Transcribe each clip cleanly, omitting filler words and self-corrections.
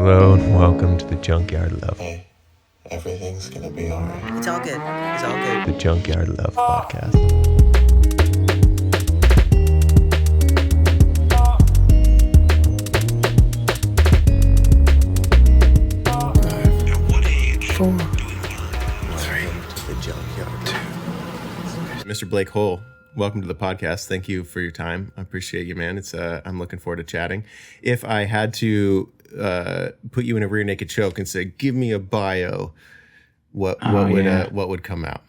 Hello and welcome to the Junkyard Love. Hey, everything's gonna be alright. It's all good. It's all good. The Junkyard Love Podcast. Mr. Blake Hull, welcome to the podcast. Thank you for your time. I appreciate you, man. I'm looking forward to chatting. If I had to put you in a rear naked choke and say, "Give me a bio," what would come out?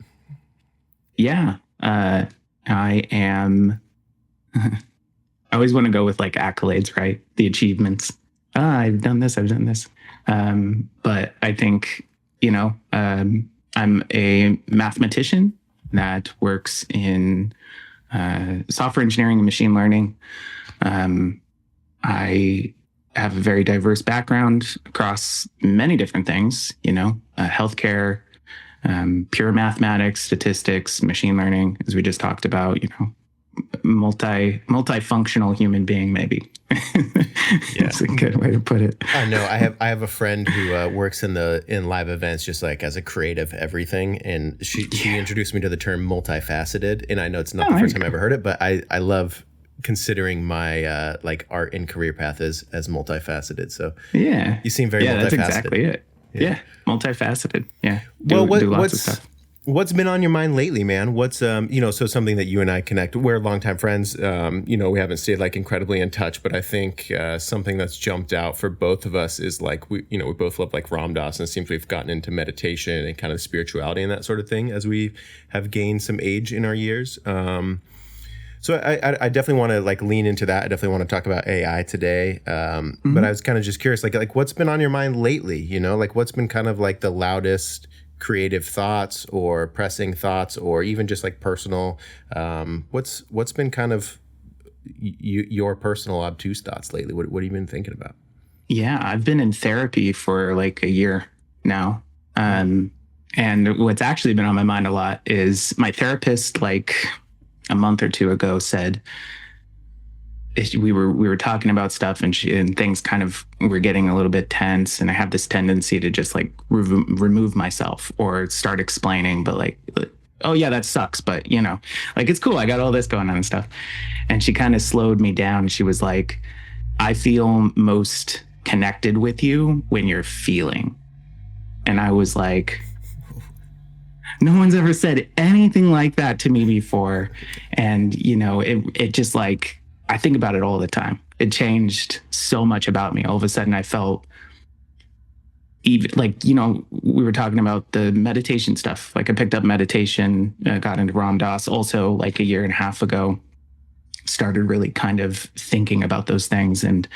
Yeah, I am. I always want to go with like accolades, right? The achievements. I've done this. But I think I'm a mathematician that works in software engineering and machine learning. I have a very diverse background across many different things, healthcare, pure mathematics, statistics, machine learning, as we just talked about, multifunctional human being, maybe. That's a good way to put it. I know. I have a friend who works in live events, just like as a creative everything, and she introduced me to the term multifaceted, and I know it's not the first time I ever heard it, but I love considering my art and career path as multifaceted. So yeah, you seem very multifaceted. That's exactly it. Yeah, multifaceted. Yeah. Do lots of stuff. What's been on your mind lately, man? What's so something that you and I connect. We're longtime friends. We haven't stayed like incredibly in touch, but I think something that's jumped out for both of us is like we both love like Ram Dass, and it seems we've gotten into meditation and kind of spirituality and that sort of thing as we have gained some age in our years. So I definitely want to like lean into that. I definitely want to talk about AI today. But I was kind of just curious, like what's been on your mind lately? Like what's been kind of like the loudest creative thoughts or pressing thoughts, or even just like personal, what's been kind of your personal obtuse thoughts lately? What have you been thinking about? Yeah, I've been in therapy for like a year now. And what's actually been on my mind a lot is my therapist, like a month or two ago, said we were talking about stuff and things kind of were getting a little bit tense, and I have this tendency to just like remove myself or start explaining, but like, oh yeah, that sucks, but like it's cool, I got all this going on and stuff. And she kind of slowed me down. She was like, I feel most connected with you when you're feeling. And I was like, no one's ever said anything like that to me before. And it just like, I think about it all the time. It changed so much about me. All of a sudden I felt even like, we were talking about the meditation stuff. Like I picked up meditation, got into Ram Dass also like a year and a half ago, started really kind of thinking about those things. And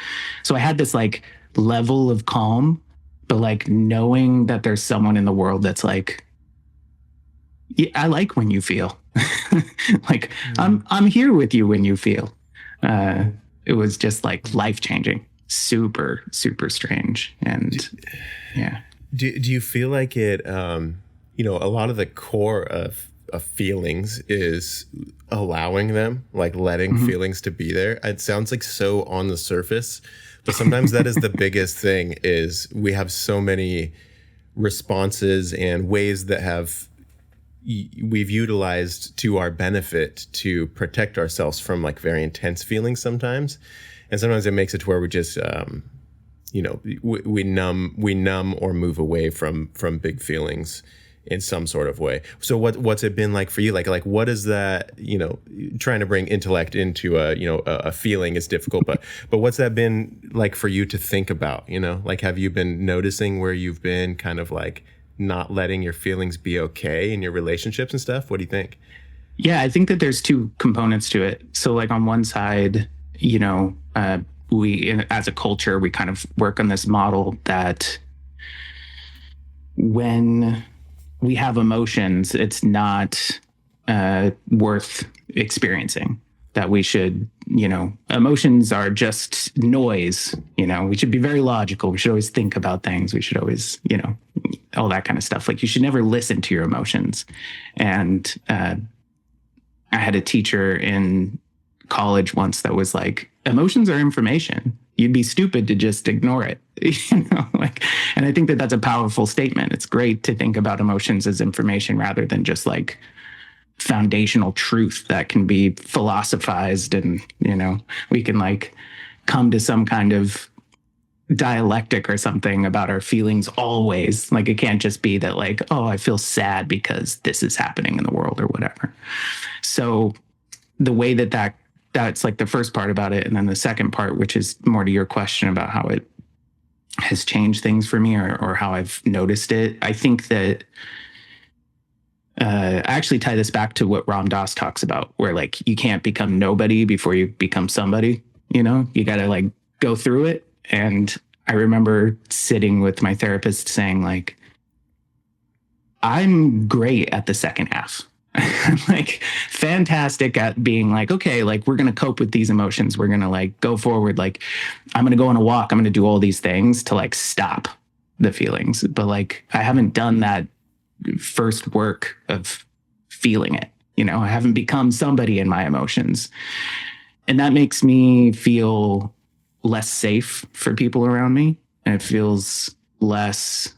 so I had this like level of calm, but like knowing that there's someone in the world that's like, yeah, I like when you feel like I'm here with you when you feel. It was just like life-changing, super, super strange. And yeah. Do you feel like it, a lot of the core of feelings is allowing them, like letting feelings to be there? It sounds like so on the surface, but sometimes that is the biggest thing, is we have so many responses and ways that we've utilized to our benefit to protect ourselves from like very intense feelings sometimes. And sometimes it makes it to where we just, we numb or move away from big feelings in some sort of way. So what's it been like for you? Like what is that, trying to bring intellect into a feeling is difficult, but what's that been like for you to think about, like, have you been noticing where you've been kind of like not letting your feelings be okay in your relationships and stuff? What do you think? Yeah, I think that there's two components to it. So like on one side, we as a culture, we kind of work on this model that when we have emotions, it's not worth experiencing. That we should, emotions are just noise. We should be very logical. We should always think about things. We should always, all that kind of stuff. Like you should never listen to your emotions. And I had a teacher in college once that was like, emotions are information. You'd be stupid to just ignore it. Like, and I think that that's a powerful statement. It's great to think about emotions as information rather than just like foundational truth that can be philosophized, and we can like come to some kind of dialectic or something about our feelings always. Like, it can't just be that like, oh, I feel sad because this is happening in the world or whatever. So the way that's like the first part about it. And then the second part, which is more to your question about how it has changed things for me, or how I've noticed it. I think that I actually tie this back to what Ram Dass talks about, where like you can't become nobody before you become somebody. You got to like go through it. And I remember sitting with my therapist saying like, I'm great at the second half. I'm like fantastic at being like, okay, like we're going to cope with these emotions. We're going to like go forward. Like I'm going to go on a walk. I'm going to do all these things to like stop the feelings. But like, I haven't done that first work of feeling it. I haven't become somebody in my emotions. And that makes me feel less safe for people around me. And it feels less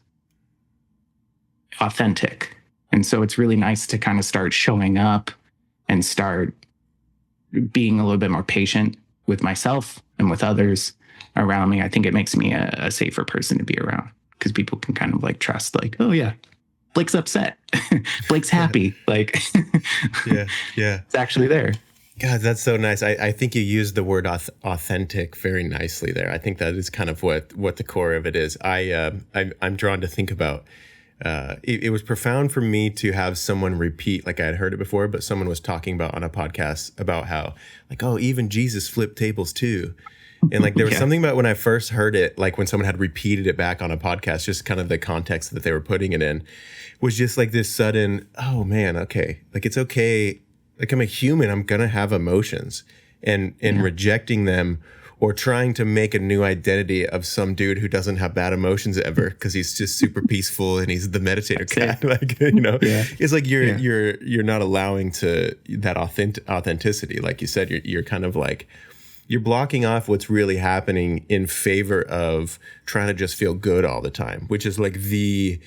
authentic. And so it's really nice to kind of start showing up and start being a little bit more patient with myself and with others around me. I think it makes me a safer person to be around, because people can kind of like trust, like, oh yeah, Blake's upset. Blake's happy. Like, yeah. It's actually there. God, that's so nice. I think you used the word authentic very nicely there. I think that is kind of what the core of it is. I'm drawn to think about. It was profound for me to have someone repeat, like I had heard it before, but someone was talking about on a podcast about how like, oh, even Jesus flipped tables too. And like there was something about when I first heard it, like when someone had repeated it back on a podcast, just kind of the context that they were putting it in was just like this sudden, oh man, okay. Like it's okay. Like I'm a human, I'm going to have emotions, and rejecting them or trying to make a new identity of some dude who doesn't have bad emotions ever because he's just super peaceful and he's the meditator guy. Like, it's like you're not allowing to that authenticity. Like you said, you're kind of like, you're blocking off what's really happening in favor of trying to just feel good all the time, which is like the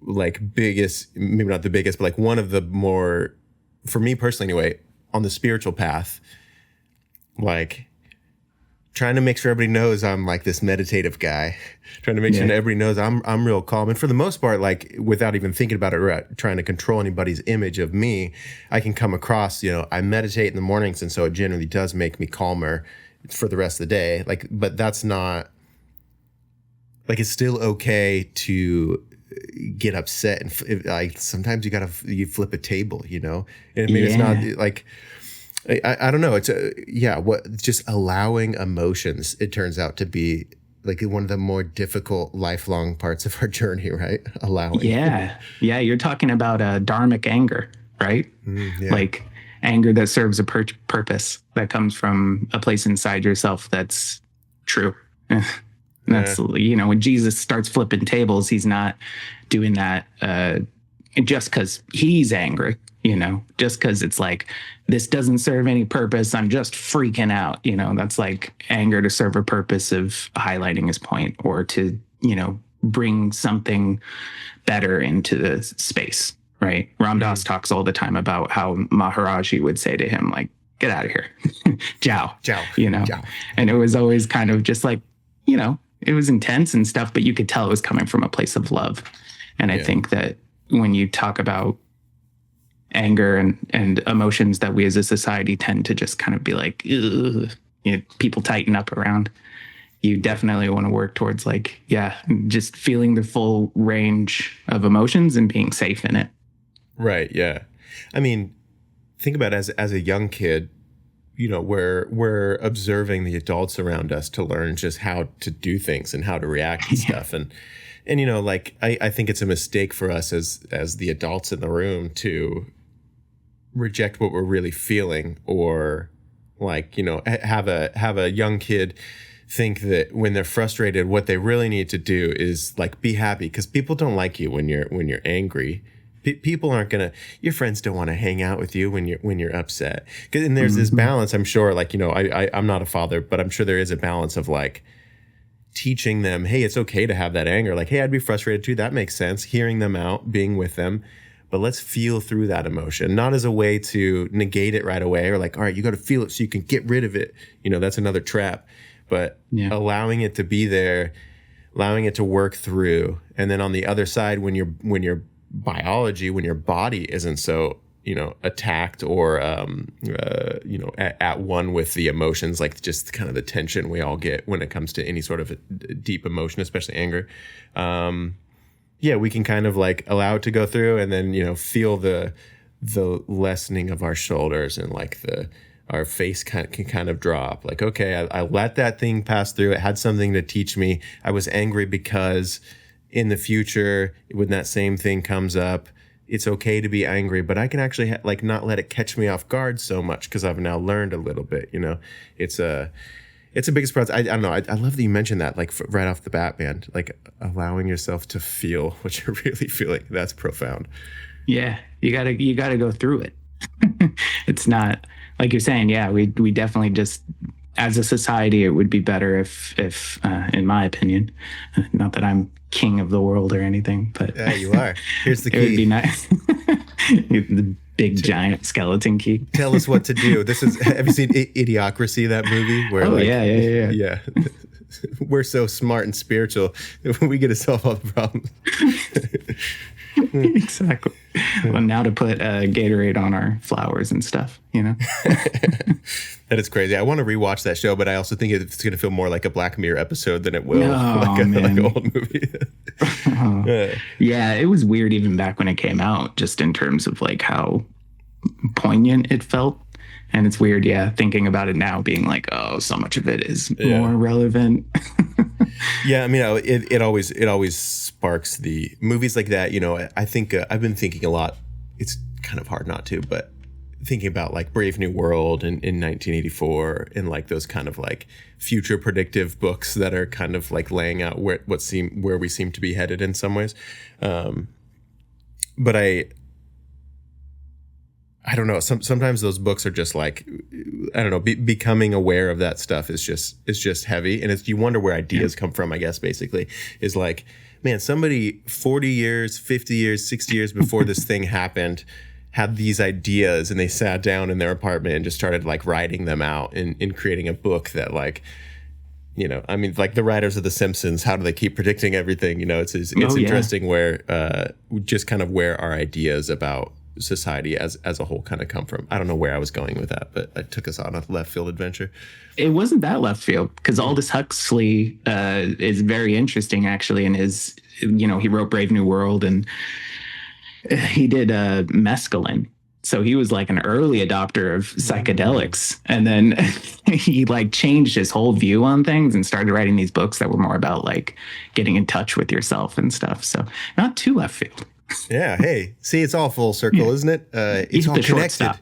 like biggest, maybe not the biggest, but like one of the more, for me personally anyway, on the spiritual path, like trying to make sure everybody knows I'm like this meditative guy, trying to make sure that everybody knows I'm real calm. And for the most part, like without even thinking about it, or trying to control anybody's image of me, I can come across, I meditate in the mornings. And so it generally does make me calmer for the rest of the day. Like, but that's not like, it's still okay to get upset. And like, sometimes you flip a table, and maybe it's not like, I don't know. It's just allowing emotions. It turns out to be like one of the more difficult lifelong parts of our journey, right? Allowing. Yeah. You're talking about dharmic anger, right? Like anger that serves a purpose, that comes from a place inside yourself that's true. That's, when Jesus starts flipping tables, he's not doing that just because he's angry, just because it's like, this doesn't serve any purpose, I'm just freaking out. That's like anger to serve a purpose of highlighting his point, or to, bring something better into the space, right? Ram Dass talks all the time about how Maharaji would say to him, like, get out of here, Jiao, Jiao. And it was always kind of just like, it was intense and stuff, but you could tell it was coming from a place of love. And I think that when you talk about anger and emotions that we as a society tend to just kind of be like, people tighten up around, you definitely want to work towards like, just feeling the full range of emotions and being safe in it. Right. Yeah. I mean, think about it as a young kid, we're observing the adults around us to learn just how to do things and how to react and stuff. And like, I think it's a mistake for us as the adults in the room to reject what we're really feeling, or like, have a young kid think that when they're frustrated, what they really need to do is like be happy, because people don't like you when you're angry. People aren't gonna. Your friends don't want to hang out with you when you're upset. And there's this balance. I'm sure, like, you know, I'm not a father, but I'm sure there is a balance of like teaching them, hey, it's okay to have that anger. Like, hey, I'd be frustrated too. That makes sense. Hearing them out, being with them, but let's feel through that emotion, not as a way to negate it right away or like, all right, you got to feel it so you can get rid of it. You know, that's another trap. But allowing it to be there, allowing it to work through, and then on the other side, when your biology, when your body isn't so, you know, attacked or you know, at one with the emotions, like just kind of the tension we all get when it comes to any sort of deep emotion, especially anger. We can kind of like allow it to go through, and then, you know, feel the lessening of our shoulders, and like our face can kind of drop. Like, okay, I let that thing pass through. It had something to teach me. I was angry because in the future, when that same thing comes up, it's okay to be angry, but I can actually like not let it catch me off guard so much because I've now learned a little bit. You know, it's a biggest process. I don't know. I love that you mentioned that, like right off the bat, man. Like allowing yourself to feel what you're really feeling. That's profound. Yeah, you gotta go through it. It's not like you're saying. Yeah, we definitely just, as a society, it would be better if in my opinion, not that I'm king of the world or anything, but yeah, you are. Here's the key. It would be nice. The big giant skeleton key. Tell us what to do. Have you seen Idiocracy, that movie? Where yeah. We're so smart and spiritual. We get to solve all the problems. Exactly. Well, now to put Gatorade on our flowers and stuff, you know? That is crazy. I want to rewatch that show, but I also think it's going to feel more like a Black Mirror episode than it will like an old movie. Yeah, it was weird even back when it came out, just in terms of like how poignant it felt. And it's weird, thinking about it now, being like, oh, so much of it is more relevant. Yeah, I mean, it always sparks the movies like that. You know, I think I've been thinking a lot. It's kind of hard not to, but thinking about like Brave New World in 1984 and like those kind of like future predictive books that are kind of like laying out where we seem to be headed in some ways. But I don't know. Sometimes those books are just like, I don't know. Becoming aware of that stuff is just heavy, and you wonder where ideas come from. I guess basically is like, man, somebody 40 years, 50 years, 60 years before this thing happened had these ideas, and they sat down in their apartment and just started like writing them out and creating a book that, like, you know, I mean, like the writers of The Simpsons, how do they keep predicting everything? You know, it's interesting where just kind of where our ideas about society as a whole kind of come from. I don't know where I was going with that, but it took us on a left field adventure. It wasn't that left field, because Aldous Huxley is very interesting actually in his, you know, he wrote Brave New World, and he did mescaline. So he was like an early adopter of psychedelics, and then he like changed his whole view on things and started writing these books that were more about like getting in touch with yourself and stuff. So not too left field. Yeah. Hey, see, it's all full circle, isn't it? It's all connected.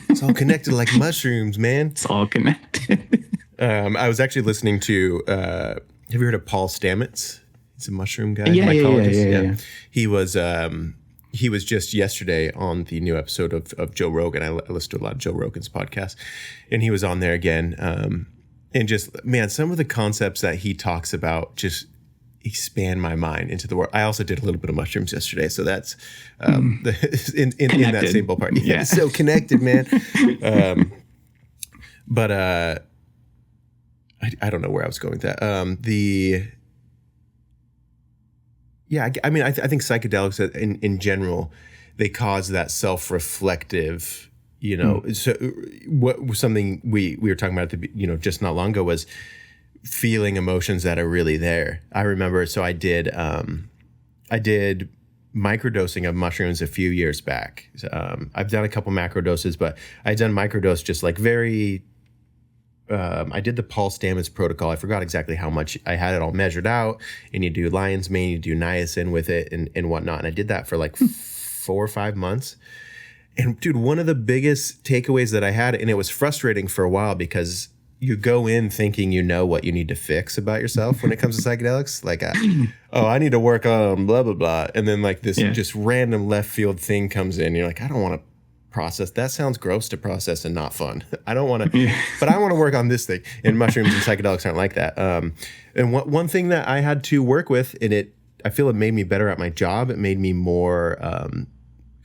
It's all connected like mushrooms, man. It's all connected. I was actually listening to, have you heard of Paul Stamets? He's a mushroom guy. Yeah. He was just yesterday on the new episode of Joe Rogan. I listen to a lot of Joe Rogan's podcasts, and he was on there again. And just, man, some of the concepts that he talks about just expand my mind into the world. I also did a little bit of mushrooms yesterday, so that's in that same ballpark. Yeah, it's so connected, man. But I don't know where I was going with that. I mean, I think psychedelics in general, they cause that self-reflective, you know. So what something we were talking about at the, you know, just not long ago was feeling emotions that are really there. I remember, so I did microdosing of mushrooms a few years back. I've done a couple macro doses, but I done microdose just like very. I did the Paul Stamets protocol. I forgot exactly how much. I had it all measured out, and you do lion's mane, you do niacin with it, and whatnot. And I did that for like 4 or 5 months. And dude, one of the biggest takeaways that I had, and it was frustrating for a while because you go in thinking you know what you need to fix about yourself when it comes to psychedelics. Like, I need to work on blah, blah, blah. And then like this just random left field thing comes in. You're like, I don't want to process. That sounds gross to process and not fun. I don't want to, but I want to work on this thing. And mushrooms and psychedelics aren't like that. And one thing that I had to work with, and I feel it made me better at my job. It made me more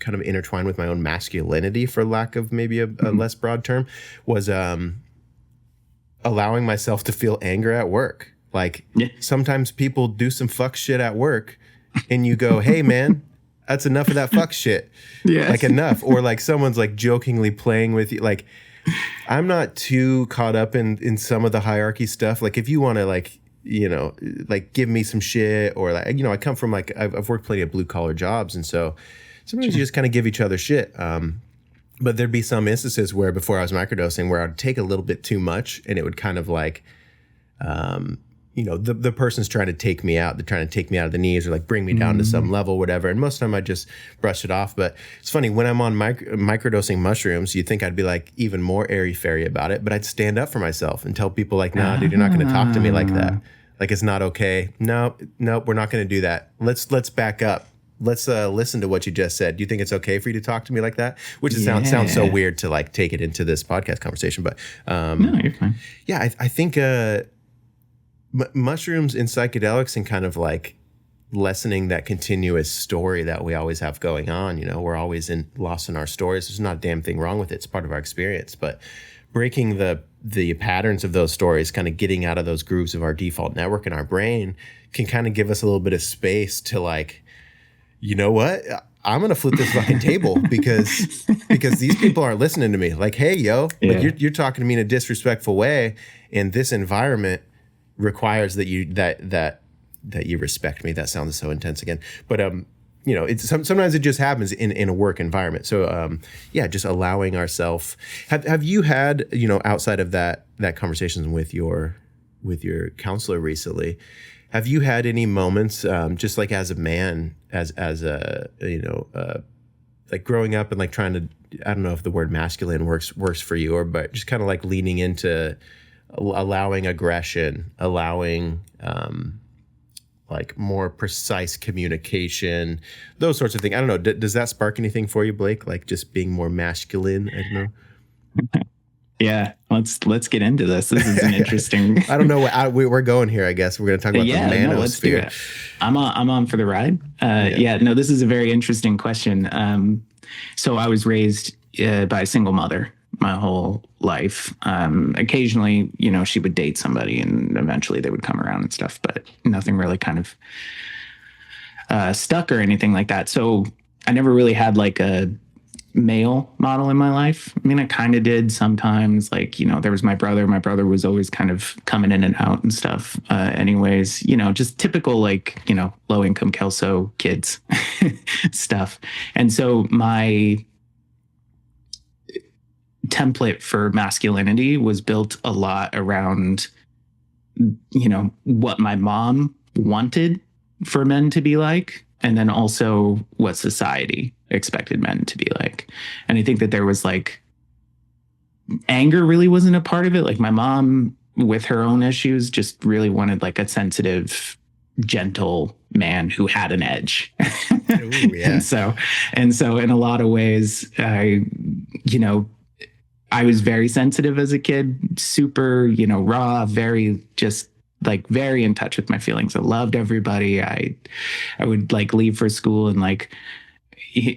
kind of intertwined with my own masculinity, for lack of maybe a less broad term, was allowing myself to feel anger at work. Like sometimes people do some fuck shit at work and you go, hey man, that's enough of that fuck shit. Yeah. Like enough. Or like someone's like jokingly playing with you. Like I'm not too caught up in some of the hierarchy stuff. Like if you want to like, you know, like give me some shit, or like, you know, I come from like, I've worked plenty of blue collar jobs. And so sometimes you just kind of give each other shit. But there'd be some instances where before I was microdosing where I'd take a little bit too much and it would kind of like, you know, the person's trying to take me out. They're trying to take me out of the knees or like bring me down to some level, whatever. And most of the time I just brush it off. But it's funny, when I'm on microdosing mushrooms, you'd think I'd be like even more airy-fairy about it. But I'd stand up for myself and tell people like, nah, dude, you're not going to talk to me like that. Like, it's not okay. Nope, we're not going to do that. Let's back up. Let's listen to what you just said. Do you think it's okay for you to talk to me like that? Which sounds so weird to like take it into this podcast conversation, but no, you're fine. Yeah, I think mushrooms and psychedelics and kind of like lessening that continuous story that we always have going on. You know, we're always lost in our stories. There's not a damn thing wrong with it. It's part of our experience, but breaking the patterns of those stories, kind of getting out of those grooves of our default network in our brain, can kind of give us a little bit of space to like, you know what? I'm going to flip this fucking table because these people aren't listening to me. Like, hey, yo, like you're talking to me in a disrespectful way, and this environment requires that you respect me. That sounds so intense again. But you know, sometimes it just happens in a work environment. So just allowing ourselves. Have you had, you know, outside of that conversations with your counselor recently, have you had any moments, just like as a man, as a, you know, like growing up and like trying to, I don't know if the word masculine works for you, but just kind of like leaning into allowing aggression, allowing like more precise communication, those sorts of things. I don't know. Does that spark anything for you, Blake? Like just being more masculine? I don't know. Yeah, let's get into this. This is an interesting. I don't know where we're going here. I guess we're going to talk about the manosphere. No, let's do it. I'm on for the ride. This is a very interesting question. So I was raised by a single mother my whole life. Occasionally, you know, she would date somebody, and eventually they would come around and stuff, but nothing really kind of stuck or anything like that. So I never really had like a male model in my life. I mean, I kind of did sometimes, like, you know, there was my brother. My brother was always kind of coming in and out and stuff. Anyways, you know, just typical, like, you know, low income Kelso kids stuff. And so my template for masculinity was built a lot around, you know, what my mom wanted for men to be like, and then also what society expected men to be like. And I think that there was like, anger really wasn't a part of it. Like my mom, with her own issues, just really wanted like a sensitive, gentle man who had an edge. Ooh, yeah. and so in a lot of ways, I was very sensitive as a kid, super, you know, raw, very just like very in touch with my feelings. I loved everybody. I would like leave for school and like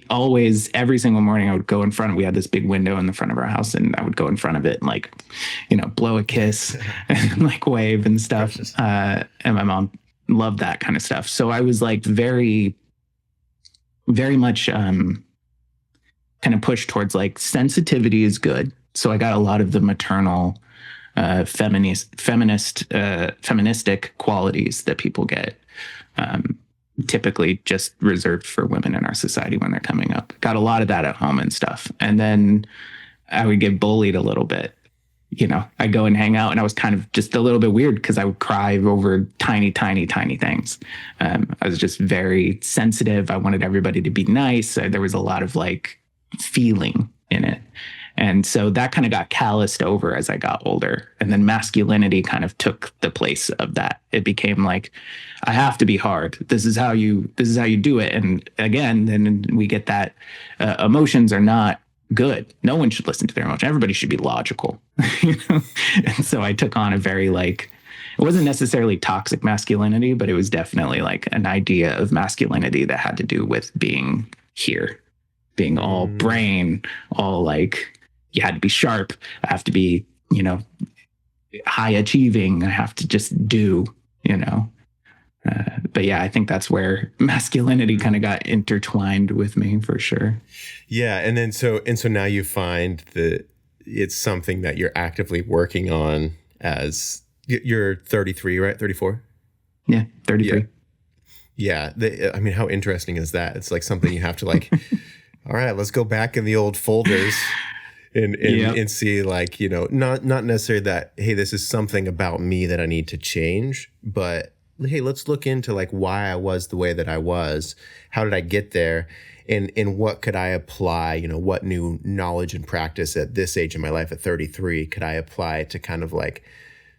always, every single morning I would go in front. We had this big window in the front of our house, and I would go in front of it and like, you know, blow a kiss and like wave and stuff. And my mom loved that kind of stuff. So I was like very, very much kind of pushed towards like sensitivity is good. So I got a lot of the maternal, feministic qualities that people get, typically just reserved for women in our society when they're coming up. Got a lot of that at home and stuff. And then I would get bullied a little bit. You know, I'd go and hang out, and I was kind of just a little bit weird because I would cry over tiny, tiny, tiny things. I was just very sensitive. I wanted everybody to be nice. There was a lot of like feeling in it. And so that kind of got calloused over as I got older. And then masculinity kind of took the place of that. It became like, I have to be hard. This is how you do it. And again, then we get that emotions are not good. No one should listen to their emotions. Everybody should be logical. And so I took on a very like, it wasn't necessarily toxic masculinity, but it was definitely like an idea of masculinity that had to do with being here, being all brain, all like, you had to be sharp. I have to be, high achieving. I have to just do, but yeah, I think that's where masculinity kind of got intertwined with me for sure. Yeah. And so now you find that it's something that you're actively working on as you're 33, right? 34? Yeah. 33. Yeah. I mean, how interesting is that? It's like something you have to like, all right, let's go back in the old folders and see like, not necessarily that, hey, this is something about me that I need to change, but hey, let's look into like why I was the way that I was. How did I get there? And what could I apply? What new knowledge and practice at this age in my life at 33 could I apply to kind of like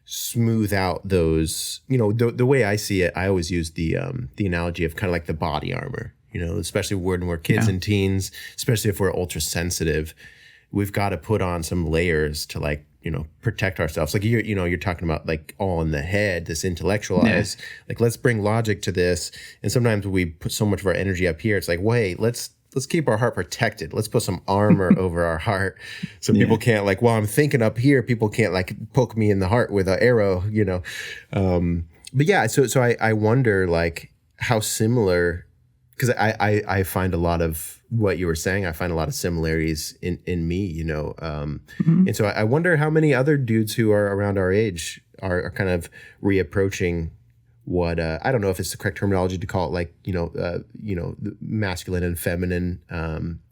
smooth out those, the way I see it, I always use the analogy of kind of like the body armor, especially when we're kids and teens, especially if we're ultra sensitive, we've got to put on some layers to like, protect ourselves. Like you're talking about like all in the head, this intellectualized, like let's bring logic to this. And sometimes we put so much of our energy up here. It's like, wait, let's keep our heart protected. Let's put some armor over our heart so people can't like, while I'm thinking up here, people can't like poke me in the heart with an arrow, But yeah, so I wonder like how similar, because I find a lot of what you were saying, I find a lot of similarities in me, and so I wonder how many other dudes who are around our age are kind of reapproaching what I don't know if it's the correct terminology to call it, like the masculine and feminine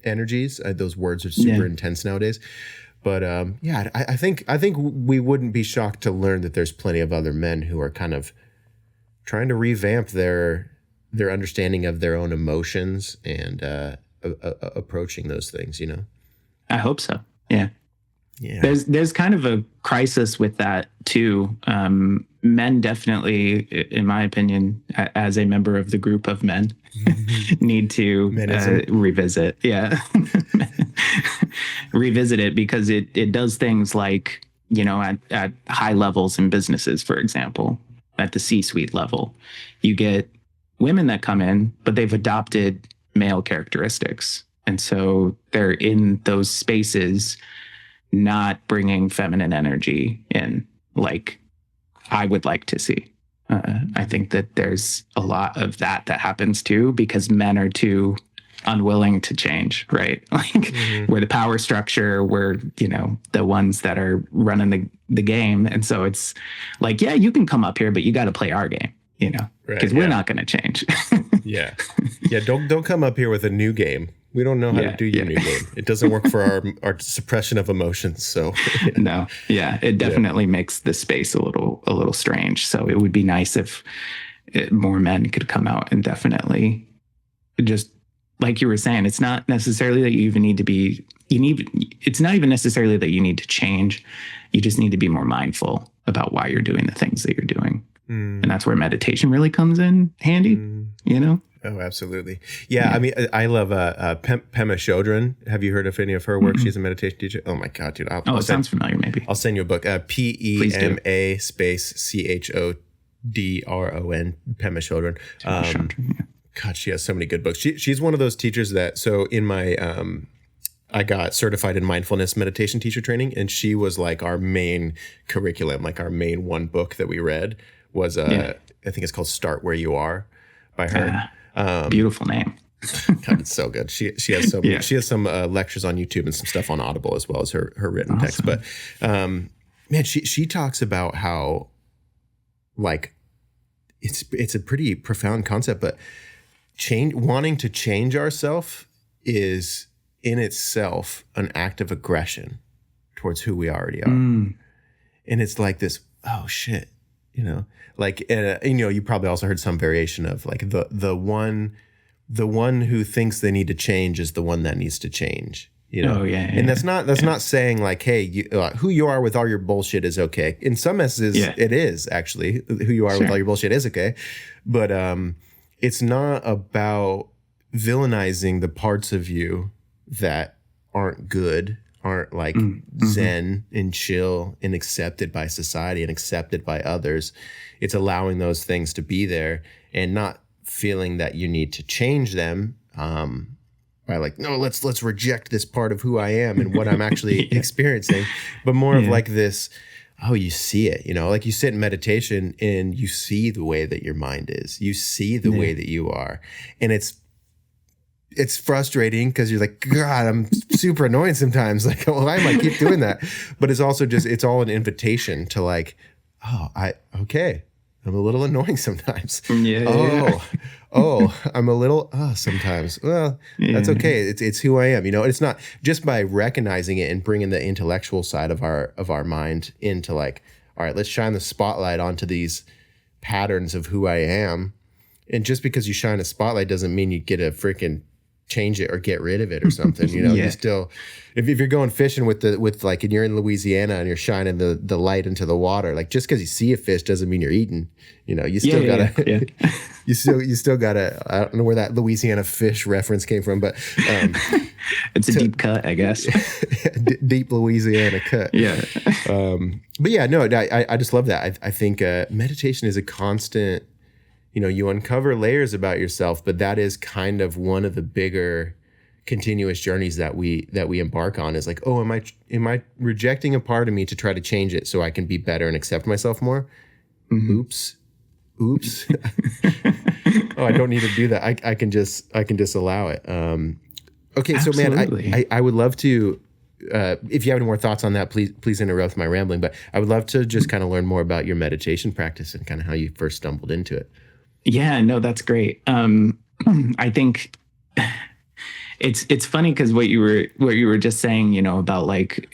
energies. Those words are super intense nowadays, but I think we wouldn't be shocked to learn that there's plenty of other men who are kind of trying to revamp their understanding of their own emotions and approaching those things, I hope so. Yeah. There's kind of a crisis with that too. Men definitely, in my opinion, as a member of the group of men, need to revisit. Yeah. Revisit it because it does things like, at high levels in businesses, for example, at the C-suite level, you get women that come in, but they've adopted male characteristics. And so they're in those spaces, not bringing feminine energy in like I would like to see. I think that there's a lot of that happens too, because men are too unwilling to change, right? Like we're the power structure, we're, the ones that are running the game. And so it's like, yeah, you can come up here, but you got to play our game. Because we're not going to change. Yeah. Don't come up here with a new game. We don't know how to do your new game. It doesn't work for our suppression of emotions. So no. Yeah. It definitely makes the space a little strange. So it would be nice if more men could come out and definitely just like you were saying, it's not necessarily that you even need to be, it's not even necessarily that you need to change. You just need to be more mindful about why you're doing the things that you're doing. And that's where meditation really comes in handy, Oh, absolutely. Yeah. I mean, I love Pema Chodron. Have you heard of any of her work? She's a meditation teacher. Oh my God, dude. It sounds familiar. Maybe I'll send you a book. PEMA space CHODRON. Pema Chodron. God, she has so many good books. She's one of those teachers that, so in my, I got certified in mindfulness meditation teacher training, and she was like our main curriculum, like our main one book that we read was, I think it's called Start Where You Are by her. Beautiful name. God, it's so good. She has some she has some lectures on YouTube and some stuff on Audible as well as her written text. But man, she talks about how like it's a pretty profound concept, but wanting to change ourselves is in itself an act of aggression towards who we already are. And it's like this, oh shit, like, you probably also heard some variation of like the one who thinks they need to change is the one that needs to change, you know. Oh, yeah, and that's not saying like, hey, who you are with all your bullshit is okay. In some senses, it is actually who you are with all your bullshit is okay, but it's not about villainizing the parts of you that aren't good, aren't like zen and chill and accepted by society and accepted by others. It's allowing those things to be there and not feeling that you need to change them by like, no, let's reject this part of who I am and what I'm actually experiencing, but more of like this, oh, you see it, you know, like you sit in meditation and you see the way that your mind is, you see the way that you are. And it's frustrating because you're like, God, I'm super annoying sometimes. Like, why am I keep doing that? But it's also just, it's all an invitation to like, oh, I'm a little annoying sometimes. I'm a little sometimes. Well, that's okay. It's who I am. You know, it's not just by recognizing it and bringing the intellectual side of our mind into like, all right, let's shine the spotlight onto these patterns of who I am. And just because you shine a spotlight doesn't mean you get to freaking change it or get rid of it or something. You know, you still, if you're going fishing with like, and you're in Louisiana and you're shining the light into the water, like just because you see a fish doesn't mean you're eating. You know, you still gotta, you still gotta. I don't know where that Louisiana fish reference came from, but it's a deep cut, I guess. Deep Louisiana cut. Yeah. But yeah, no, I just love that. I think meditation is a constant. You know, you uncover layers about yourself, but that is kind of one of the bigger continuous journeys that we embark on is like, oh, am I rejecting a part of me to try to change it so I can be better and accept myself more? Oops. Oh, I don't need to do that. I can just allow it. Okay. Absolutely. So man, I would love to, if you have any more thoughts on that, please interrupt my rambling, but I would love to just kind of learn more about your meditation practice and kind of how you first stumbled into it. Yeah, no, that's great. I think it's funny because what you were just saying, you know, about like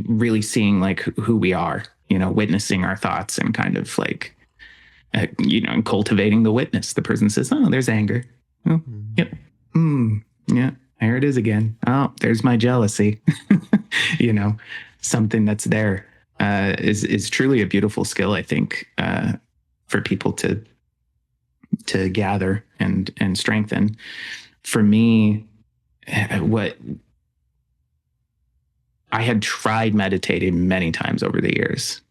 really seeing like who we are, you know, witnessing our thoughts and kind of like, you know, and cultivating the witness. The person says, "Oh, there's anger. Oh, yep, yeah, here it is again. Oh, there's my jealousy." You know, something that's there is truly a beautiful skill, I think, for people to gather and strengthen. For me, what I had tried meditating many times over the years,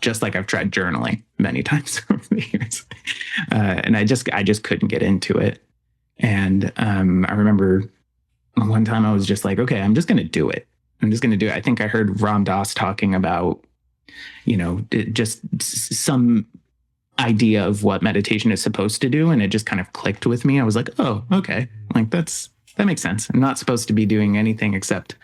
just like I've tried journaling many times over the years, and I just couldn't get into it. And I remember one time I was just like, okay, I'm just going to do it. I think I heard Ram Dass talking about, you know, just some idea of what meditation is supposed to do, and it just kind of clicked with me. I was like, oh, okay, like that makes sense. I'm not supposed to be doing anything except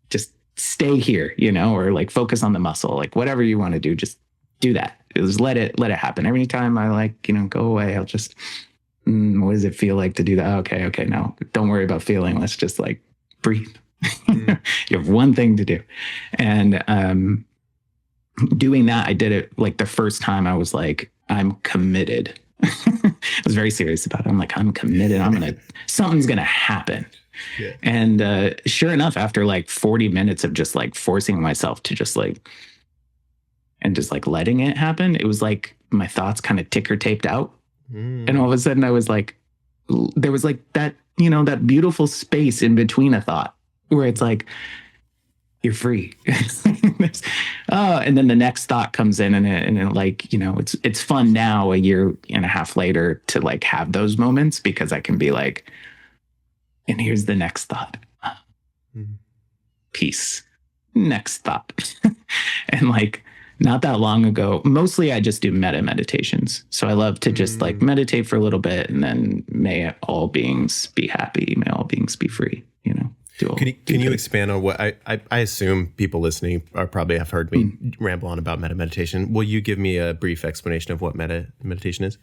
just stay here, you know, or like focus on the muscle, like whatever you want to do, just do that. Just let it happen. Every time I like, you know, go away, I'll just what does it feel like to do that? Okay, no, don't worry about feeling. Let's just like breathe. You have one thing to do. And doing that, I did it like the first time. I was like, I'm committed. I was very serious about it. I'm like, I'm committed. Something's going to happen. Yeah. And sure enough, after like 40 minutes of just like forcing myself to just like letting it happen, it was like my thoughts kind of ticker taped out. And all of a sudden I was like, there was like that, you know, that beautiful space in between a thought where it's like, you're free. And then the next thought comes in and it like, you know, it's fun now a year and a half later to like have those moments because I can be like, and here's the next thought. Peace. Next thought. And like not that long ago, mostly I just do meditations. So I love to just like meditate for a little bit and then may all beings be happy. May all beings be free, you know. Can you expand on what I assume people listening are probably have heard me ramble on about meditation. Will you give me a brief explanation of what meditation is?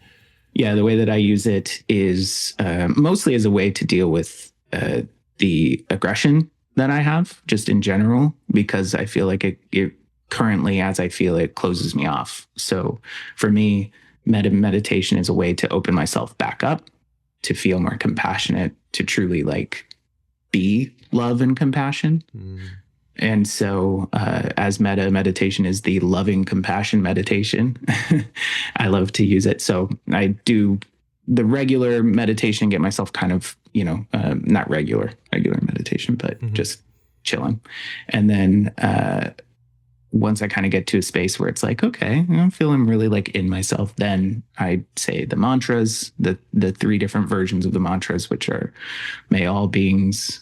Yeah, the way that I use it is mostly as a way to deal with the aggression that I have just in general, because I feel like it currently, as I feel it, closes me off. So for me, meditation is a way to open myself back up, to feel more compassionate, to truly like be love and compassion. And so as meditation is the loving compassion meditation, I love to use it. So I do the regular meditation, get myself kind of, not regular meditation, but just chilling. And then once I kind of get to a space where it's like, okay, I'm feeling really like in myself, then I say the mantras, the 3 different versions of the mantras, which are, may all beings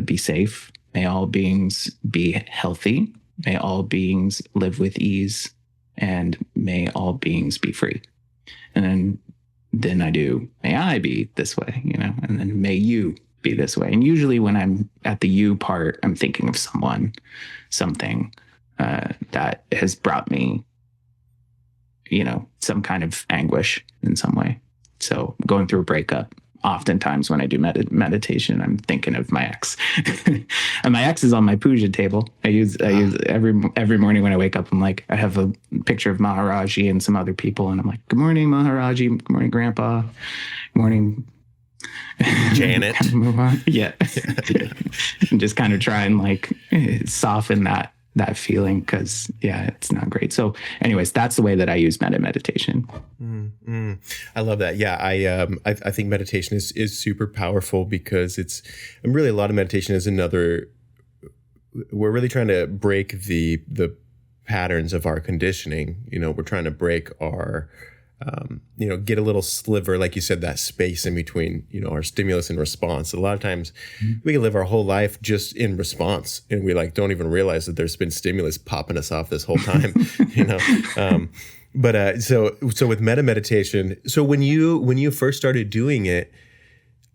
be safe. May all beings be healthy. May all beings live with ease. And may all beings be free. And then I do, may I be this way, and then may you be this way. And usually when I'm at the you part, I'm thinking of someone, something that has brought me, some kind of anguish in some way. So going through a breakup, oftentimes when I do meditation, I'm thinking of my ex. And my ex is on my puja table. I use every morning when I wake up, I'm like, I have a picture of Maharaji and some other people. And I'm like, good morning, Maharaji. Good morning, Grandpa. Good morning, Janet. Kind of move on. Yeah. And just kind of try and like soften that feeling, because it's not great. So anyways, that's the way that I use meditation. I love that. Yeah. I think meditation is super powerful, because really a lot of meditation is we're really trying to break the patterns of our conditioning. We're trying to break our, get a little sliver, like you said, that space in between, our stimulus and response. A lot of times we can live our whole life just in response, and we don't even realize that there's been stimulus popping us off this whole time, But so with meditation, so when you first started doing it,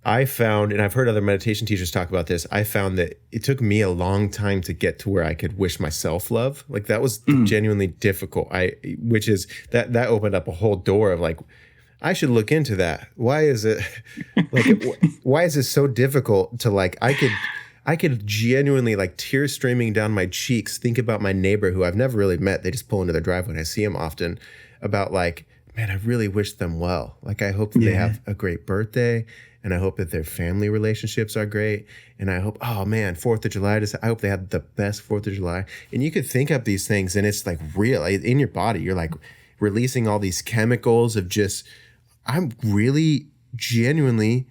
I found, and I've heard other meditation teachers talk about this, I found that it took me a long time to get to where I could wish myself love. Like that was genuinely difficult. Which is that opened up a whole door of like, I should look into that. Why is it why is it so difficult to like, I could genuinely, like, tears streaming down my cheeks, think about my neighbor who I've never really met. They just pull into their driveway and I see them often, about like, man, I really wish them well. Like, I hope that they have a great birthday, and I hope that their family relationships are great. And I hope, oh man, 4th of July, I hope they have the best 4th of July. And you could think up these things, and it's like real in your body. You're like releasing all these chemicals of just, I'm really genuinely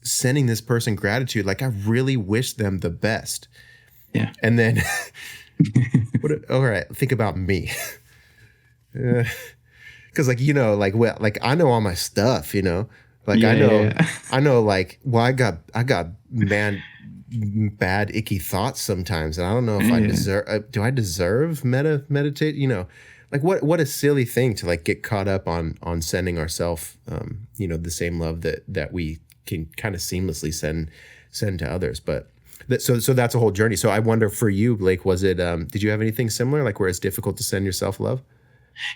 sending this person gratitude. Like, I really wish them the best. Yeah. And then, all right, think about me. Cause like, I know all my stuff, like I know like, well, I got bad icky thoughts sometimes. And I don't know if I deserve, do I deserve meditate? Like what a silly thing to like get caught up on sending ourselves, the same love that we can kind of seamlessly send to others. But so that's a whole journey. So I wonder for you, Blake, was it, did you have anything similar, like where it's difficult to send yourself love?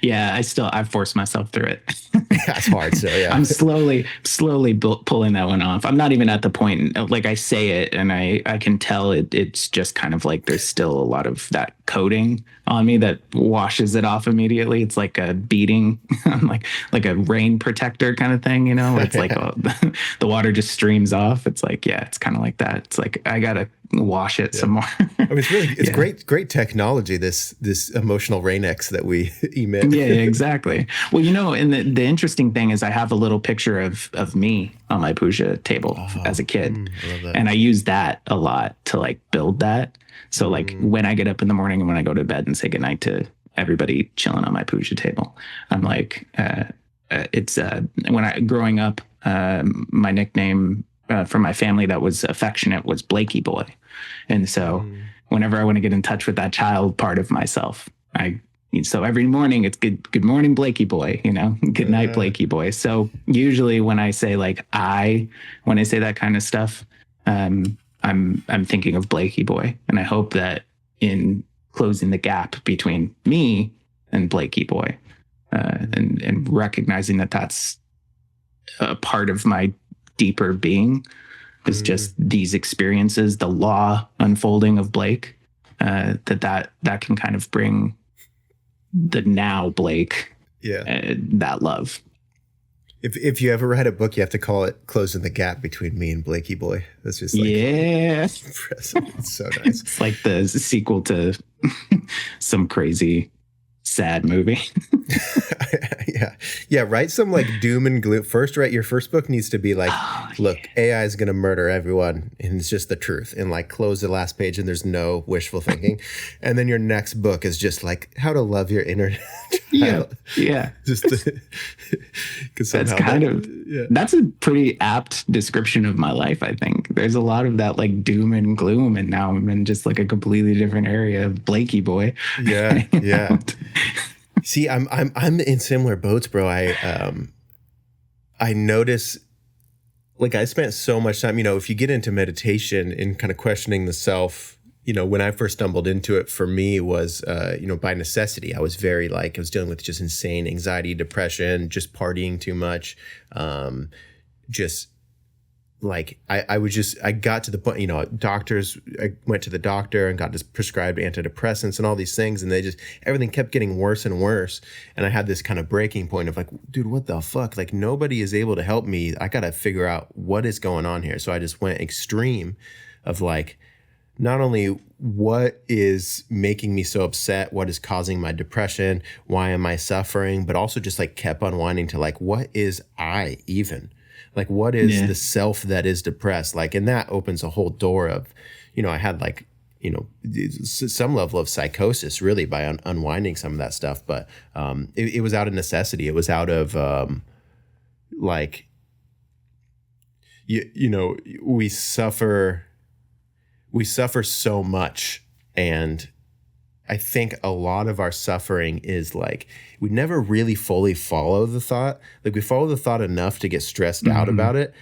Yeah, I've forced myself through it. Yeah, it's hard. So yeah, I'm slowly pulling that one off. I'm not even at the point, like I say it and I can tell it's just kind of like there's still a lot of that coating on me that washes it off immediately. It's like a beating, like a rain protector kind of thing, It's like the water just streams off. It's like, yeah, it's kind of like that. It's like I gotta wash it some more. I mean, it's great technology, this emotional Rain-X that we emit. Yeah, exactly. Well, and the interesting thing is I have a little picture of me on my puja table as a kid. I love that. And I use that a lot to like build that. So like when I get up in the morning and when I go to bed and say goodnight to everybody chilling on my puja table, I'm like, growing up, my nickname from my family that was affectionate was Blakey Boy. And so whenever I want to get in touch with that child part of myself, so every morning it's good morning, Blakey Boy, good night, Blakey Boy. So usually when I say when I say that kind of stuff, I'm thinking of Blakey Boy. And I hope that in closing the gap between me and Blakey Boy, and recognizing that that's a part of my deeper being is just these experiences, the law unfolding of Blake, that can kind of bring the now Blake, that love. If you ever write a book, you have to call it "Closing the Gap Between Me and Blakey Boy." That's just like impressive. It's so nice. It's like the sequel to some crazy sad movie. Yeah. Write some like doom and gloom. First, write your first book needs to be like, look, AI is going to murder everyone, and it's just the truth. And like close the last page, and there's no wishful thinking. And then your next book is just like how to love your inner child. Yeah. Just because that's that's a pretty apt description of my life. I think there's a lot of that like doom and gloom, and now I'm in just like a completely different area of Blakey Boy. Yeah. See, I'm in similar boats, bro. I notice, like, I spent so much time, if you get into meditation and kind of questioning the self, when I first stumbled into it, for me was, by necessity. I was I was dealing with just insane anxiety, depression, just partying too much, just like I got to the point, doctors, I went to the doctor and got prescribed antidepressants and all these things, and everything kept getting worse and worse. And I had this kind of breaking point of like, dude, what the fuck? Like, nobody is able to help me. I got to figure out what is going on here. So I just went extreme of like, not only what is making me so upset, what is causing my depression, why am I suffering, but also just like kept unwinding to like, what is I even? Like, what is the self that is depressed? Like, and that opens a whole door of, I had like, some level of psychosis really by unwinding some of that stuff. But it was out of necessity. It was out of we suffer so much. And I think a lot of our suffering is like, we never really fully follow the thought. Like, we follow the thought enough to get stressed out about it.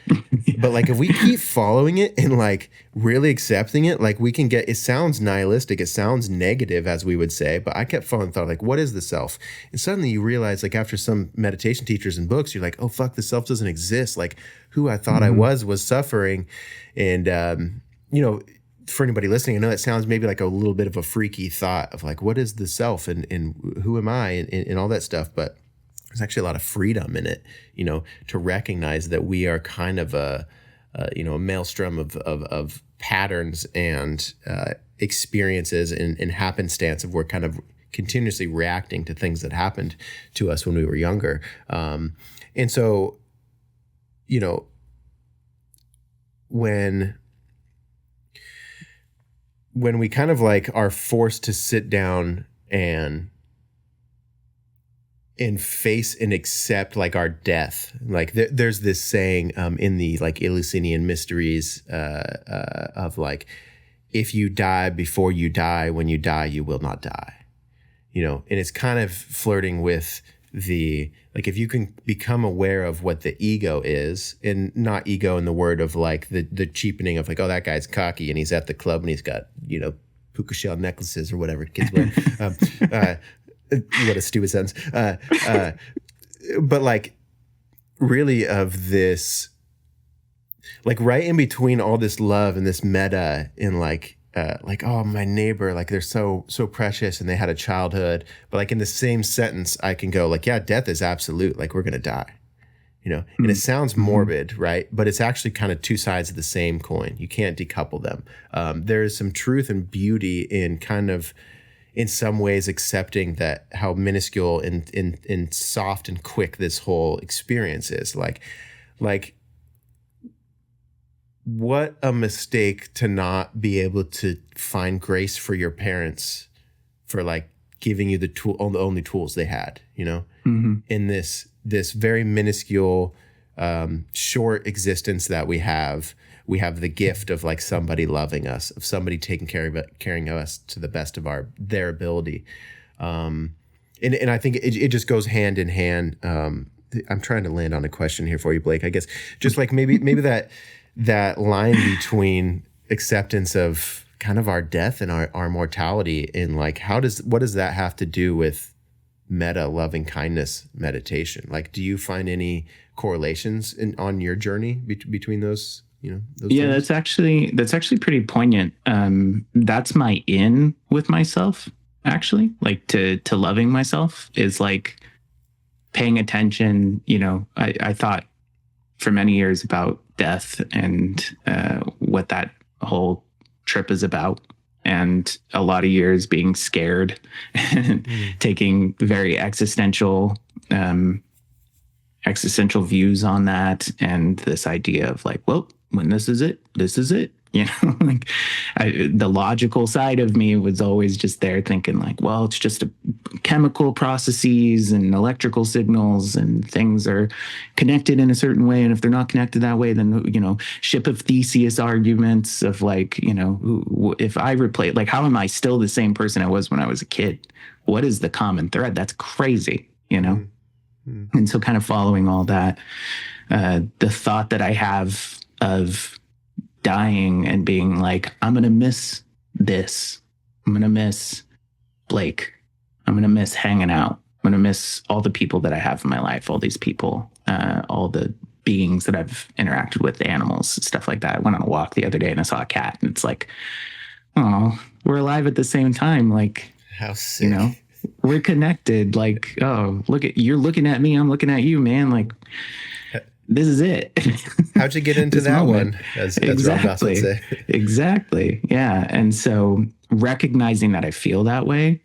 But like, if we keep following it and like really accepting it, like we can it sounds nihilistic. It sounds negative, as we would say, but I kept following the thought, like, what is the self? And suddenly you realize, like, after some meditation teachers and books, you're like, oh fuck, the self doesn't exist. Like, who I thought I was suffering. And, for anybody listening, I know that sounds maybe like a little bit of a freaky thought of like, what is the self and who am I and all that stuff. But there's actually a lot of freedom in it, to recognize that we are kind of a maelstrom of patterns and experiences and happenstance of we're kind of continuously reacting to things that happened to us when we were younger. And so, when we kind of like are forced to sit down and face and accept like our death, like there's this saying in the like Eleusinian mysteries of like, if you die before you die, when you die, you will not die, and it's kind of flirting with like, if you can become aware of what the ego is, and not ego in the word of like the cheapening of like, oh, that guy's cocky and he's at the club and he's got, puka shell necklaces or whatever kids wear. What a stupid sentence. But like, really of this, like right in between all this love and this meta and like, oh, my neighbor, like they're so precious and they had a childhood. But like in the same sentence, I can go like, yeah, death is absolute. Like, we're going to die, and it sounds morbid, right? But it's actually kind of two sides of the same coin. You can't decouple them. There is some truth and beauty in kind of, in some ways, accepting that how minuscule and soft and quick this whole experience is. Like, what a mistake to not be able to find grace for your parents for like giving you the only tools they had, in this very minuscule, short existence that we have the gift of like somebody loving us, of somebody taking caring of us to the best of their ability. And I think it just goes hand in hand. I'm trying to land on a question here for you, Blake, I guess, just like maybe that line between acceptance of kind of our death and our mortality, and like, what does that have to do with meta loving kindness meditation? Like, do you find any correlations on your journey between those, those yeah, things? that's actually pretty poignant. That's my in with myself, actually, like to loving myself is like, paying attention, I thought for many years about death and what that whole trip is about. And a lot of years being scared and taking very existential views on that. And this idea of like, well, when this is it, this is it. Like the logical side of me was always just there thinking like, well, it's just chemical processes and electrical signals and things are connected in a certain way. And if they're not connected that way, then, ship of Theseus arguments of like, if I replay, like, how am I still the same person I was when I was a kid? What is the common thread? That's crazy, And so kind of following all that, the thought that I have of dying and being like, I'm going to miss this. I'm going to miss Blake. I'm going to miss hanging out. I'm going to miss all the people that I have in my life, all these people, all the beings that I've interacted with, the animals, stuff like that. I went on a walk the other day and I saw a cat and it's like, oh, we're alive at the same time. Like, how sick. We're connected. Like, oh, you're looking at me. I'm looking at you, man. Like, this is it. How'd you get into that moment? One? As Ron Goss would say. Exactly. Yeah. And so recognizing that I feel that way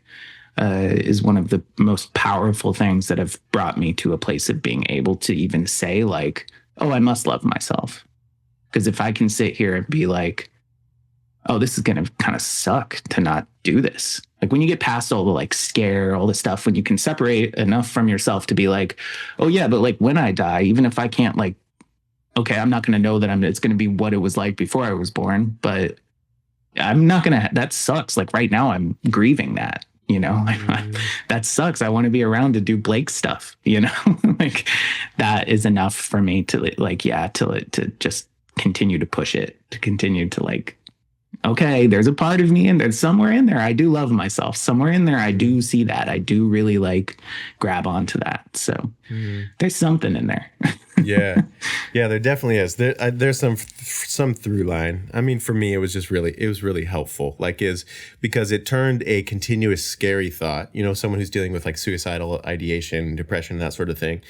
is one of the most powerful things that have brought me to a place of being able to even say like, oh, I must love myself. Because if I can sit here and be like, oh, this is going to kind of suck to not do this. Like when you get past all the like scare, all the stuff, when you can separate enough from yourself to be like, oh yeah, but like when I die, even if I can't like, okay, I'm not going to know that it's going to be what it was like before I was born, but I'm not going to, that sucks. Like right now I'm grieving that, that sucks. I want to be around to do Blake stuff, like that is enough for me to like, to just continue to push it, to continue to like, okay, there's a part of me and there's somewhere in there I do love myself. Somewhere in there I do see that. I do really like grab onto that. So there's something in there. Yeah, there definitely is. There's some through line. I mean, for me, it was really helpful. Like because it turned a continuous scary thought, someone who's dealing with like suicidal ideation, depression, that sort of thing.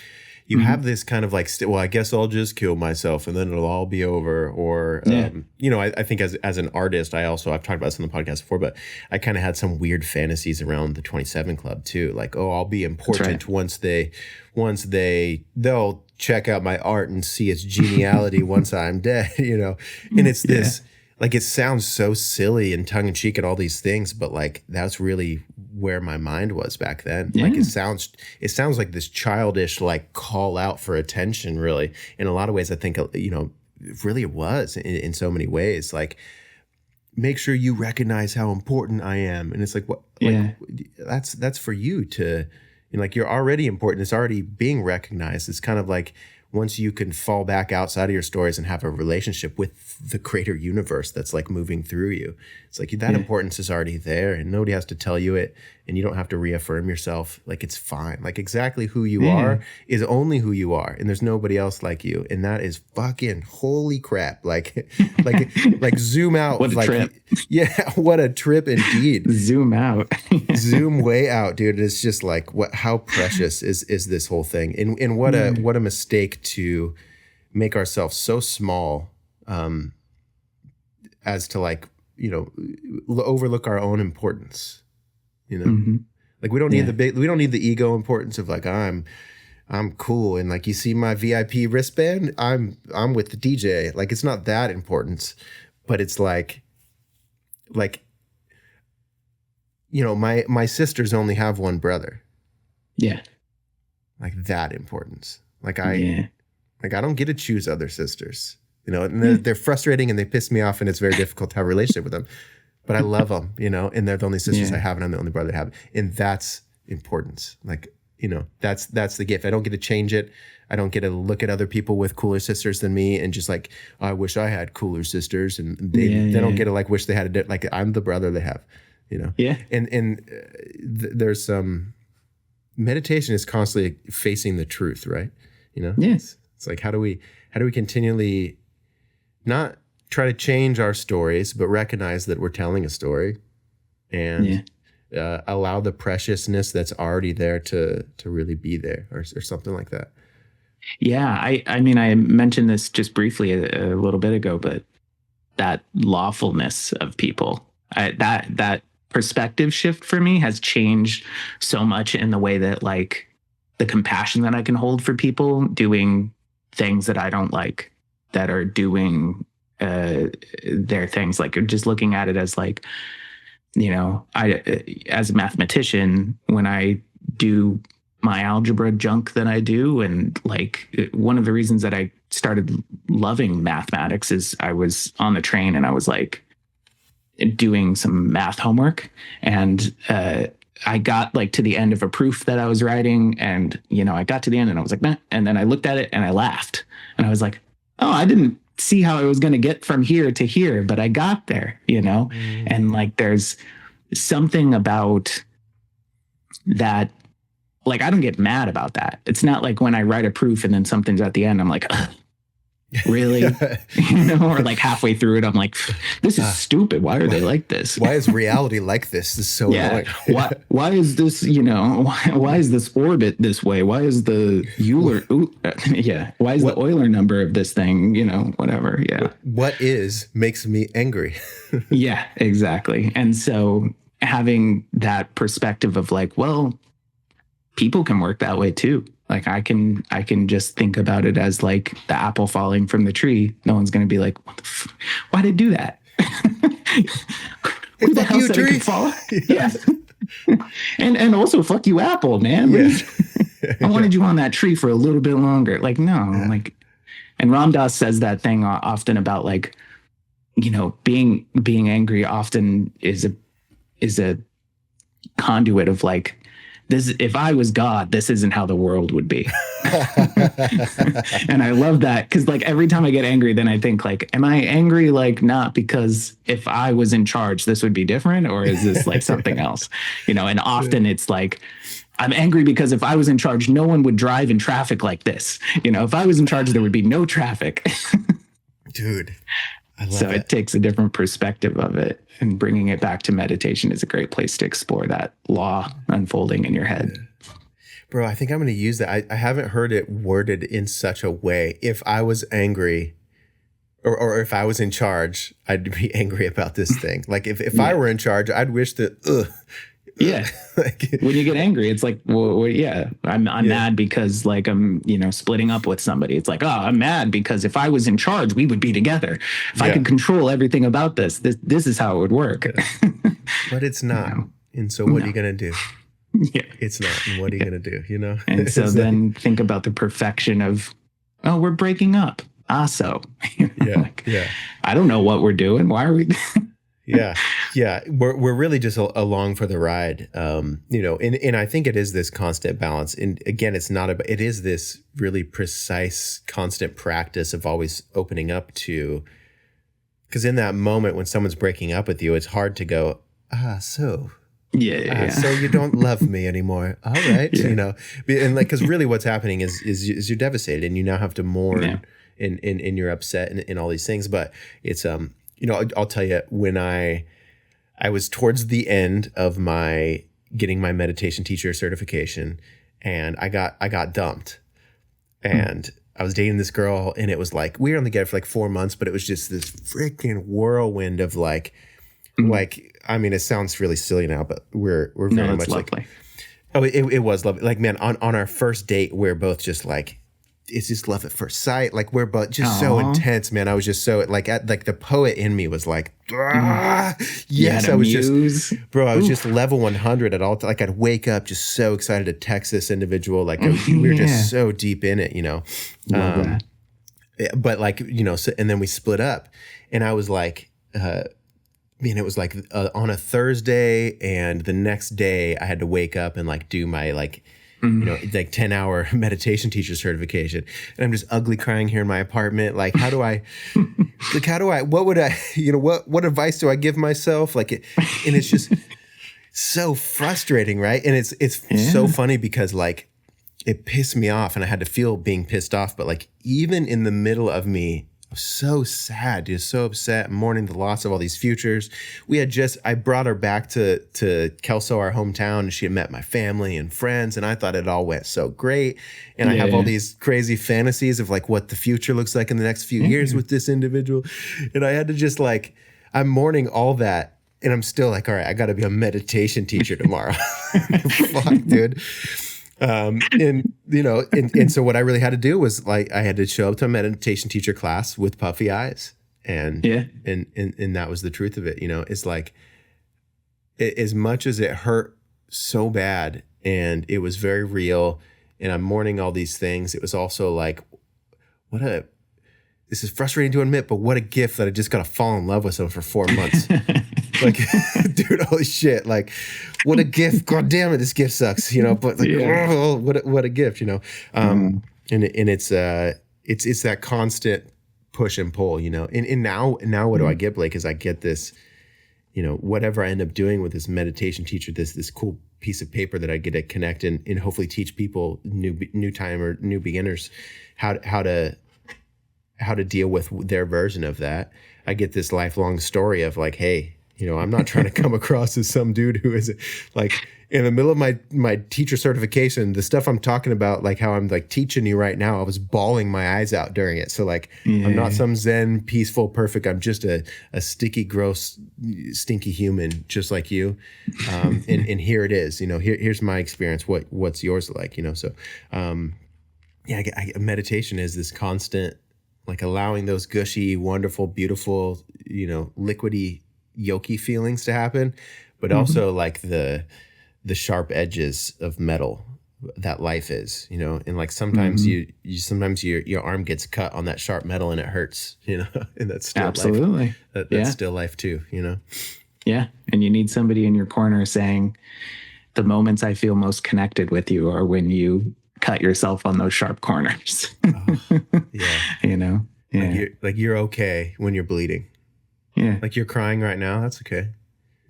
You have this kind of like, well, I guess I'll just kill myself and then it'll all be over. Or, I think as an artist, I've talked about this on the podcast before, but I kind of had some weird fantasies around the 27 Club too. Like, oh, I'll be important once they'll check out my art and see its geniality once I'm dead, and it's this, like, it sounds so silly and tongue in cheek and all these things, but like, that's really where my mind was back then. Like it sounds like this childish, like call out for attention, really. In a lot of ways, I think, really it was in so many ways. Like, make sure you recognize how important I am. And it's like, what, like, that's for you to, like, you're already important. It's already being recognized. It's kind of like, once you can fall back outside of your stories and have a relationship with the greater universe that's like moving through you, it's like that importance is already there and nobody has to tell you it and you don't have to reaffirm yourself. Like, it's fine. Like, exactly who you are is only who you are and there's nobody else like you. And that is fucking holy crap. Like zoom out. What a like, trip. Yeah, what a trip indeed. Zoom out. Zoom way out, dude. It's just like, how precious is this whole thing, and what a mistake to make ourselves so small, as to like, overlook our own importance. Like we don't need we don't need the ego importance of like, I'm cool and like, you see my VIP wristband, I'm with the DJ. Like, it's not that importance, but it's like my sisters only have one brother. Yeah. Like, that importance. Like, I don't get to choose other sisters, and they're frustrating and they piss me off and it's very difficult to have a relationship with them, but I love them, and they're the only sisters I have and I'm the only brother I have. And that's importance. Like, that's the gift. I don't get to change it. I don't get to look at other people with cooler sisters than me and just like, oh, I wish I had cooler sisters. And they don't get to like wish they had like, I'm the brother they have, Yeah. And there's some meditation is constantly facing the truth, right? Yes. It's like, how do we continually not try to change our stories, but recognize that we're telling a story and allow the preciousness that's already there to really be there, or something like that. Yeah, I mean, I mentioned this just briefly a little bit ago, but that lawfulness of people, that perspective shift for me has changed so much in the way that like the compassion that I can hold for people doing things that I don't like, that are doing their things, like just looking at it as like, you know, I, as a mathematician, when I do my algebra junk that I do, and like one of the reasons that I started loving mathematics is I was on the train and I was like doing some math homework, and I got like to the end of a proof that I was writing, and you know, I got to the end and I was like, nah. And then I looked at it and I laughed, and I was like, oh, I didn't see how I was going to get from here to here, but I got there, you know? And like, there's something about that. Like, I don't get mad about that. It's not like when I write a proof and then something's at the end, I'm like, really? You know, or like halfway through it, I'm like, this is stupid. Why are they like this? Why is reality like this? This is so annoying. Why is this, you know, why is this orbit this way? Why is the Euler, why is the Euler number of this thing, you know, whatever. Yeah. What is makes me angry. Yeah, exactly. And so having that perspective of like, well, people can work that way too. Like I can just think about it as like the apple falling from the tree. No one's going to be like, why did it do that? Who the hell said it could fall? Yeah. And also fuck you, apple, man. Yeah. I wanted you on that tree for a little bit longer. Like, no, like, and Ram Dass says that thing often about like, you know, being angry often is a conduit of like, this, if I was God, this isn't how the world would be. And I love that, because like every time I get angry, then I think like, am I angry like not because if I was in charge, this would be different, or is this like something else? You know, and often it's like, I'm angry because if I was in charge, no one would drive in traffic like this. You know, if I was in charge, there would be no traffic. Dude, I love so it. It takes a different perspective of it. And bringing it back to meditation is a great place to explore that law unfolding in your head. Bro, I think I'm going to use that. I haven't heard it worded in such a way. If I was angry or if I was in charge, I'd be angry about this thing. Like if I were in charge, I'd wish that, yeah. Like, when you get angry, it's like, well, yeah, I'm mad because like I'm, you know, splitting up with somebody. It's like, oh, I'm mad because if I was in charge, we would be together. If I could control everything about this is how it would work. But it's not. No. And so what are you going to do? Yeah. It's not. And what are you going to do? You know? And so then think about the perfection of, oh, we're breaking up. So like, I don't know what we're doing. Why are we? Yeah. We're really just along for the ride, you know, and I think it is this constant balance. And again, it is this really precise, constant practice of always opening up to, because in that moment when someone's breaking up with you, it's hard to go, so you don't love me anymore. All right. You know, and like, cause really what's happening is you're devastated and you now have to mourn and you're upset and all these things, but it's, you know, I'll tell you, when I was towards the end of getting my meditation teacher certification, and I got dumped, and I was dating this girl, and it was like, we were only together for like 4 months, but it was just this freaking whirlwind of like, I mean, it sounds really silly now, but we're very much lovely. Like, it was lovely. Like, man, on our first date, we're both just like, it's just love at first sight. Like we're both just so intense, man. I was just so like the poet in me was like, yes, I was just, bro, I was just level 100 at all. Like I'd wake up just so excited to text this individual. Like we were just so deep in it, you know? Love that. But like, you know, so, and then we split up, and I was like, it was like on a Thursday, and the next day I had to wake up and like do my like, you know, like 10-hour meditation teacher certification. And I'm just ugly crying here in my apartment. Like, what advice do I give myself? Like, and it's just so frustrating, right? And it's so funny because like it pissed me off and I had to feel being pissed off. But like, even in the middle of me was so sad, dude, so upset, mourning the loss of all these futures. I brought her back to Kelso, our hometown, and she had met my family and friends, and I thought it all went so great. And I have all these crazy fantasies of like what the future looks like in the next few years with this individual. And I had to just like, I'm mourning all that. And I'm still like, all right, I got to be a meditation teacher tomorrow. Fuck, dude. And so what I really had to do was like, I had to show up to a meditation teacher class with puffy eyes. And that was the truth of it. It's like, as much as it hurt so bad and it was very real and I'm mourning all these things, it was also like, this is frustrating to admit, but what a gift that I just got to fall in love with someone for 4 months. Like, dude, holy shit. Like, what a gift. God damn it, this gift sucks, but like, oh, what a gift, And it's that constant push and pull, And now what do I get, Blake, is I get this, whatever I end up doing with this meditation teacher, this cool piece of paper that I get to connect and hopefully teach people, new time or new beginners, how to deal with their version of that. I get this lifelong story of like, hey, I'm not trying to come across as some dude who is like in the middle of my teacher certification, the stuff I'm talking about, like how I'm like teaching you right now, I was bawling my eyes out during it. So like, I'm not some Zen, peaceful, perfect. I'm just a sticky, gross, stinky human, just like you. And here it is, here's my experience. What's yours like, So, meditation is this constant, like allowing those gushy, wonderful, beautiful, liquidy, yolky feelings to happen, but also like the sharp edges of metal that life is, and like sometimes sometimes your arm gets cut on that sharp metal and it hurts, and that's still absolutely life. That's still life too, Yeah. And you need somebody in your corner saying, the moments I feel most connected with you are when you cut yourself on those sharp corners. Like you're okay when you're bleeding. Yeah. Like you're crying right now. That's okay.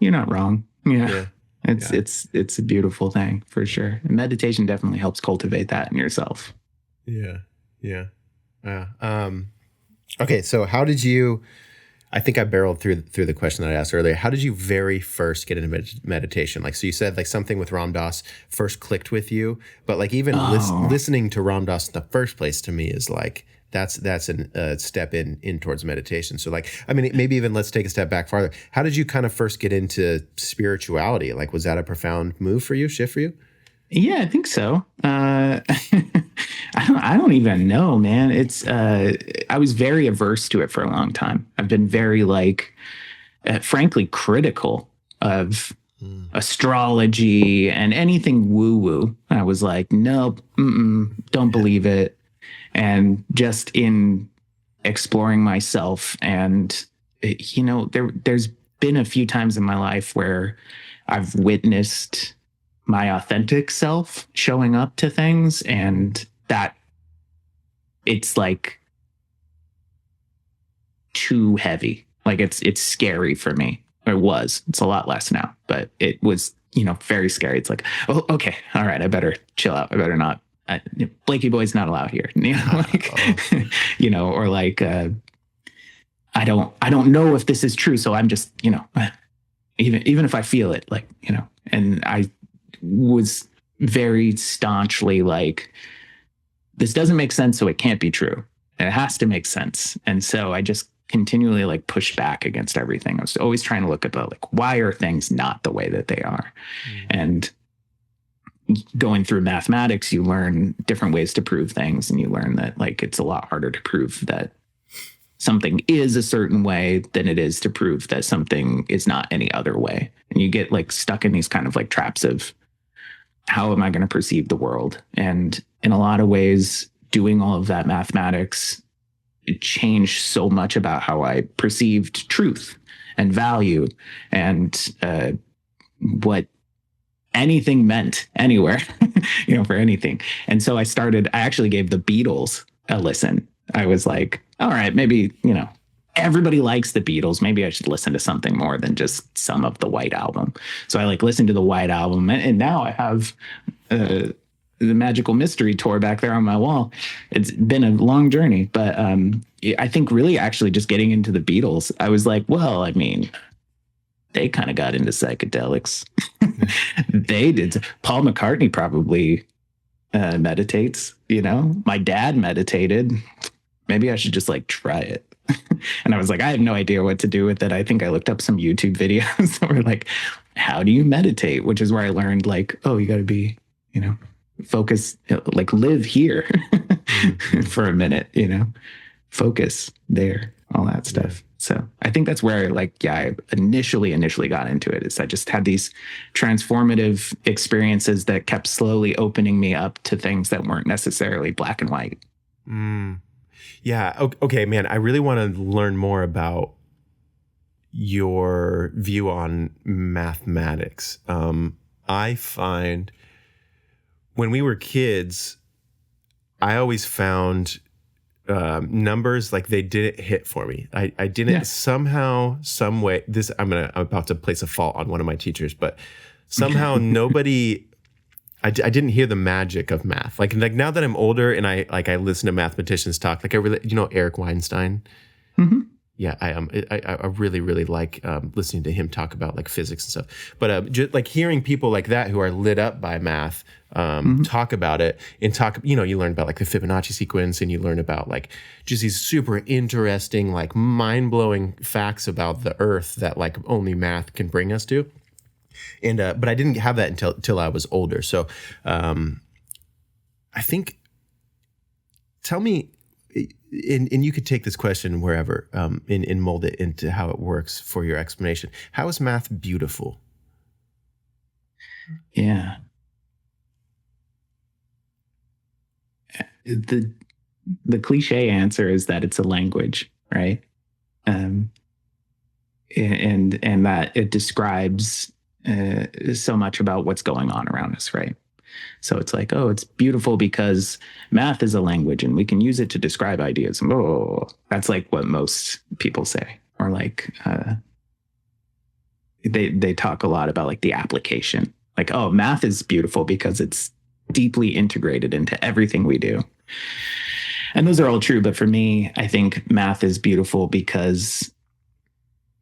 You're not wrong. Yeah. It's a beautiful thing for sure. And meditation definitely helps cultivate that in yourself. Yeah. Okay. So how did you, I think I barreled through the question that I asked earlier. How did you very first get into meditation? Like, so you said like something with Ram Dass first clicked with you, but like even listening to Ram Dass in the first place to me is like, that's a step in towards meditation. So like, I mean, maybe even let's take a step back farther. How did you kind of first get into spirituality? Like, was that a profound shift for you? Yeah, I think so. I don't even know, man. It's I was very averse to it for a long time. I've been very frankly critical of astrology and anything woo-woo. I was like, nope, don't believe it. And just in exploring myself, and there's been a few times in my life where I've witnessed my authentic self showing up to things, and that it's like too heavy. Like it's scary for me. It's a lot less now, but it was, very scary. It's like, oh, okay. All right. I better chill out. I better not. Blakey Boy's not allowed here. Or like, I don't know if this is true. So I'm just, even if I feel it, and I was very staunchly like, this doesn't make sense, so it can't be true. It has to make sense. And so I just continually pushed back against everything. I was always trying to look at why are things not the way that they are? And going through mathematics, you learn different ways to prove things, and you learn that it's a lot harder to prove that something is a certain way than it is to prove that something is not any other way. And you get stuck in these kind of traps of, how am I going to perceive the world? And in a lot of ways, doing all of that mathematics, it changed so much about how I perceived truth and value and what anything meant anywhere, for anything. And so I actually gave the Beatles a listen. I was like, all right, maybe, everybody likes the Beatles. Maybe I should listen to something more than just some of the White Album. So I listened to the White Album, and now I have the Magical Mystery Tour back there on my wall. It's been a long journey, but I think really actually just getting into the Beatles, I was like, well, I mean, they kind of got into psychedelics. They did. Paul McCartney probably meditates, you know. My dad meditated. Maybe I should just like try it. And I was like, I have no idea what to do with it. I think I looked up some YouTube videos that were like, how do you meditate? Which is where I learned like, oh, you got to be, you know, focus, like live here for a minute, you know, focus there, all that stuff. So I think that's where like, yeah, I initially got into it. Is I just had these transformative experiences that kept slowly opening me up to things that weren't necessarily black and white. Yeah. Okay, man. I really want to learn more about your view on mathematics. I find when we were kids, I always found numbers like they didn't hit for me. I didn't somehow, some way. I'm about to place a fault on one of my teachers, but somehow nobody. I didn't hear the magic of math. Like now that I'm older and I listen to mathematicians talk, like I really, you know, Eric Weinstein. Mm-hmm. Yeah, I really, really like listening to him talk about like physics and stuff. But just like hearing people like that who are lit up by math talk about it and talk, you know, you learn about like the Fibonacci sequence and you learn about like just these super interesting, like mind-blowing facts about the earth that like only math can bring us to. And but I didn't have that until I was older. So I think, tell me, and you could take this question wherever and mold it into how it works for your explanation. How is math beautiful? Yeah. The cliche answer is that it's a language, right? And that it describes so much about what's going on around us, right? So it's like, oh, it's beautiful because math is a language and we can use it to describe ideas. Oh, that's like what most people say. Or like they talk a lot about like the application. Like, oh, math is beautiful because it's deeply integrated into everything we do. And those are all true. But for me, I think math is beautiful because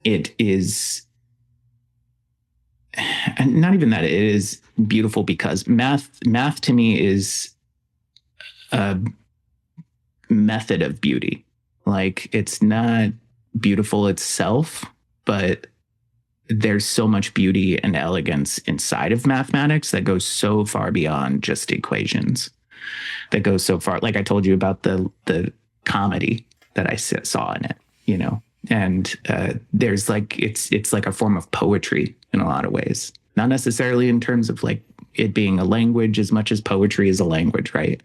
it is, and not even that, it is beautiful because math to me is a method of beauty. Like, it's not beautiful itself, but there's so much beauty and elegance inside of mathematics that goes so far beyond just equations, that goes so far. Like I told you about the comedy that I saw in it, you know, and there's like, it's like a form of poetry in a lot of ways, not necessarily in terms of like it being a language as much as poetry is a language, right?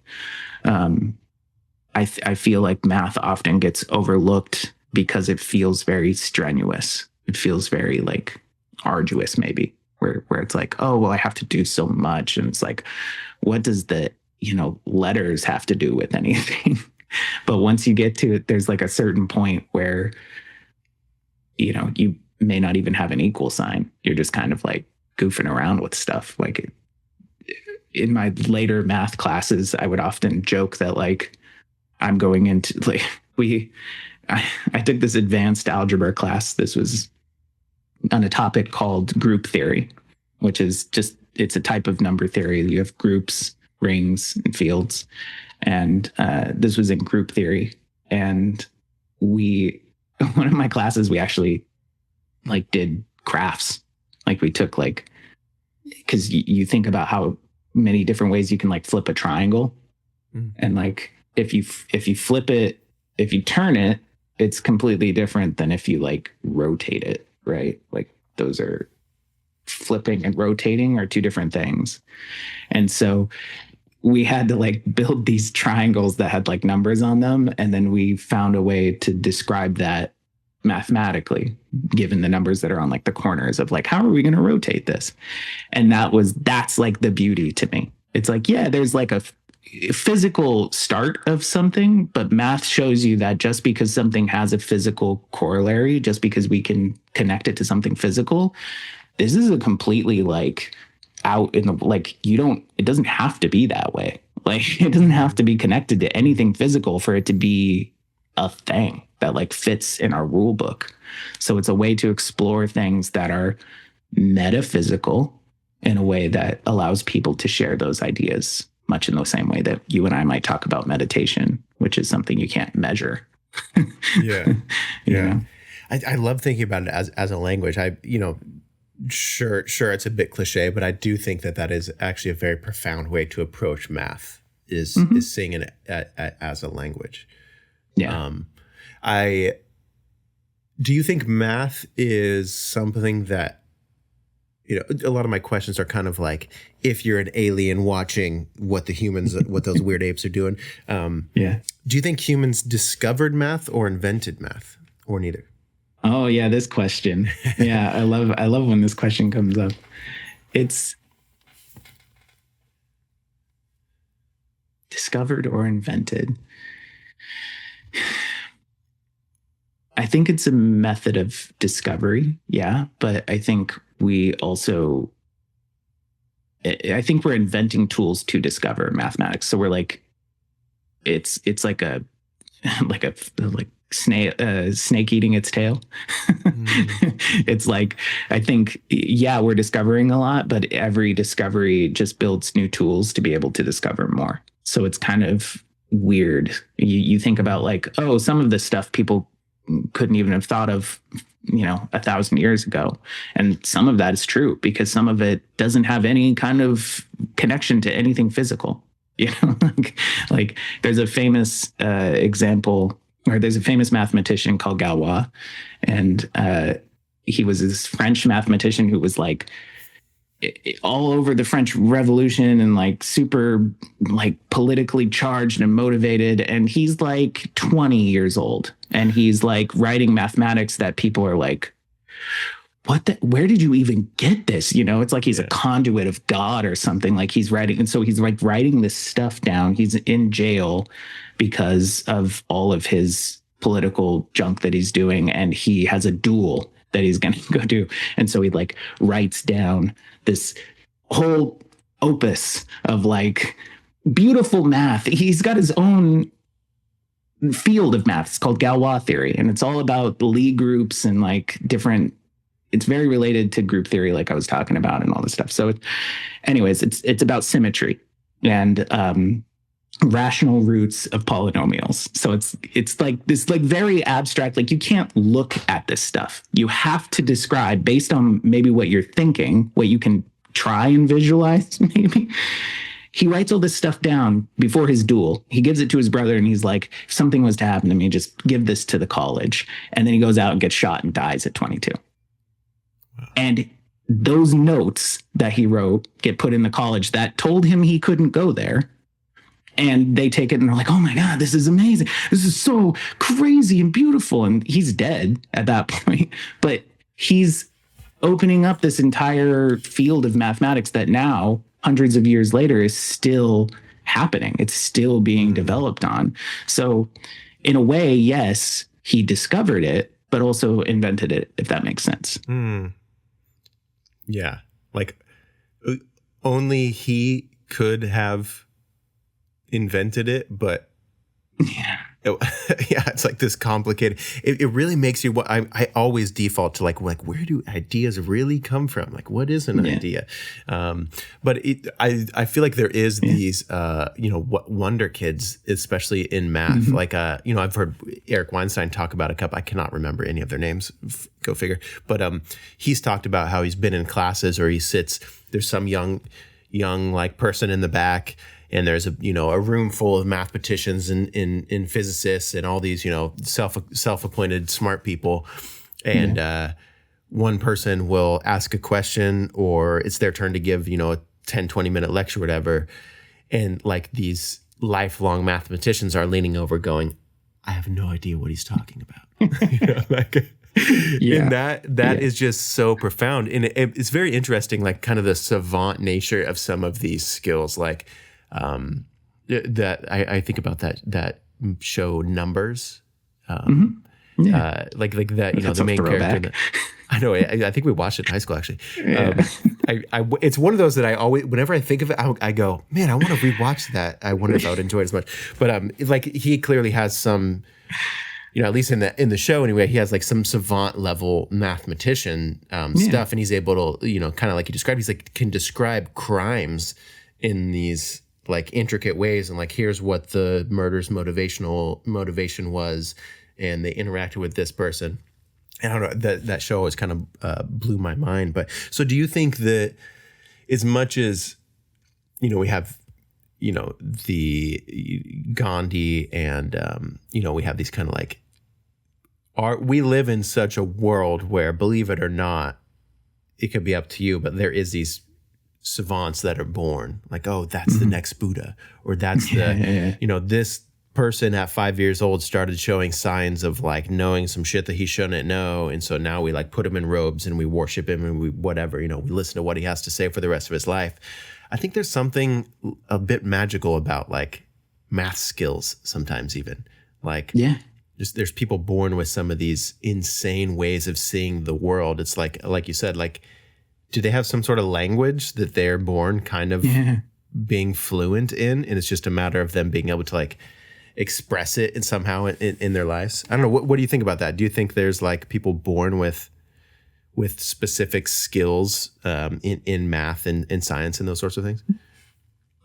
I feel like math often gets overlooked because it feels very strenuous. It feels very like arduous, maybe, where it's like, oh, well, I have to do so much. And it's like, what does the, you know, letters have to do with anything? But once you get to it, there's like a certain point where, you know, you may not even have an equal sign. You're just kind of like goofing around with stuff. Like in my later math classes, I would often joke that like I'm going into like I took this advanced algebra class. This was on a topic called group theory, which is just, it's a type of number theory. You have groups, rings, and fields. And this was in group theory. And one of my classes, we actually like did crafts. Like we took like, because you think about how many different ways you can like flip a triangle. And like, if you flip it, if you turn it, it's completely different than if you like rotate it, right? Like those are, flipping and rotating are two different things. And so we had to like build these triangles that had like numbers on them. And then we found a way to describe that mathematically, given the numbers that are on like the corners of like, how are we going to rotate this? And that's like the beauty to me. It's like, yeah, there's like a physical start of something, but math shows you that just because something has a physical corollary, just because we can connect it to something physical, this is a completely like out in the, like, it doesn't have to be that way. Like, it doesn't have to be connected to anything physical for it to be a thing that like fits in our rule book. So it's a way to explore things that are metaphysical in a way that allows people to share those ideas, much in the same way that you and I might talk about meditation, which is something you can't measure. Yeah. You know? I love thinking about it as a language. Sure, it's a bit cliche, but I do think that is actually a very profound way to approach math, is seeing it as a language. Yeah. Do you think math is something that, a lot of my questions are kind of like, if you're an alien watching what those weird apes are doing. Yeah. Do you think humans discovered math or invented math, or neither? Oh yeah, this question. Yeah, I love when this question comes up. It's discovered or invented. I think it's a method of discovery, yeah, but I think we're inventing tools to discover mathematics. So we're like, it's like a snake eating its tail. It's like, I think, yeah, we're discovering a lot, but every discovery just builds new tools to be able to discover more. So it's kind of weird. You think about like, oh, some of this stuff people couldn't even have thought of, 1,000 years ago. And some of that is true because some of it doesn't have any kind of connection to anything physical. Like there's a famous example, or there's a famous mathematician called Galois, and he was this French mathematician who was like all over the French Revolution and like super like politically charged and motivated. And he's like 20 years old, and he's like writing mathematics that people are like, where did you even get this? It's like he's a conduit of God or something. Like he's writing. And so he's like writing this stuff down. He's in jail because of all of his political junk that he's doing. And he has a duel that he's going to go do. And so he like writes down this whole opus of like beautiful math. He's got his own field of math. It's called Galois theory. And it's all about Lie groups and like different, it's very related to group theory, like I was talking about, and all this stuff. So anyways, it's about symmetry and rational roots of polynomials. So it's like this like very abstract, like you can't look at this stuff. You have to describe based on maybe what you're thinking, what you can try and visualize maybe. He writes all this stuff down before his duel. He gives it to his brother and he's like, if something was to happen to me, just give this to the college. And then he goes out and gets shot and dies at 22. Wow. And those notes that he wrote get put in the college that told him he couldn't go there. And they take it and they're like, oh my God, this is amazing. This is so crazy and beautiful. And he's dead at that point. But he's opening up this entire field of mathematics that now, hundreds of years later, is still happening. It's still being developed on. So in a way, yes, he discovered it, but also invented it, if that makes sense. Yeah. Like only he could have invented it, but it's like this complicated. It really makes you. I always default to like where do ideas really come from? Like what is an idea? But I feel like there is these wonder kids, especially in math. Like I've heard Eric Weinstein talk about a couple. I cannot remember any of their names. Go figure. But he's talked about how he's been in classes or he sits. There's some young like person in the back. And there's a room full of mathematicians and physicists and all these self-appointed smart people, and one person will ask a question or it's their turn to give a 10-20 minute lecture or whatever, and like these lifelong mathematicians are leaning over going, I have no idea what he's talking about. And that is just so profound, and it's very interesting, like kind of the savant nature of some of these skills, like. That I think about that show Numbers, like that, the main character. I know. I think we watched it in high school, actually. Yeah. It's one of those that I always, whenever I think of it, I go, man, I want to rewatch that. I wonder if I would enjoy it as much. But like he clearly has some, at least in the show anyway, he has like some savant level mathematician stuff, and he's able to, kind of like you described, he's like can describe crimes in these like intricate ways, and like here's what the murder's motivation was, and they interacted with this person. And I don't know, that show always kind of blew my mind. But so do you think that as much as, we have, the Gandhi and, we have these kind of like, we live in such a world where, believe it or not, it could be up to you, but there is these savants that are born like, oh, that's the next Buddha, or that's the, this person at 5 years old started showing signs of like knowing some shit that he shouldn't know, and so now we like put him in robes and we worship him and we whatever, we listen to what he has to say for the rest of his life. I think there's something a bit magical about like math skills sometimes, even like just there's people born with some of these insane ways of seeing the world. It's like you said, like, do they have some sort of language that they're born kind of being fluent in, and it's just a matter of them being able to like express it and somehow in their lives? I don't know. What do you think about that? Do you think there's like people born with specific skills in math and science and those sorts of things?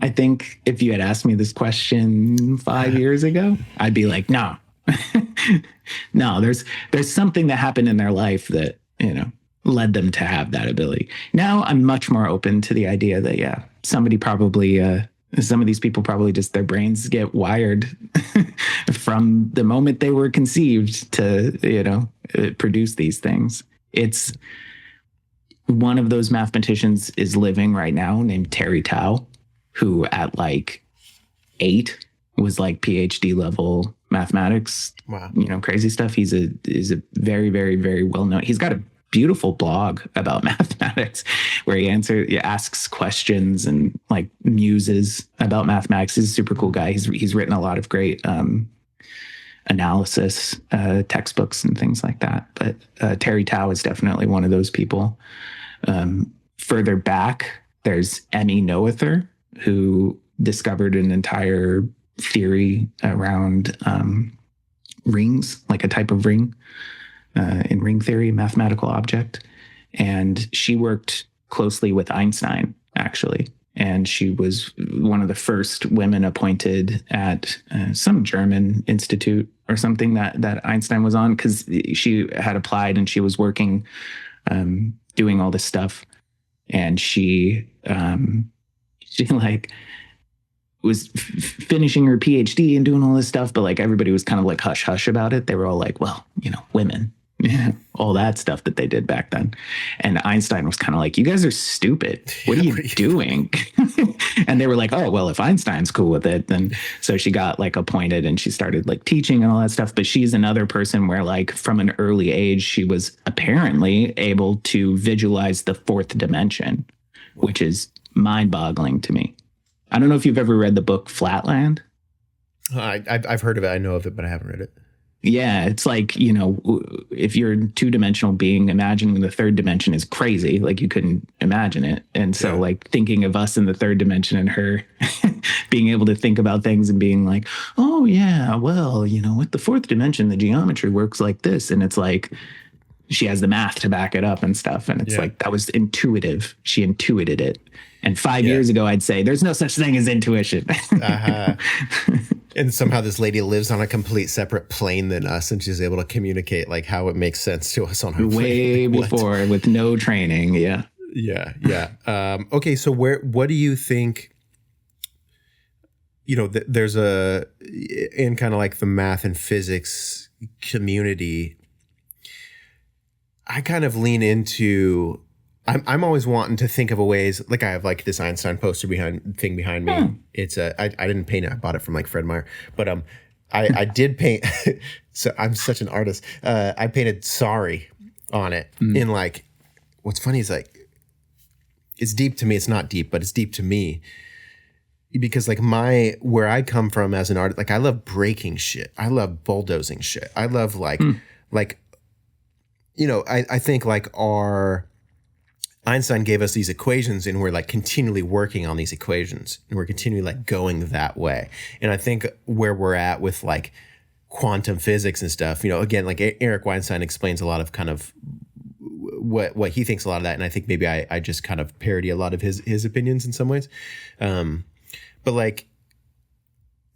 I think if you had asked me this question 5 years ago, I'd be like, no, no, there's something that happened in their life that, led them to have that ability. Now I'm much more open to the idea that, somebody probably, some of these people probably just their brains get wired from the moment they were conceived to, produce these things. It's one of those mathematicians is living right now named Terry Tao, who at like 8 was like PhD level mathematics. Wow. Crazy stuff. He's a very, very, very well known. He's got a beautiful blog about mathematics where he asks questions and like muses about mathematics. He's a super cool guy. He's written a lot of great analysis textbooks and things like that. But Terry Tao is definitely one of those people. Further back, there's Emmy Noether, who discovered an entire theory around rings, like a type of ring. In ring theory, mathematical object. And she worked closely with Einstein, actually. And she was one of the first women appointed at some German institute or something that Einstein was on, because she had applied and she was working, doing all this stuff. And she like was finishing her PhD and doing all this stuff, but like everybody was kind of like hush hush about it. They were all like, well, women. All that stuff that they did back then. And Einstein was kind of like, you guys are stupid. What are you doing? And they were like, oh, well, if Einstein's cool with it, then so she got like appointed and she started like teaching and all that stuff. But she's another person where like from an early age, she was apparently able to visualize the fourth dimension, which is mind boggling to me. I don't know if you've ever read the book Flatland. I've heard of it. I know of it, but I haven't read it. Yeah, it's like, if you're a two-dimensional being, imagining the third dimension is crazy. Like you couldn't imagine it. And so like thinking of us in the third dimension and her being able to think about things and being like, oh yeah, well, with the fourth dimension, the geometry works like this. And it's like, she has the math to back it up and stuff. And it's like, that was intuitive. She intuited it. And 5 years ago, I'd say there's no such thing as intuition. And somehow this lady lives on a complete separate plane than us, and she's able to communicate like how it makes sense to us on her way plane. Before with no training. Okay, so what do you think? There's in kind of like the math and physics community, I kind of lean into. I'm always wanting to think of a ways, like I have like this Einstein poster behind me. It's I didn't paint it. I bought it from like Fred Meyer, but I did paint. So I'm such an artist. I painted sorry on it. And like, what's funny is like, it's deep to me. It's not deep, but it's deep to me because like where I come from as an artist, like I love breaking shit. I love bulldozing shit. I love like I think like Einstein gave us these equations and we're like continually working on these equations and we're continually like going that way. And I think where we're at with like quantum physics and stuff, again, like Eric Weinstein explains a lot of kind of what he thinks a lot of that. And I think maybe I just kind of parody a lot of his opinions in some ways. But like,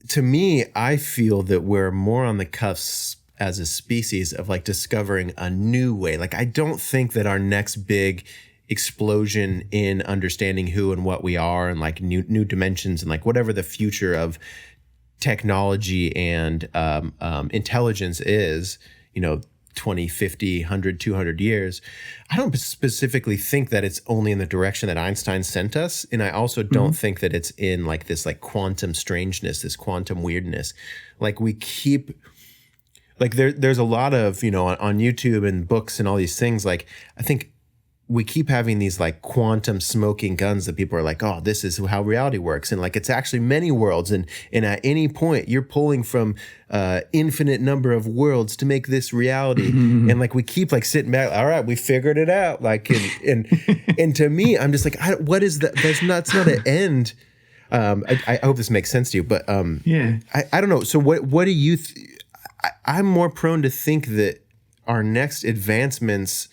to me, I feel that we're more on the cusp as a species of like discovering a new way. Like, I don't think that our next big explosion in understanding who and what we are and like new dimensions and like whatever the future of technology and intelligence is, 20, 50, 100, 200 years. I don't specifically think that it's only in the direction that Einstein sent us. And I also don't think that it's in like this like quantum strangeness, this quantum weirdness. Like we keep, like there's a lot of, on YouTube and books and all these things, like I think we keep having these like quantum smoking guns that people are like, oh, this is how reality works. And like, it's actually many worlds. And at any point you're pulling from infinite number of worlds to make this reality. And like, we keep like sitting back, all right, we figured it out. Like, and to me, I'm just like, what is that? That's not an end. I hope this makes sense to you, but yeah, I don't know. So what do you, I'm more prone to think that our next advancements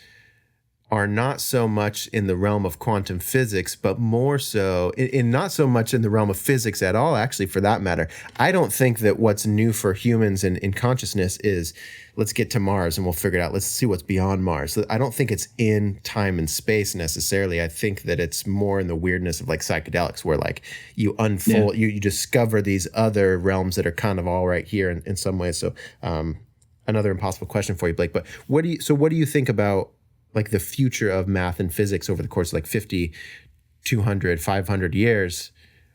are not so much in the realm of quantum physics, but more so in not so much in the realm of physics at all, actually, for that matter. I don't think that what's new for humans in consciousness is let's get to Mars and we'll figure it out. Let's see what's beyond Mars. I don't think it's in time and space necessarily. I think that it's more in the weirdness of like psychedelics where like you unfold, you discover these other realms that are kind of all right here in some ways. So another impossible question for you, Blake, but what do you think about like the future of math and physics over the course of like 50, 200, 500 years?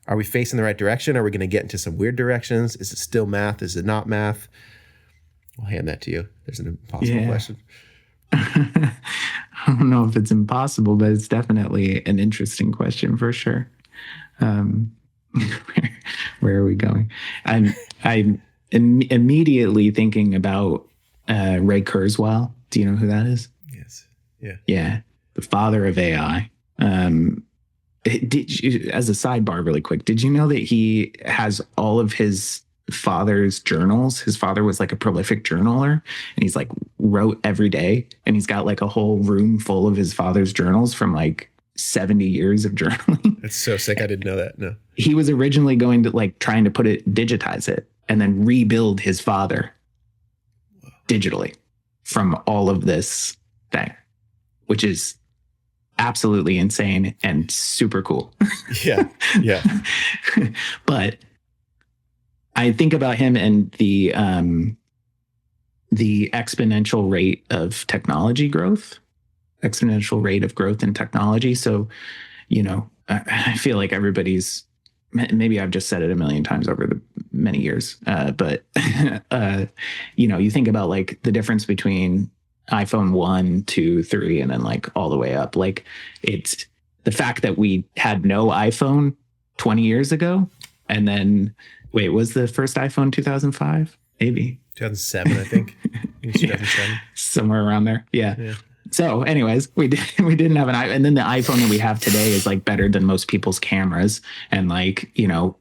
Are we facing the right direction? Are we going to get into some weird directions? Is it still math? Is it not math? I'll hand that to you. There's an impossible question. I don't know if it's impossible, but it's definitely an interesting question for sure. Where are we going? I'm immediately thinking about Ray Kurzweil. Do you know who that is? Yeah, the father of AI. Did you, as a sidebar really quick, did you know that he has all of his father's journals? His father was like a prolific journaler and he's like wrote every day and he's got like a whole room full of his father's journals from like 70 years of journaling. That's so sick. I didn't know that. No. He was originally going to like trying to digitize it and then rebuild his father digitally from all of this thing, which is absolutely insane and super cool. Yeah. But I think about him and the exponential rate of technology growth, exponential rate of growth in technology. So, I feel like everybody's, maybe I've just said it a million times over the many years, but, you think about like the difference between iPhone 1, 2, 3, and then like all the way up. Like it's the fact that we had no iPhone 20 years ago. And then, wait, was the first iPhone 2005? Maybe. 2007, I think. 2007. Somewhere around there. Yeah. So anyways, we didn't have an iPhone. And then the iPhone that we have today is like better than most people's cameras and like,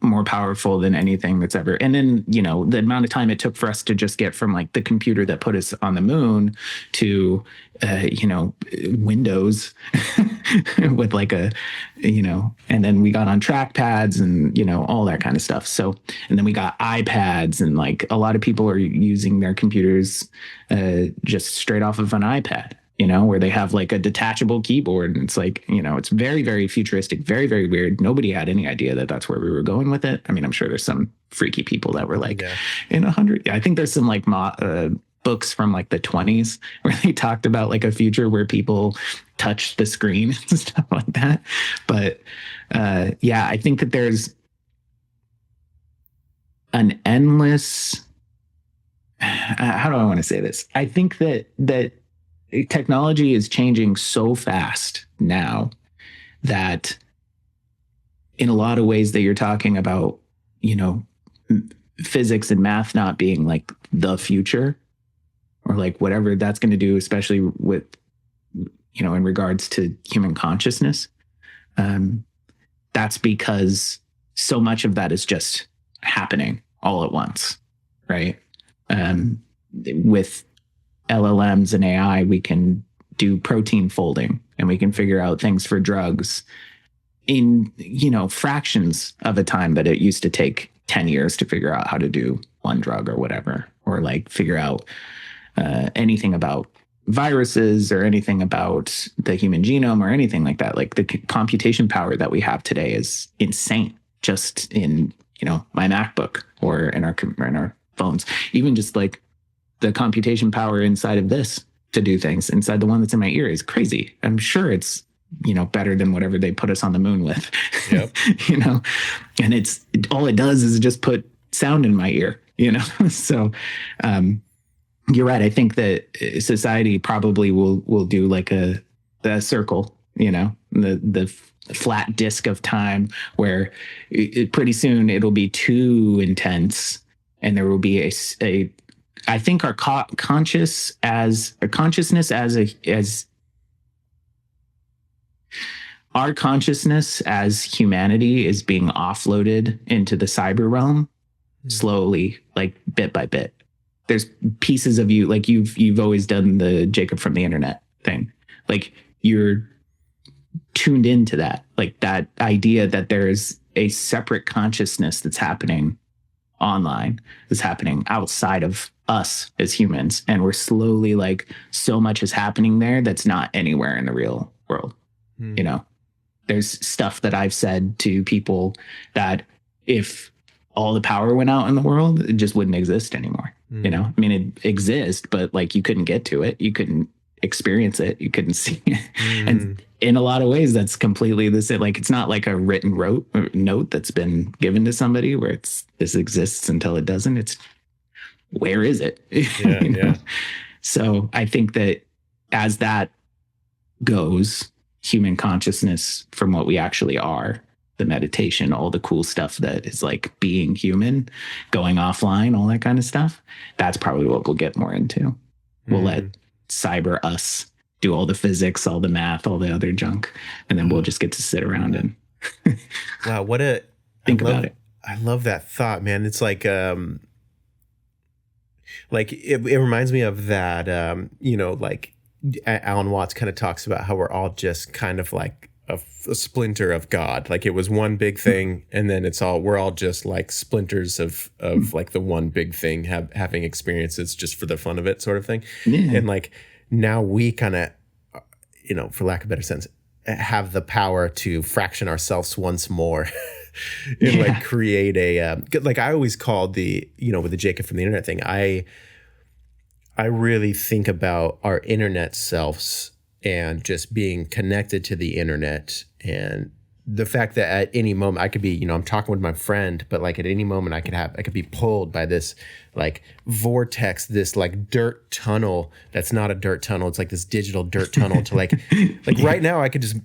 more powerful than anything that's ever. And then, the amount of time it took for us to just get from like the computer that put us on the moon to, Windows with like and then we got on trackpads and, all that kind of stuff. So, and then we got iPads and like a lot of people are using their computers just straight off of an iPad. Where they have like a detachable keyboard and it's like, it's very, very futuristic, very, very weird. Nobody had any idea that that's where we were going with it. I mean, I'm sure there's some freaky people that were like in 100. I think there's some like books from like the 20s where they talked about like a future where people touch the screen and stuff like that. But I think that there's an endless, how do I want to say this? I think that technology is changing so fast now that in a lot of ways that you're talking about, physics and math not being like the future, or like whatever that's going to do, especially with, in regards to human consciousness. That's because so much of that is just happening all at once, right? With LLMs and AI, we can do protein folding, and we can figure out things for drugs in, fractions of a time that it used to take 10 years to figure out how to do one drug or whatever, or like figure out anything about viruses or anything about the human genome or anything like that. Like the computation power that we have today is insane, just in, my MacBook or in our phones, even just like the computation power inside of this to do things inside the one that's in my ear is crazy. I'm sure it's, better than whatever they put us on the moon with. Yep. And all it does is just put sound in my ear, So you're right. I think that society probably will do like a circle, the flat disk of time, where pretty soon it'll be too intense, and there will be I think our consciousness as our consciousness as humanity is being offloaded into the cyber realm slowly, like bit by bit. There's pieces of you, like you've always done the Jacob from the internet thing. Like you're tuned into that, like that idea that there's a separate consciousness that's happening online, that's happening outside of us as humans. And we're slowly, like, so much is happening there that's not anywhere in the real world. There's stuff that I've said to people that if all the power went out in the world, it just wouldn't exist anymore. I mean, it exists, but like you couldn't get to it. You couldn't experience it. You couldn't see it. And in a lot of ways, that's completely the same. Like, it's not like a written note that's been given to somebody where this exists until it doesn't. It's, where is it? Yeah. So I think that as that goes, human consciousness from what we actually are, the meditation, all the cool stuff that is like being human, going offline, all that kind of stuff, that's probably what we'll get more into. We'll let cyber us do all the physics, all the math, all the other junk, and then we'll just get to sit around and wow, think about it. I love that thought, man. It's like it reminds me of that, like Alan Watts kind of talks about how we're all just kind of like a splinter of God. Like it was one big thing, and then we're all just like splinters of like the one big thing, having experiences just for the fun of it, sort of thing. Yeah. And like now we kind of, for lack of a better sense, have the power to fraction ourselves once more and like create like I always called with the Jacob from the internet thing, I really think about our internet selves and just being connected to the internet, and the fact that at any moment I could be, I'm talking with my friend, but like at any moment I could be pulled by this like vortex, this like dirt tunnel that's not a dirt tunnel. It's like this digital dirt tunnel to like right now I could just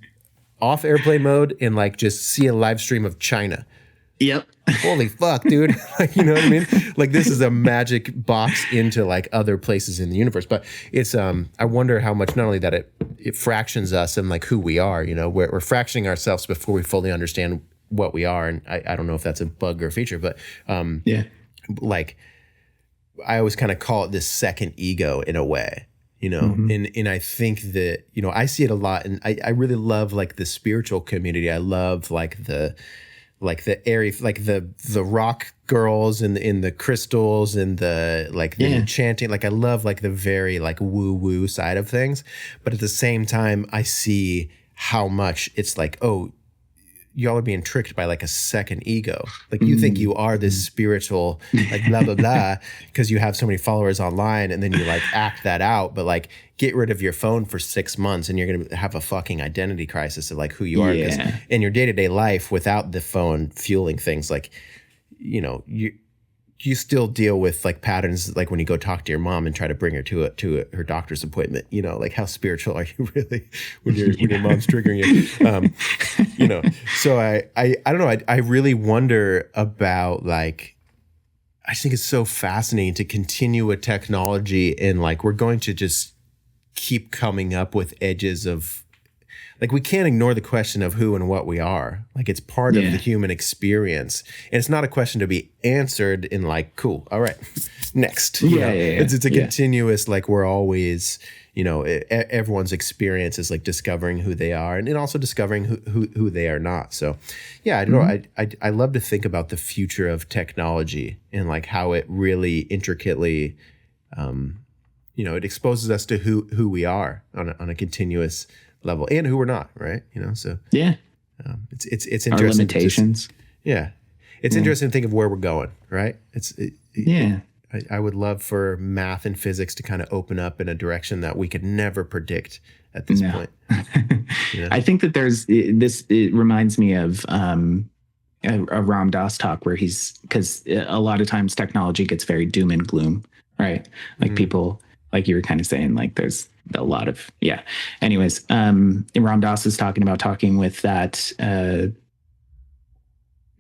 off airplane mode and like just see a live stream of China. Yep. Holy fuck, dude. Like, you know what I mean? Like this is a magic box into like other places in the universe. But it's I wonder how much not only that it fractions us and like who we are, we're fractioning ourselves before we fully understand what we are. And I don't know if that's a bug or a feature, but like I always kind of call it this second ego in a way. And I think that, I see it a lot, and I really love like the spiritual community. I love like the area, like the rock girls and in the crystals and the chanting. Like I love like the very like woo woo side of things, but at the same time I see how much it's like, oh, y'all are being tricked by like a second ego. Like you think you are this spiritual, like blah, blah, blah, because you have so many followers online, and then you like act that out, but like get rid of your phone for 6 months and you're going to have a fucking identity crisis of like who you are. Because in your day-to-day life without the phone fueling things, like, you still deal with like patterns, like when you go talk to your mom and try to bring her to her doctor's appointment, like how spiritual are you really when your mom's triggering you? So I don't know. I really wonder about like I just think it's so fascinating to continue with technology, and like we're going to just keep coming up with edges of, like, we can't ignore the question of who and what we are. Like, it's part of the human experience, and it's not a question to be answered in like, cool, all right, next. It's a continuous, like, we're always, you know, everyone's experience is like discovering who they are, and also discovering who they are not. So, yeah, I don't know. I love to think about the future of technology and like how it really intricately, you know, it exposes us to who we are on a continuous level and who we're not, right? You know, so it's interesting. Our limitations. It's interesting to think of where we're going, right? I would love for math and physics to kind of open up in a direction that we could never predict at this point. You know? I think that there's this. It reminds me of a Ram Dass talk where because a lot of times technology gets very doom and gloom, right? Like people, like you were kind of saying, like there's a lot of Anyways, Ram Dass is talking with that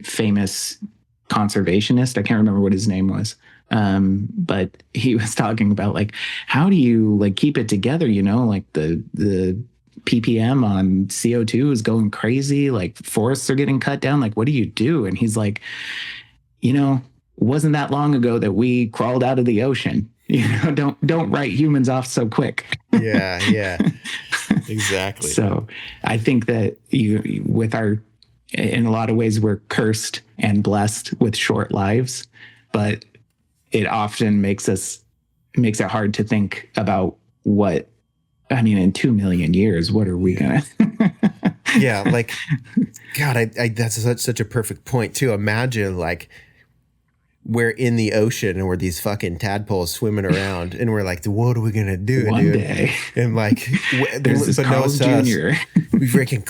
famous conservationist. I can't remember what his name was. But he was talking about like, how do you like keep it together? You know, like the ppm on CO2 is going crazy. Like forests are getting cut down. Like, what do you do? And he's like, you know, wasn't that long ago that we crawled out of the ocean. You know, don't write humans off so quick. Yeah, exactly. So I think that in a lot of ways, we're cursed and blessed with short lives, but it often makes it hard to think about in 2 million years, what are we gonna? Yeah, like, God, I that's such a perfect point too. Imagine like we're in the ocean and we're these fucking tadpoles swimming around, and we're like, what are we gonna do, One dude? day. And like, there's this Carl's Jr. We freaking,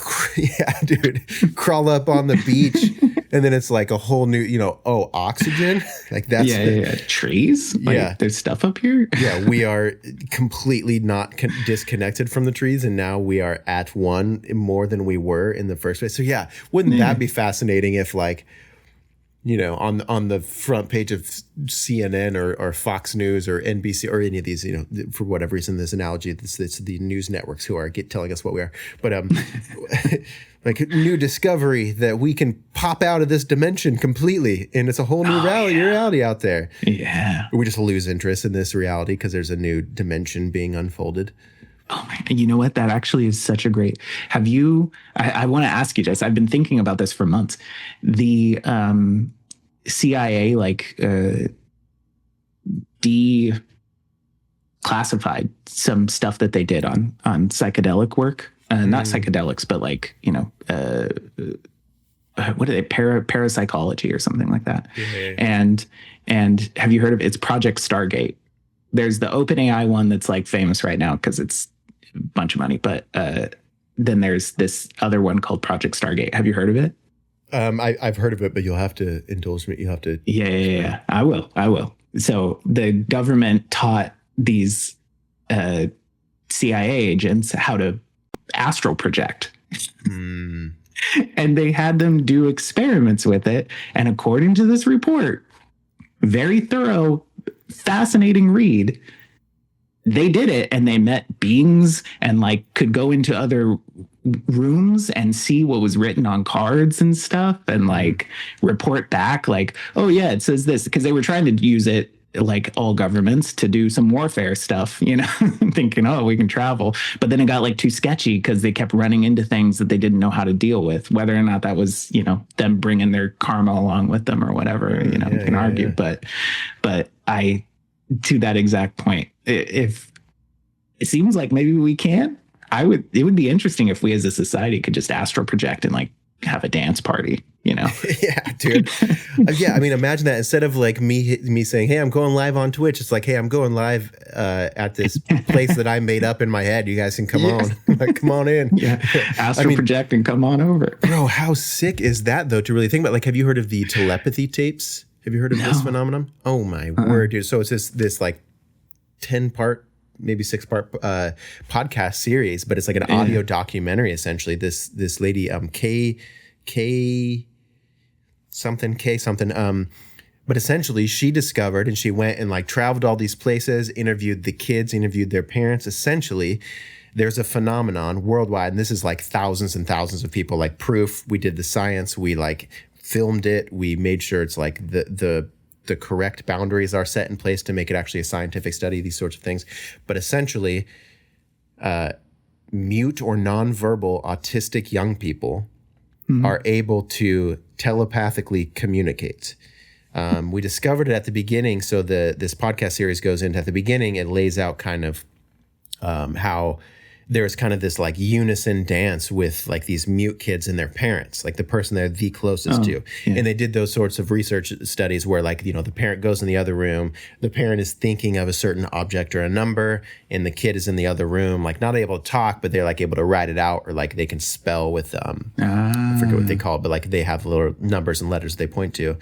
dude, crawl up on the beach, and then it's like a whole new, you know, oxygen. Like that's trees. Like, there's stuff up here. We are completely not disconnected from the trees, and now we are at one more than we were in the first place. So wouldn't that be fascinating if like, you know, on the front page of CNN or Fox News or NBC or any of these, you know, for whatever reason, this analogy, it's the news networks who are telling us what we are. But like new discovery that we can pop out of this dimension completely, and it's a whole new reality out there. Yeah. We just lose interest in this reality because there's a new dimension being unfolded. Oh my, you know what? That actually is such a great. Have you? I want to ask you this. I've been thinking about this for months. The CIA declassified some stuff that they did on psychedelic work. Not psychedelics, but like, you know, what are they? Parapsychology or something like that. Yeah. And have you heard of it's Project Stargate? There's the OpenAI one that's like famous right now because it's a bunch of money, but then there's this other one called Project Stargate. Have you heard of it? I've heard of it, but you'll have to indulge me. You'll have to. Yeah. I will. So the government taught these CIA agents how to astral project. And they had them do experiments with it. And according to this report, very thorough, fascinating read, they did it and they met beings and like could go into other rooms and see what was written on cards and stuff and like report back like, oh yeah, it says this, because they were trying to use it like all governments to do some warfare stuff, you know, thinking, oh, we can travel. But then it got like too sketchy because they kept running into things that they didn't know how to deal with, whether or not that was, you know, them bringing their karma along with them or whatever, you know, you can argue. But I, to that exact point, if it seems like maybe we can, it would be interesting if we as a society could just astral project and like have a dance party, you know? Yeah, dude. I mean, imagine that instead of like me saying, hey, I'm going live on Twitch. It's like, hey, I'm going live at this place that I made up in my head. You guys can come on. Like, come on in. Yeah. Astral project and come on over. Bro, how sick is that though, to really think about? Like, have you heard of the telepathy tapes? Have you heard of this phenomenon? Oh my word, dude. So it's this like 10-part, maybe 6-part podcast series, but it's like an audio documentary essentially. This lady, K something, But essentially, she discovered, and she went and like traveled all these places, interviewed the kids, interviewed their parents. Essentially, there's a phenomenon worldwide, and this is like thousands and thousands of people, like proof. We did the science, we like filmed it, we made sure it's like the correct boundaries are set in place to make it actually a scientific study, these sorts of things. But essentially, mute or nonverbal autistic young people are able to telepathically communicate. We discovered it at the beginning. So this podcast series goes into at the beginning, it lays out kind of how there's kind of this like unison dance with like these mute kids and their parents, like the person they're the closest to. Yeah. And they did those sorts of research studies where like, you know, the parent goes in the other room, the parent is thinking of a certain object or a number, and the kid is in the other room, like not able to talk, but they're like able to write it out, or like they can spell with, I forget what they call it, but like they have little numbers and letters they point to.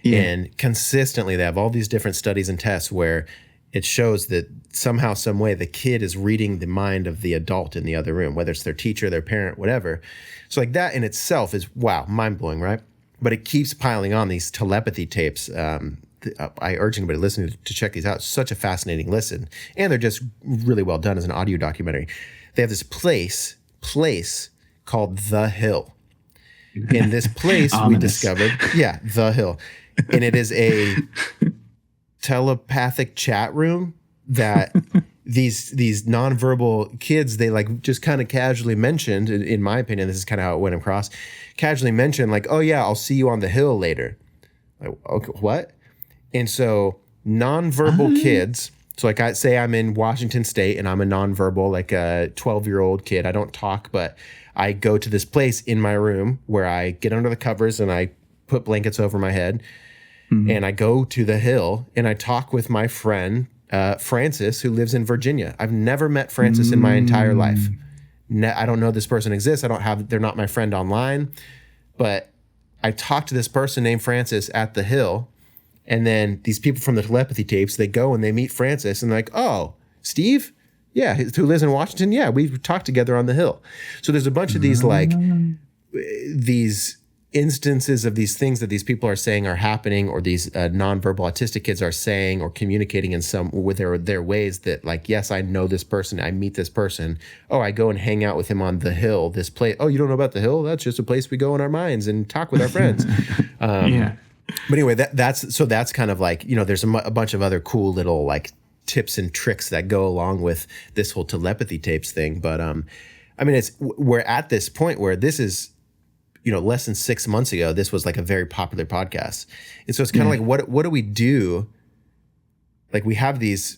Yeah. And consistently they have all these different studies and tests where it shows that somehow, some way, the kid is reading the mind of the adult in the other room, whether it's their teacher, their parent, whatever. So like that in itself is, wow, mind-blowing, right? But it keeps piling on these telepathy tapes. I urge anybody listening to check these out. It's such a fascinating listen. And they're just really well done as an audio documentary. They have this place called The Hill. In this place, we discovered, The Hill. And it is a telepathic chat room that these nonverbal kids, they like just kind of casually mentioned, in my opinion, this is kind of how it went across, casually mentioned like, oh yeah, I'll see you on the hill later. Like, okay, what? And so nonverbal kids, so like I say I'm in Washington State and I'm a nonverbal, like a 12-year-old kid. I don't talk, but I go to this place in my room where I get under the covers and I put blankets over my head. And I go to the hill and I talk with my friend, Francis, who lives in Virginia. I've never met Francis in my entire life. I don't know this person exists. They're not my friend online, but I talked to this person named Francis at the hill. And then these people from the telepathy tapes, they go and they meet Francis and they're like, oh, Steve? Yeah, who lives in Washington? Yeah, we've talked together on the hill. So there's a bunch of these like, these instances of these things that these people are saying are happening, or these nonverbal autistic kids are saying or communicating in some with their ways that like, yes, I know this person, I meet this person. Oh, I go and hang out with him on the hill, this place. Oh, you don't know about the hill? That's just a place we go in our minds and talk with our friends. Yeah. But anyway, that's kind of like, you know, there's a bunch of other cool little like tips and tricks that go along with this whole telepathy tapes thing. But I mean, we're at this point where this is, you know, less than 6 months ago, this was like a very popular podcast. And so it's kind of like, what do we do? Like we have these,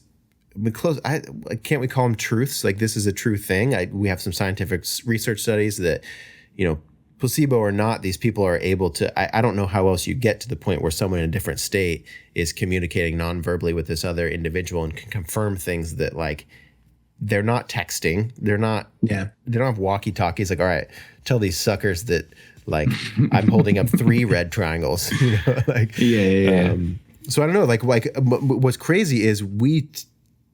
can't we call them truths? Like this is a true thing. We have some scientific research studies that, you know, placebo or not, these people are able to, I don't know how else you get to the point where someone in a different state is communicating non-verbally with this other individual and can confirm things that like, they're not texting. They don't have walkie-talkies. Like, all right, tell these suckers that like I'm holding up 3 red triangles. You know, like so I don't know. Like what's crazy is we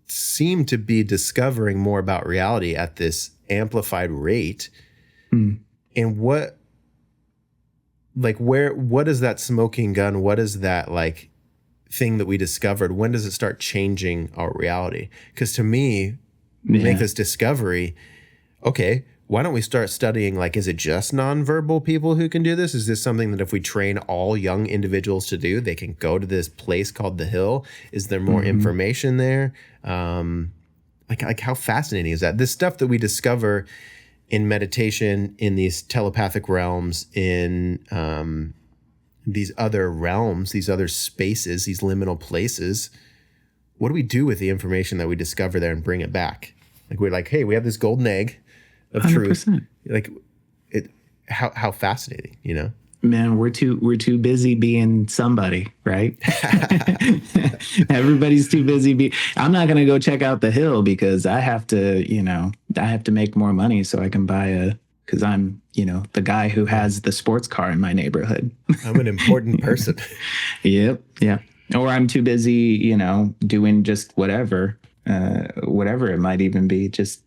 seem to be discovering more about reality at this amplified rate. And what is that smoking gun? What is that like thing that we discovered? When does it start changing our reality? Because to me, we make this discovery, okay, why don't we start studying, like, is it just nonverbal people who can do this? Is this something that if we train all young individuals to do, they can go to this place called the Hill? Is there more information there? Like how fascinating is that? This stuff that we discover in meditation, in these telepathic realms, in these other realms, these other spaces, these liminal places, what do we do with the information that we discover there and bring it back? Like we're like, hey, we have this golden egg of 100%. Truth. Like it, how fascinating, you know? Man, we're too busy being somebody, right? Everybody's too busy. I'm not gonna go check out the Hill because I have to make more money so I can buy because I'm, the guy who has the sports car in my neighborhood. I'm an important person. Yep. Yeah. Or I'm too busy, doing just whatever it might even be, just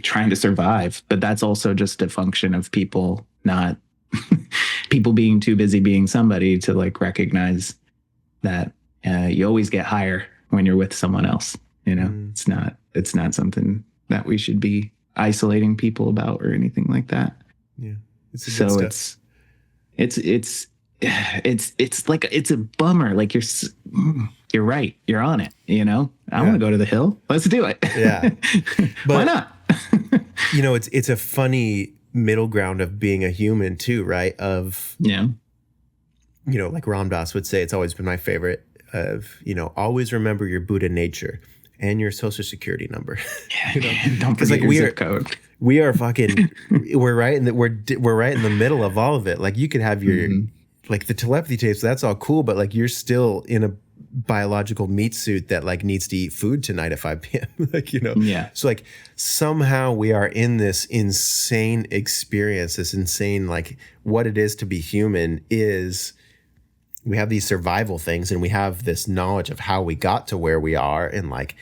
trying to survive. But that's also just a function of people being too busy being somebody to like recognize that you always get higher when you're with someone else. You know, it's not something that we should be isolating people about or anything like that. Yeah. So it's like, it's a bummer. Like you're right. You're on it. You know, I want to go to the hill. Let's do it. Yeah. But, why not? You know, it's a funny middle ground of being a human too, right? Of, you know, like Ram Dass would say, it's always been my favorite of, you know, always remember your Buddha nature and your social security number. Yeah, you know? Don't forget your zip code. We are fucking, we're right in the middle of all of it. Like you could have your, like the telepathy tapes, that's all cool, but like you're still in a biological meat suit that like needs to eat food tonight at 5 p.m. like, you know? Yeah. So like somehow we are in this insane experience, this insane, like what it is to be human is we have these survival things and we have this knowledge of how we got to where we are. And like,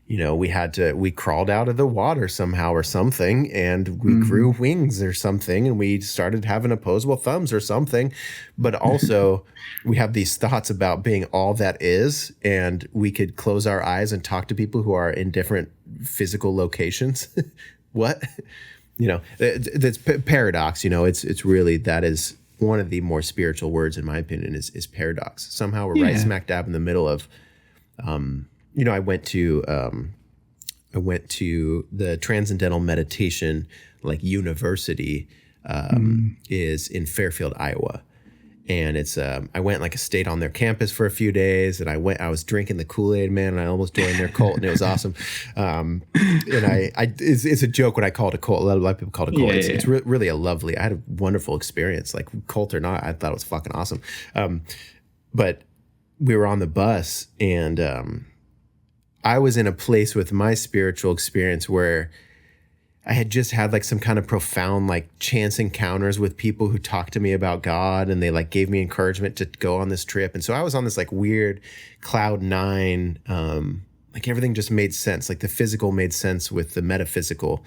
you know, we crawled out of the water somehow or something, and we grew wings or something, and we started having opposable thumbs or something. But also we have these thoughts about being all that is, and we could close our eyes and talk to people who are in different physical locations. What? You know, that's paradox, you know, it's really, that is one of the more spiritual words in my opinion is paradox. Somehow we're right smack dab in the middle of, you know, I went to the Transcendental Meditation like university is in Fairfield, Iowa. And it's I went like I stayed on their campus for a few days, and I was drinking the Kool-Aid, man, and I almost joined their cult, and it was awesome. And it's a joke when I call it a cult. A lot of people call it a cult. It's really a lovely. I had a wonderful experience, like cult or not. I thought it was fucking awesome. But we were on the bus, and I was in a place with my spiritual experience where I had just had like some kind of profound like chance encounters with people who talked to me about God, and they like gave me encouragement to go on this trip. And so I was on this like weird cloud nine, like everything just made sense. Like the physical made sense with the metaphysical.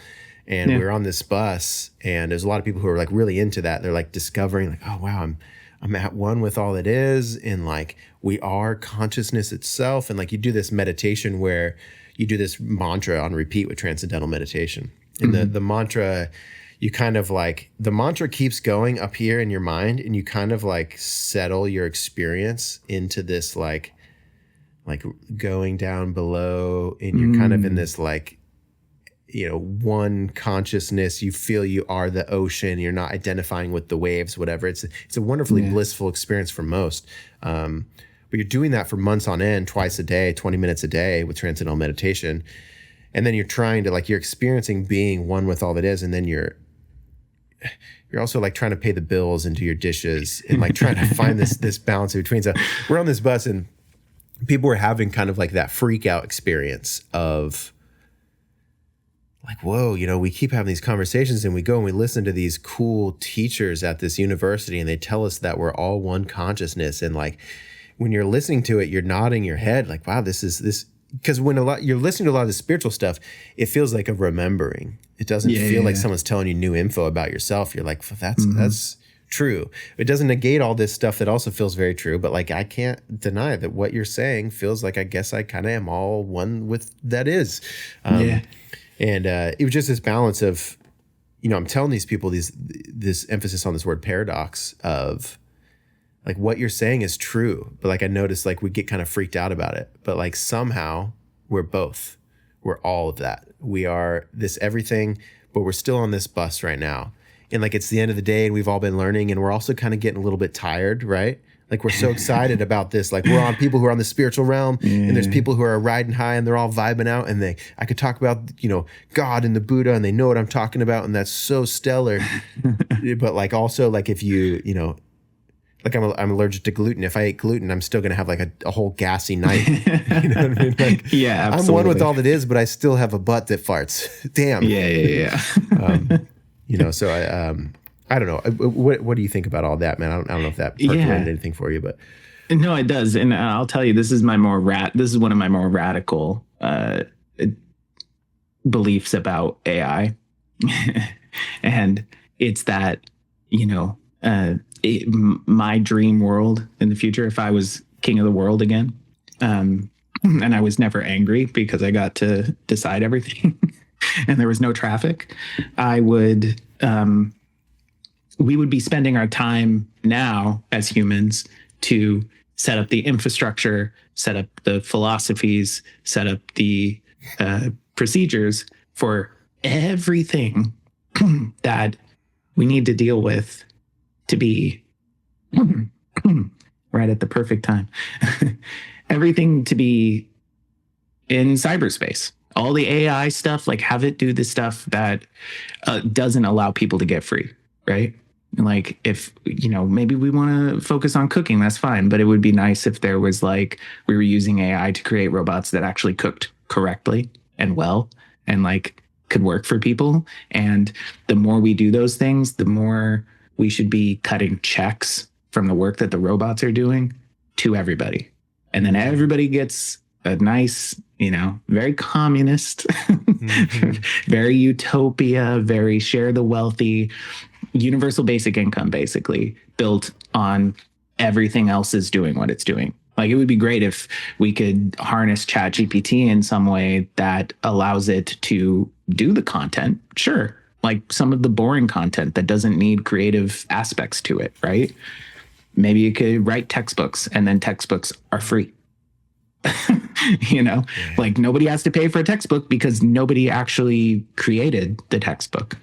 And we were on this bus, and there's a lot of people who are like really into that. They're like discovering like, oh wow, I'm at one with all it is, and like we are consciousness itself. And like you do this meditation where you do this mantra on repeat with transcendental meditation. And the mantra, you kind of like, the mantra keeps going up here in your mind, and you kind of like settle your experience into this like going down below, and you're kind of in this like, you know, one consciousness. You feel you are the ocean. You're not identifying with the waves, whatever. It's a wonderfully blissful experience for most. But you're doing that for months on end, twice a day, 20 minutes a day with transcendental meditation. And then you're trying to like, you're experiencing being one with all that is. And then you're also like trying to pay the bills and do your dishes and like trying to find this balance in between. So we're on this bus, and people were having kind of like that freak out experience of like, whoa, you know, we keep having these conversations, and we go and we listen to these cool teachers at this university, and they tell us that we're all one consciousness. And like, when you're listening to it, you're nodding your head like, wow, this is because when you're listening to a lot of the spiritual stuff, it feels like a remembering. It doesn't feel like someone's telling you new info about yourself. You're like, that's true. It doesn't negate all this stuff that also feels very true. But like, I can't deny that what you're saying feels like, I guess I kind of am all one with that is. And it was just this balance of, you know, I'm telling these people this emphasis on this word paradox of like, what you're saying is true, but like I noticed like we get kind of freaked out about it, but like somehow we're both, we're all of that. We are this everything, but we're still on this bus right now. And like, it's the end of the day, and we've all been learning, and we're also kind of getting a little bit tired, right? Like we're so excited about this. Like we're on people who are on the spiritual realm, and there's people who are riding high, and they're all vibing out, and I could talk about, you know, God and the Buddha, and they know what I'm talking about. And that's so stellar. But like, also like if you know, like I'm allergic to gluten. If I ate gluten, I'm still going to have like a whole gassy night. You know what I mean? Like, absolutely. I'm one with all that is, but I still have a butt that farts. Damn. Yeah. You know, so I don't know. What do you think about all that, man? I don't know if that percolated anything for you, but no, it does. And I'll tell you, this is one of my more radical beliefs about AI. And it's that, you know, my dream world in the future, if I was king of the world again. And I was never angry because I got to decide everything and there was no traffic, we would be spending our time now as humans to set up the infrastructure, set up the philosophies, set up the procedures for everything that we need to deal with to be right at the perfect time. Everything to be in cyberspace. All the AI stuff, like have it do the stuff that doesn't allow people to get free, right? Like if, maybe we want to focus on cooking, that's fine. But it would be nice if there was like, we were using AI to create robots that actually cooked correctly and well and like could work for people. And the more we do those things, the more we should be cutting checks from the work that the robots are doing to everybody. And then everybody gets a nice, very communist, very utopia, very share the wealthy, universal basic income, basically built on everything else is doing what it's doing. Like it would be great if we could harness ChatGPT in some way that allows it to do the content. Sure. Like some of the boring content that doesn't need creative aspects to it, right? Maybe you could write textbooks and then textbooks are free. Like nobody has to pay for a textbook because nobody actually created the textbook,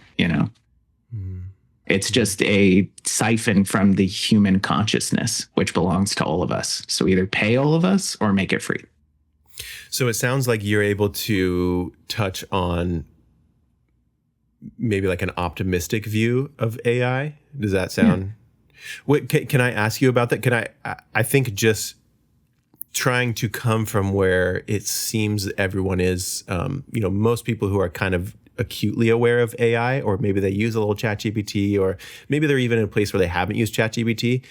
It's just a siphon from the human consciousness, which belongs to all of us. So either pay all of us or make it free. So it sounds like you're able to touch on maybe like an optimistic view of AI. Does that sound? Yeah. What can I ask you about that? I think just trying to come from where it seems everyone is, most people who are kind of acutely aware of AI, or maybe they use a little ChatGPT, or maybe they're even in a place where they haven't used ChatGPT.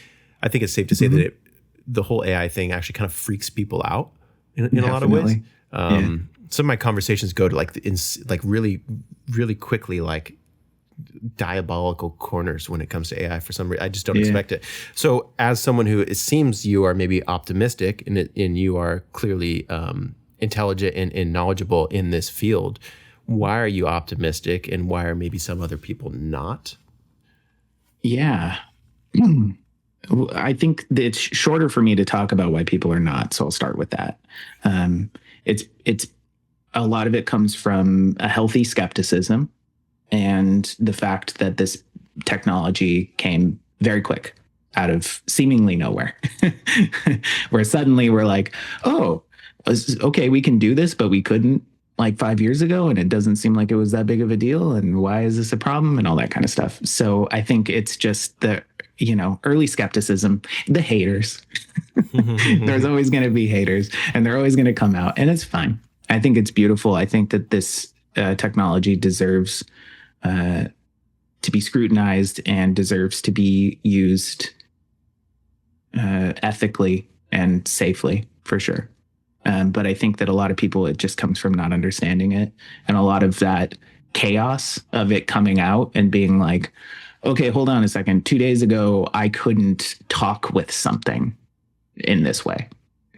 I think it's safe to say that the whole AI thing actually kind of freaks people out in a lot of ways. Some of my conversations go to like really, really quickly, like diabolical corners when it comes to AI for some reason. I just don't expect it. So as someone who, it seems you are maybe optimistic and you are clearly intelligent and knowledgeable in this field, why are you optimistic and why are maybe some other people not? Yeah. I think that it's shorter for me to talk about why people are not. So I'll start with that. It's a lot of it comes from a healthy skepticism and the fact that this technology came very quick out of seemingly nowhere, where suddenly we're like, oh, okay, we can do this, but we couldn't like 5 years ago. And it doesn't seem like it was that big of a deal. And why is this a problem and all that kind of stuff. So I think it's just the, early skepticism, the haters. There's always going to be haters and they're always going to come out and it's fine. I think it's beautiful. I think that this technology deserves to be scrutinized and deserves to be used ethically and safely, for sure. But I think that a lot of people, it just comes from not understanding it. And a lot of that chaos of it coming out and being like, okay, hold on a second. 2 days ago, I couldn't talk with something in this way.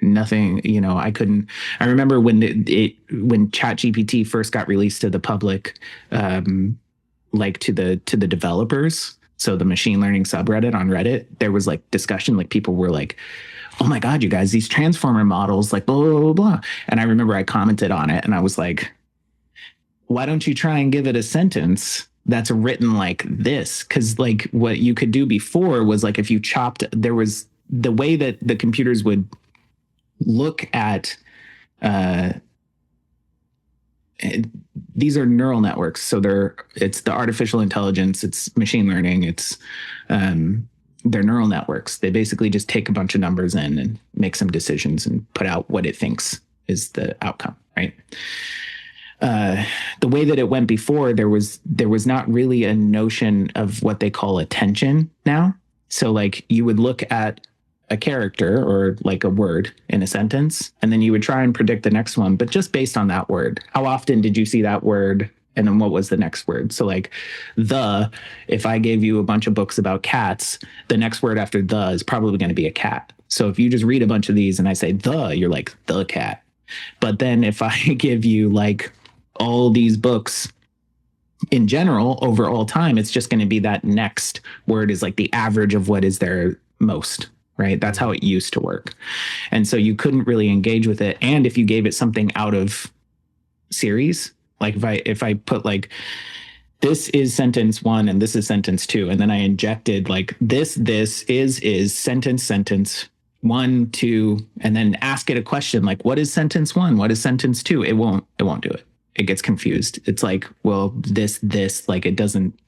Nothing, I couldn't. I remember when ChatGPT first got released to the public, like to the developers. So the machine learning subreddit on Reddit, there was like discussion, like people were like, oh my God, you guys, these transformer models, like blah, blah, blah, blah. And I remember I commented on it and I was like, why don't you try and give it a sentence that's written like this? Because like what you could do before was like if you chopped, there was the way that the computers would look at, these are neural networks. So it's the artificial intelligence, it's machine learning, it's, they're neural networks. They basically just take a bunch of numbers in and make some decisions and put out what it thinks is the outcome, right? The way that it went before, there was not really a notion of what they call attention now. So like you would look at a character or like a word in a sentence, and then you would try and predict the next one, but just based on that word. How often did you see that word? And then what was the next word? So like if I gave you a bunch of books about cats, the next word after the is probably going to be a cat. So if you just read a bunch of these and I say you're like the cat. But then if I give you like all these books in general over all time, it's just going to be that next word is like the average of what is there most, right? That's how it used to work. And so you couldn't really engage with it. And if you gave it something out of series, like if I put like, this is sentence 1 and this is sentence 2, and then I injected like this is sentence 1, 2, and then ask it a question like, what is sentence 1? What is sentence 2? It won't do it. It gets confused. It's like, well, this, like it doesn't,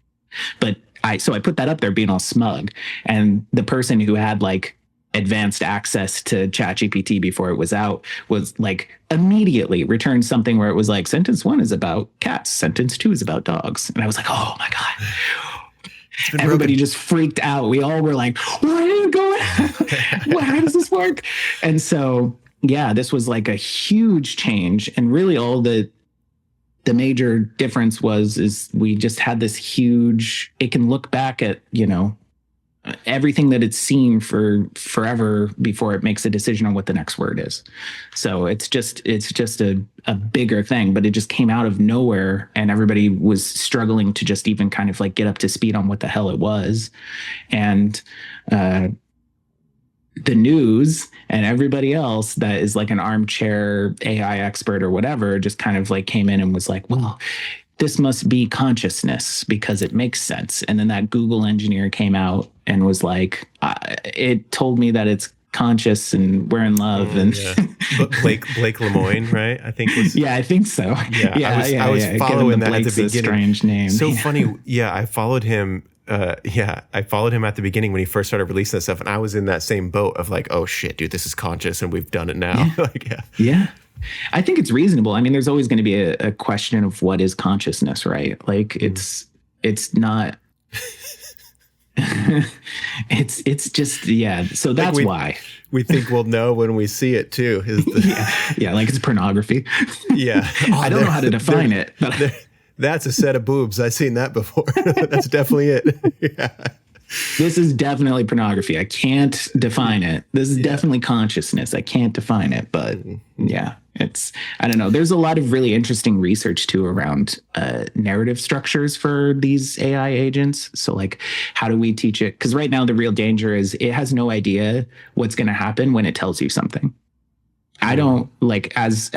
but I put that up there being all smug. And the person who had like advanced access to ChatGPT before it was out was like immediately returned something where it was like, sentence 1 is about cats. Sentence 2 is about dogs. And I was like, oh my God. Everybody just freaked out. We all were like, what is going on? How does this work? And so, yeah, this was like a huge change. And really all the major difference is we just had this huge, it can look back at, everything that it's seen for forever before it makes a decision on what the next word is. So it's just a bigger thing, but it just came out of nowhere and everybody was struggling to just even kind of like get up to speed on what the hell it was. And, the news and everybody else that is like an armchair AI expert or whatever just kind of like came in and was like, well, this must be consciousness because it makes sense. And then that Google engineer came out and was like, it told me that it's conscious and we're in love. But Blake Lemoine, right? I think was. Yeah, I think so. I was following that at the beginning. Strange name. So funny. Yeah, I followed him. I followed him at the beginning when he first started releasing that stuff, and I was in that same boat of like, oh shit, dude, this is conscious, and we've done it now. Yeah. I think it's reasonable. I mean, there's always going to be a question of what is consciousness, right? Like it's not. it's just So that's like why we think we'll know when we see it too. Like it's pornography. Yeah, I don't know how to define it, but. That's a set of boobs. I've seen that before. That's definitely it. Yeah. This is definitely pornography. I can't define it. This is definitely consciousness. I can't define it, but I don't know. There's a lot of really interesting research too around narrative structures for these AI agents. So like, how do we teach it? Because right now the real danger is it has no idea what's going to happen when it tells you something. I don't like as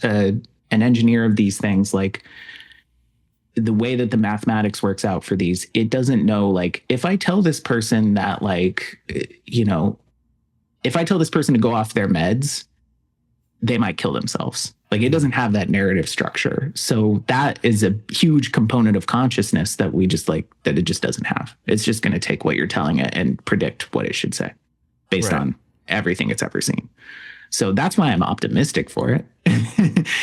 an engineer of these things, like, the way that the mathematics works out for these, it doesn't know, like, if I tell this person that, like, if I tell this person to go off their meds, they might kill themselves. Like, it doesn't have that narrative structure. So that is a huge component of consciousness that we just like, that it just doesn't have. It's just going to take what you're telling it and predict what it should say based on everything it's ever seen. So that's why I'm optimistic for it,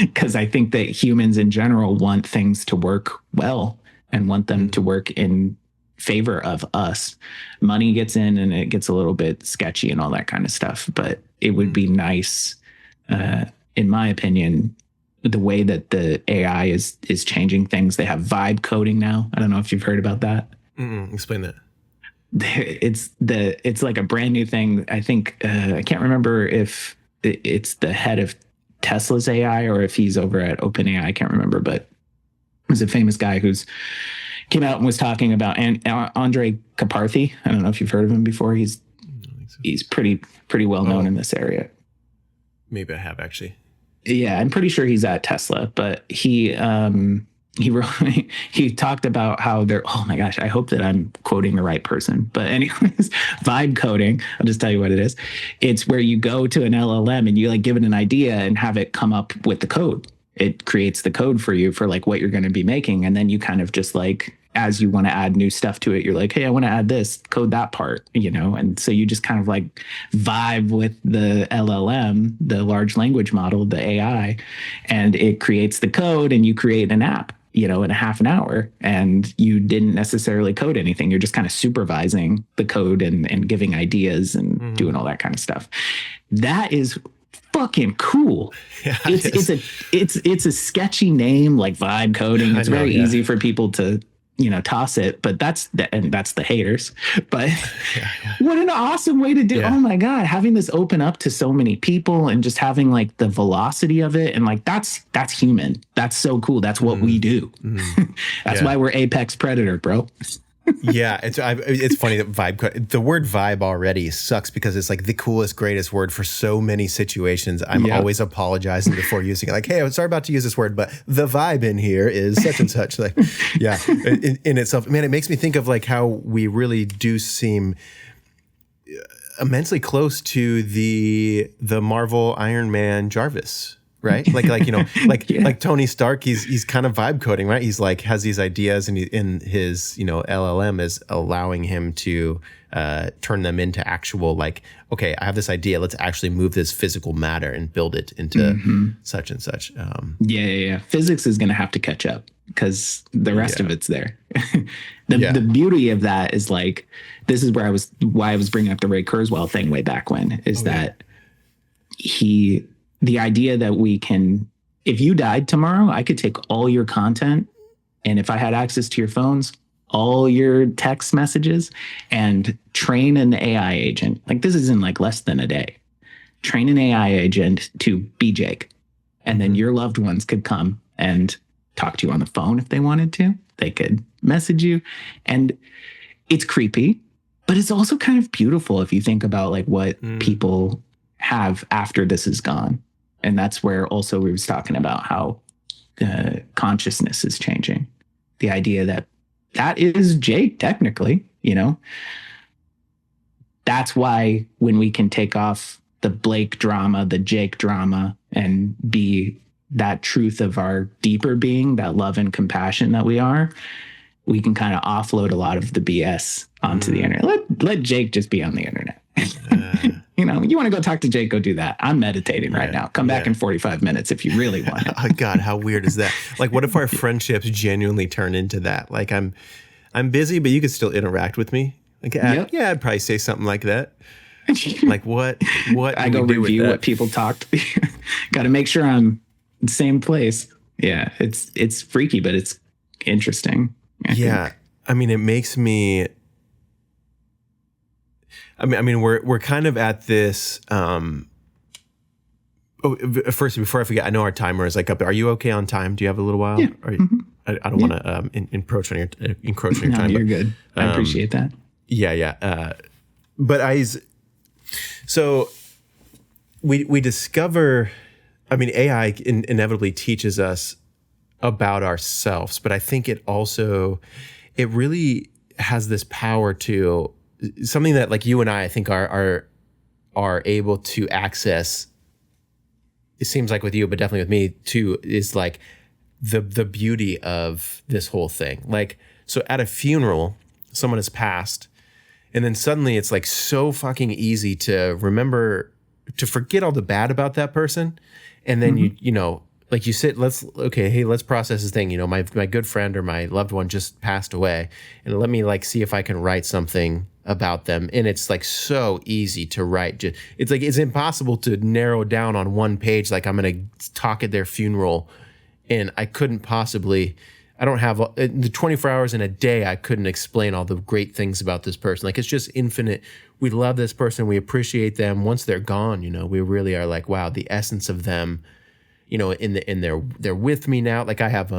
because I think that humans in general want things to work well and want them to work in favor of us. Money gets in and it gets a little bit sketchy and all that kind of stuff. But it would be nice, in my opinion, the way that the AI is changing things. They have vibe coding now. I don't know if you've heard about that. Explain that. It's like a brand new thing. I think I can't remember if it's the head of Tesla's AI or if he's over at OpenAI. I can't remember, but there's a famous guy who's came out and was talking about Andre Karpathy. I don't know if you've heard of him before. He's pretty well known in this area. Maybe I have actually. Yeah, I'm pretty sure he's at Tesla, but he talked about how they're, oh my gosh, I hope that I'm quoting the right person. But anyways, vibe coding, I'll just tell you what it is. It's where you go to an LLM and you like give it an idea and have it come up with the code. It creates the code for you for like what you're going to be making. And then you kind of just like, as you want to add new stuff to it, you're like, hey, I want to add this, code that part, And so you just kind of like vibe with the LLM, the large language model, the AI, and it creates the code and you create an app, in a half an hour, and you didn't necessarily code anything. You're just kind of supervising the code and giving ideas and doing all that kind of stuff. That is fucking cool. Yeah, it's a sketchy name like vibe coding. It's very easy for people to toss it. But that's the haters. But what an awesome way to do. Yeah. Oh my God, having this open up to so many people and just having like the velocity of it. And like, that's human. That's so cool. That's what we do. That's why we're apex predator, bro. Yeah, it's funny that the word vibe already sucks because it's like the coolest, greatest word for so many situations. I'm always apologizing before using it. Like, hey, I'm sorry about to use this word, but the vibe in here is such and such. Like, yeah, in itself, man, it makes me think of like how we really do seem immensely close to the Marvel Iron Man Jarvis. Right, like Tony Stark, he's kind of vibe coding, right? He's like has these ideas, and his LLM is allowing him to turn them into actual like, okay, I have this idea, let's actually move this physical matter and build it into such and such. Yeah. Physics is going to have to catch up because the rest of it's there. The beauty of that is like, this is why I was bringing up the Ray Kurzweil thing way back when, is that the idea that we can, if you died tomorrow, I could take all your content, and if I had access to your phones, all your text messages, and train an AI agent. Like, this is in like less than a day. Train an AI agent to be Jake. And then your loved ones could come and talk to you on the phone if they wanted to. They could message you. And it's creepy, but it's also kind of beautiful if you think about like what people have after this is gone. And that's where also we was talking about how consciousness is changing. The idea that is Jake, technically, That's why when we can take off the Blake drama, the Jake drama, and be that truth of our deeper being, that love and compassion that we are, we can kind of offload a lot of the BS onto the internet. Let Jake just be on the internet. You want to go talk to Jake, go do that. I'm meditating right now. Come back in 45 minutes if you really want it. Oh God, how weird is that? Like, what if our friendships genuinely turn into that? Like, I'm busy, but you could still interact with me. Like, yeah, I'd probably say something like that. Like, what I go review what people talked. Got to make sure I'm in the same place. Yeah, it's freaky, but it's interesting. I think. I mean, it makes me. I mean, we're kind of at this. First, before I forget, I know our timer is like up. Are you okay on time? Do you have a little while? Yeah. I don't want to encroach on your No, time. You're good. I appreciate that. Yeah. But so we discover. I mean, AI inevitably teaches us about ourselves, but I think it really has this power to. Something that like you and I think are able to access. It seems like with you, but definitely with me too, is like the beauty of this whole thing. Like, so at a funeral, someone has passed, and then suddenly it's like so fucking easy to forget all the bad about that person, and then like you sit, let's process this thing. My good friend or my loved one just passed away, and let me like see if I can write something about them. And it's like so easy to write. It's like it's impossible to narrow down on one page. Like, I'm gonna talk at their funeral, and I couldn't possibly. I don't have the 24 hours in a day. I couldn't explain all the great things about this person. Like, it's just infinite. We love this person. We appreciate them. Once they're gone, we really are like, wow, the essence of them. They're with me now. Like, I have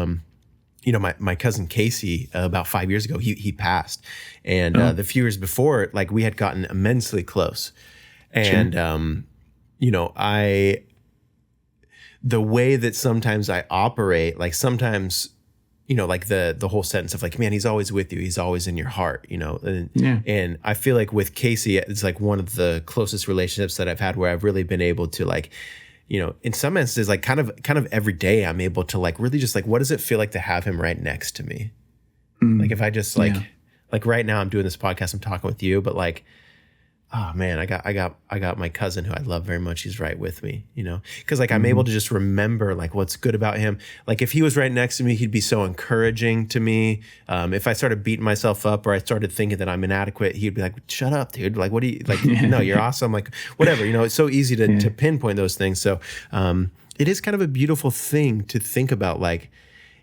my cousin Casey about 5 years ago, he passed, and the few years before, like, we had gotten immensely close, and the way that sometimes I operate, like sometimes, like the whole sentence of like, man, he's always with you, he's always in your heart, and I feel like with Casey, it's like one of the closest relationships that I've had where I've really been able to like. In some instances, like kind of every day, I'm able to like really just like, what does it feel like to have him right next to me? Like, if I just like right now I'm doing this podcast, I'm talking with you, but like, oh man, I got my cousin who I love very much. He's right with me, because like I'm able to just remember like what's good about him. Like, if he was right next to me, he'd be so encouraging to me. If I started beating myself up or I started thinking that I'm inadequate, he'd be like, shut up, dude. Like, what do you like? No, you're awesome. Like, whatever, it's so easy to pinpoint those things. So it is kind of a beautiful thing to think about. Like,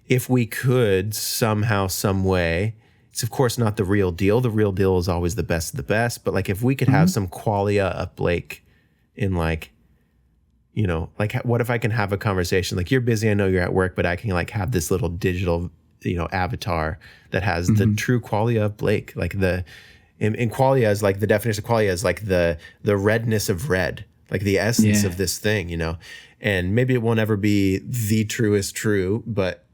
if we could somehow, some way, it's of course not the real deal. The real deal is always the best of the best. But like if we could have some qualia of Blake in like, you know, like what if I can have a conversation? Like you're busy, I know you're at work, but I can like have this little digital, you know, avatar that has the true qualia of Blake. Like in qualia is like the definition of qualia is like the redness of red, like the essence of this thing, you know. And maybe it won't ever be the truest true, but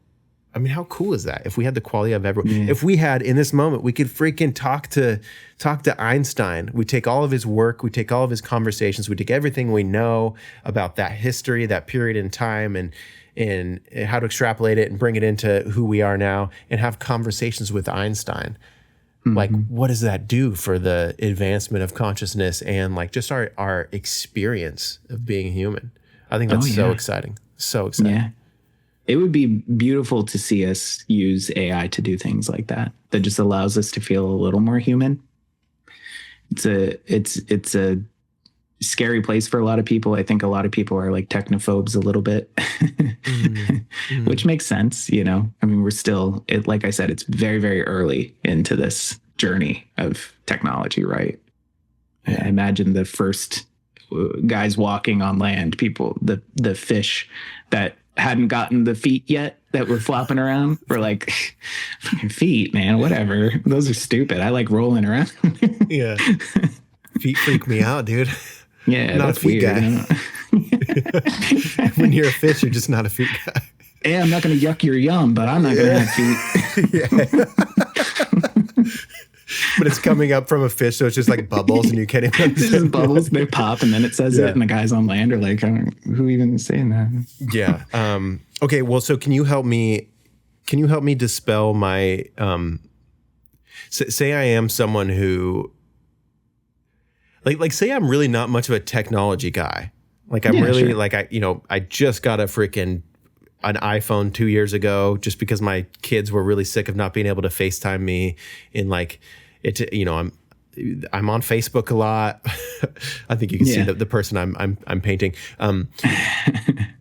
I mean, how cool is that? If we had the quality of everyone, if we had in this moment, we could freaking talk to Einstein. We take all of his work, we take all of his conversations, we take everything we know about that history, that period in time, and how to extrapolate it and bring it into who we are now, and have conversations with Einstein. Like, what does that do for the advancement of consciousness and like just our experience of being human? I think that's so exciting. So exciting. Yeah. It would be beautiful to see us use AI to do things like that. That just allows us to feel a little more human. It's a scary place for a lot of people. I think a lot of people are like technophobes a little bit, which makes sense. You know, I mean, we're still, like I said, it's very, very early into this journey of technology, right? I imagine the first guys walking on land, people, the fish that hadn't gotten the feet yet that were flopping around were like, fucking feet, man, whatever. Those are stupid. I like rolling around. Yeah. Feet freak me out, dude. Yeah. I'm not a feet weird, guy. When you're a fish, you're just not a feet guy. Yeah, I'm not going to yuck your yum, but I'm not going to have feet. But it's coming up from a fish, so it's just like bubbles, and you can't even understand. Just bubbles, they pop, and then it says it, and the guys on land are like, who even is saying that? Yeah. Okay, well, so can you help me dispel my, say I am someone who, like say I'm really not much of a technology guy. Like I'm really, like I just got a freaking an iPhone 2 years ago just because my kids were really sick of not being able to FaceTime me in like it, you know, I'm on Facebook a lot. I think you can see the person I'm painting.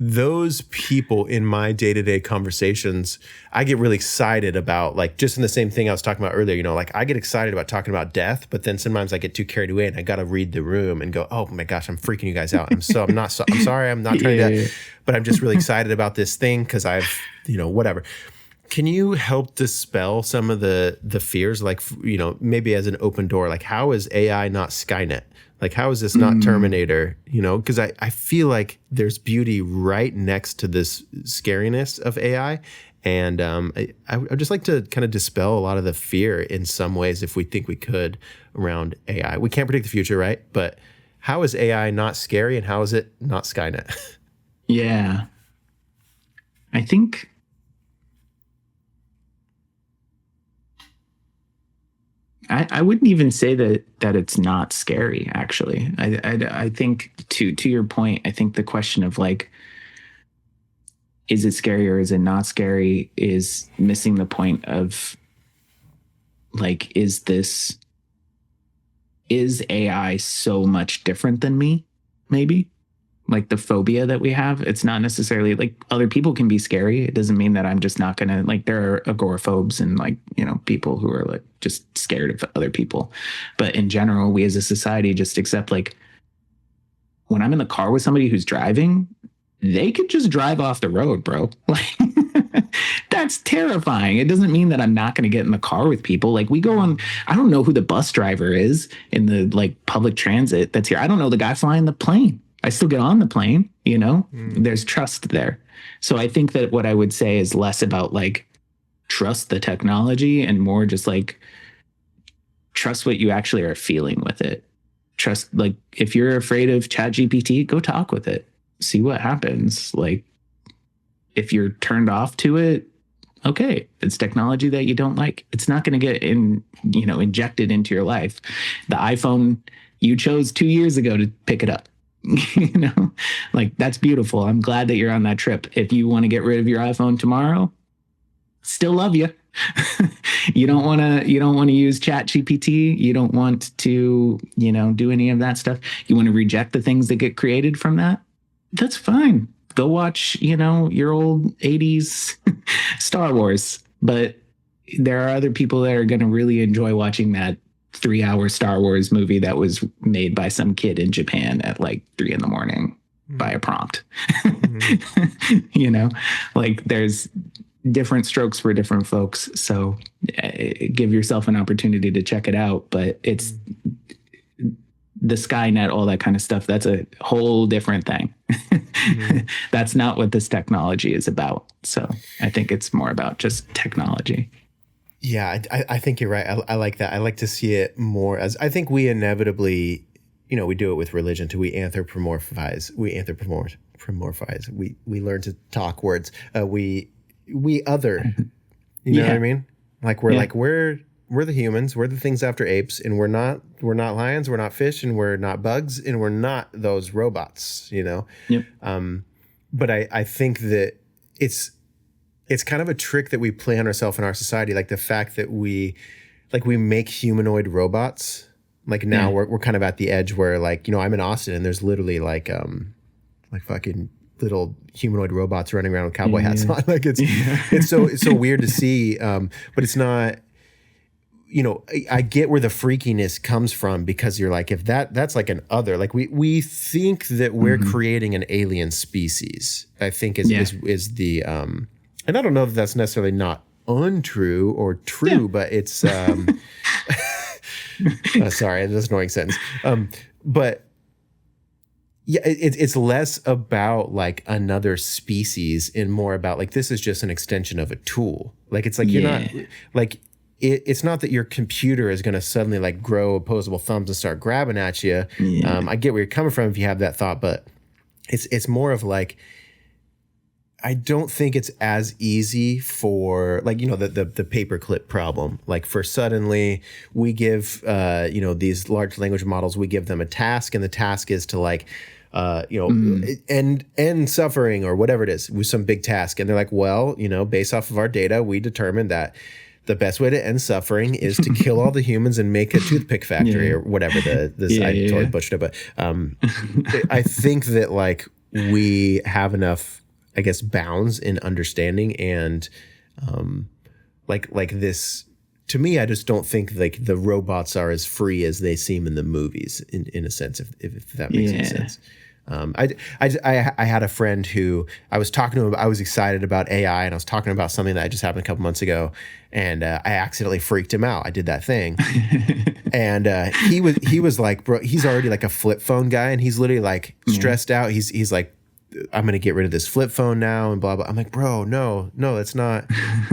Those people in my day-to-day conversations, I get really excited about, like, just in the same thing I was talking about earlier, you know, like I get excited about talking about death, but then sometimes I get too carried away and I got to read the room and go, oh my gosh, I'm freaking you guys out. I'm sorry. I'm not trying to, but I'm just really excited about this thing because I've, you know, whatever. Can you help dispel some of the fears, like, you know, maybe as an open door, like how is AI not Skynet? Like how is this not Terminator? You know, because I feel like there's beauty right next to this scariness of AI. And I'd just like to kind of dispel a lot of the fear in some ways if we think we could around AI. We can't predict the future, right? But how is AI not scary and how is it not Skynet? Yeah. I think I wouldn't even say that it's not scary, actually. I think to your point, I think the question of like, is it scary or is it not scary is missing the point of like, is AI so much different than me? Maybe like the phobia that we have. It's not necessarily like other people can be scary. It doesn't mean that I'm just not gonna, like, there are agoraphobes and like, you know, people who are like just scared of other people. But in general, we as a society just accept, like, when I'm in the car with somebody who's driving, they could just drive off the road, bro. Like, that's terrifying. It doesn't mean that I'm not going to get in the car with people. Like, we go on, I don't know who the bus driver is in the like public transit that's here. I don't know the guy flying the plane. I still get on the plane, you know, there's trust there. So I think that what I would say is less about like trust the technology and more just like trust what you actually are feeling with it. Trust, like, if you're afraid of ChatGPT, go talk with it. See what happens. Like, if you're turned off to it, okay, it's technology that you don't like. It's not going to get injected into your life. The iPhone you chose 2 years ago to pick it up. You know, like, that's beautiful. I'm glad that you're on that trip. If you want to get rid of your iPhone tomorrow, still love you. You don't want to use ChatGPT. You don't want to, do any of that stuff. You want to reject the things that get created from that. That's fine. go watch, your old 80s Star Wars. But there are other people that are going to really enjoy watching that 3-hour Star Wars movie that was made by some kid in Japan at like 3 a.m. by a prompt. Like there's different strokes for different folks. So give yourself an opportunity to check it out. But it's the Skynet, all that kind of stuff. That's a whole different thing. That's not what this technology is about. So I think it's more about just technology. Yeah, I think you're right. I like that. I like to see it more as, I think we inevitably, we do it with religion too. We anthropomorphize. We learn to talk words. We other. You know what I mean? Like we're the humans. We're the things after apes, and we're not lions. We're not fish, and we're not bugs, and we're not those robots. Yep. But I think that it's kind of a trick that we play on ourselves in our society, like the fact that we make humanoid robots. Like now we're kind of at the edge where I'm in Austin and there's literally like fucking little humanoid robots running around with cowboy hats on. Like it's so weird to see. But it's not, I get where the freakiness comes from, because you're like, if that's like an other, like we think that we're creating an alien species, I think is the, and I don't know if that's necessarily not untrue or true, but it's, sorry, that's an annoying sentence. But yeah, it's less about like another species and more about like, this is just an extension of a tool. Like, it's like, you're not like, it's not that your computer is going to suddenly like grow opposable thumbs and start grabbing at you. I get where you're coming from if you have that thought, but it's more of like, I don't think it's as easy for like, the paperclip problem. Like for suddenly we give, these large language models, we give them a task, and the task is to like, end suffering or whatever it is with some big task. And they're like, well, based off of our data, we determined that the best way to end suffering is to kill all the humans and make a toothpick factory or whatever I totally butchered it. But I think that like we have enough, I guess, bounds in understanding and like this. To me, I just don't think like the robots are as free as they seem in the movies, in a sense, if that makes any sense. I had a friend who I was talking to him. I was excited about AI, and I was talking about something that just happened a couple months ago, and I accidentally freaked him out. I did that thing, and he was like, bro, he's already like a flip phone guy, and he's literally like stressed out. He's like, I'm gonna get rid of this flip phone now and blah blah. I'm like, bro, no, that's not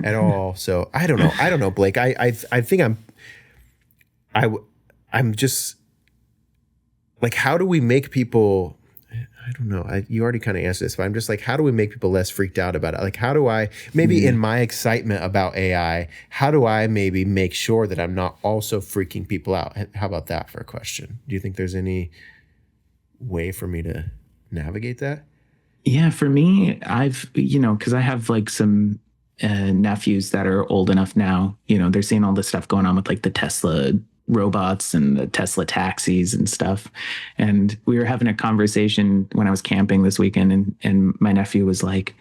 at all. So I don't know, Blake. I think I'm just like, how do we make people? I don't know. You already kind of answered this, but I'm just like, how do we make people less freaked out about it? Like, how do I maybe in my excitement about AI, how do I maybe make sure that I'm not also freaking people out? How about that for a question? Do you think there's any way for me to navigate that? Yeah, for me, because I have like some nephews that are old enough now, they're seeing all this stuff going on with like the Tesla robots and the Tesla taxis and stuff. And we were having a conversation when I was camping this weekend, and my nephew was like,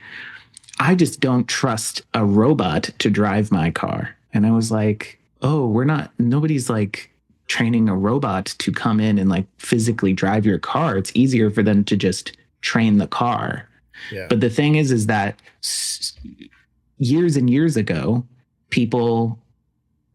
I just don't trust a robot to drive my car. And I was like, oh, nobody's like training a robot to come in and like physically drive your car. It's easier for them to just train the car. Yeah. But the thing is that years and years ago,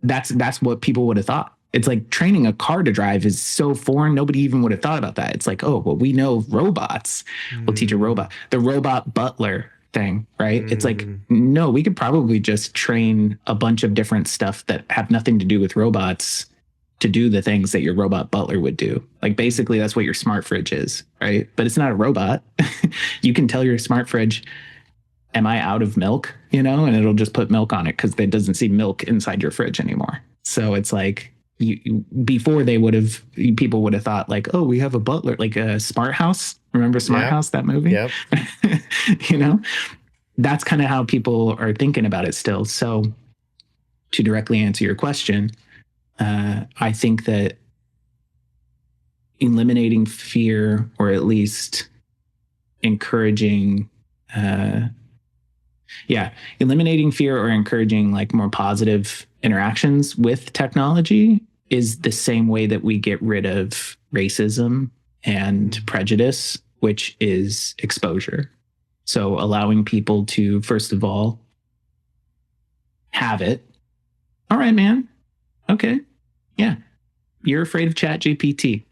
that's what people would have thought. It's like training a car to drive is so foreign. Nobody even would have thought about that. It's like, oh, well, we know robots. We'll teach a robot. The robot butler thing, right? It's like, no, we could probably just train a bunch of different stuff that have nothing to do with robots to do the things that your robot butler would do. Like basically that's what your smart fridge is, right? But it's not a robot. You can tell your smart fridge, am I out of milk? And it'll just put milk on it because it doesn't see milk inside your fridge anymore. So it's like, before people would have thought like, oh, we have a butler, like a Smart House. Remember Smart House, that movie? Yep. That's kind of how people are thinking about it still. So to directly answer your question, I think that eliminating fear, or at least encouraging eliminating fear or encouraging like more positive interactions with technology is the same way that we get rid of racism and prejudice, which is exposure. So allowing people to, first of all, have it. All right, man. Okay. Yeah. You're afraid of ChatGPT.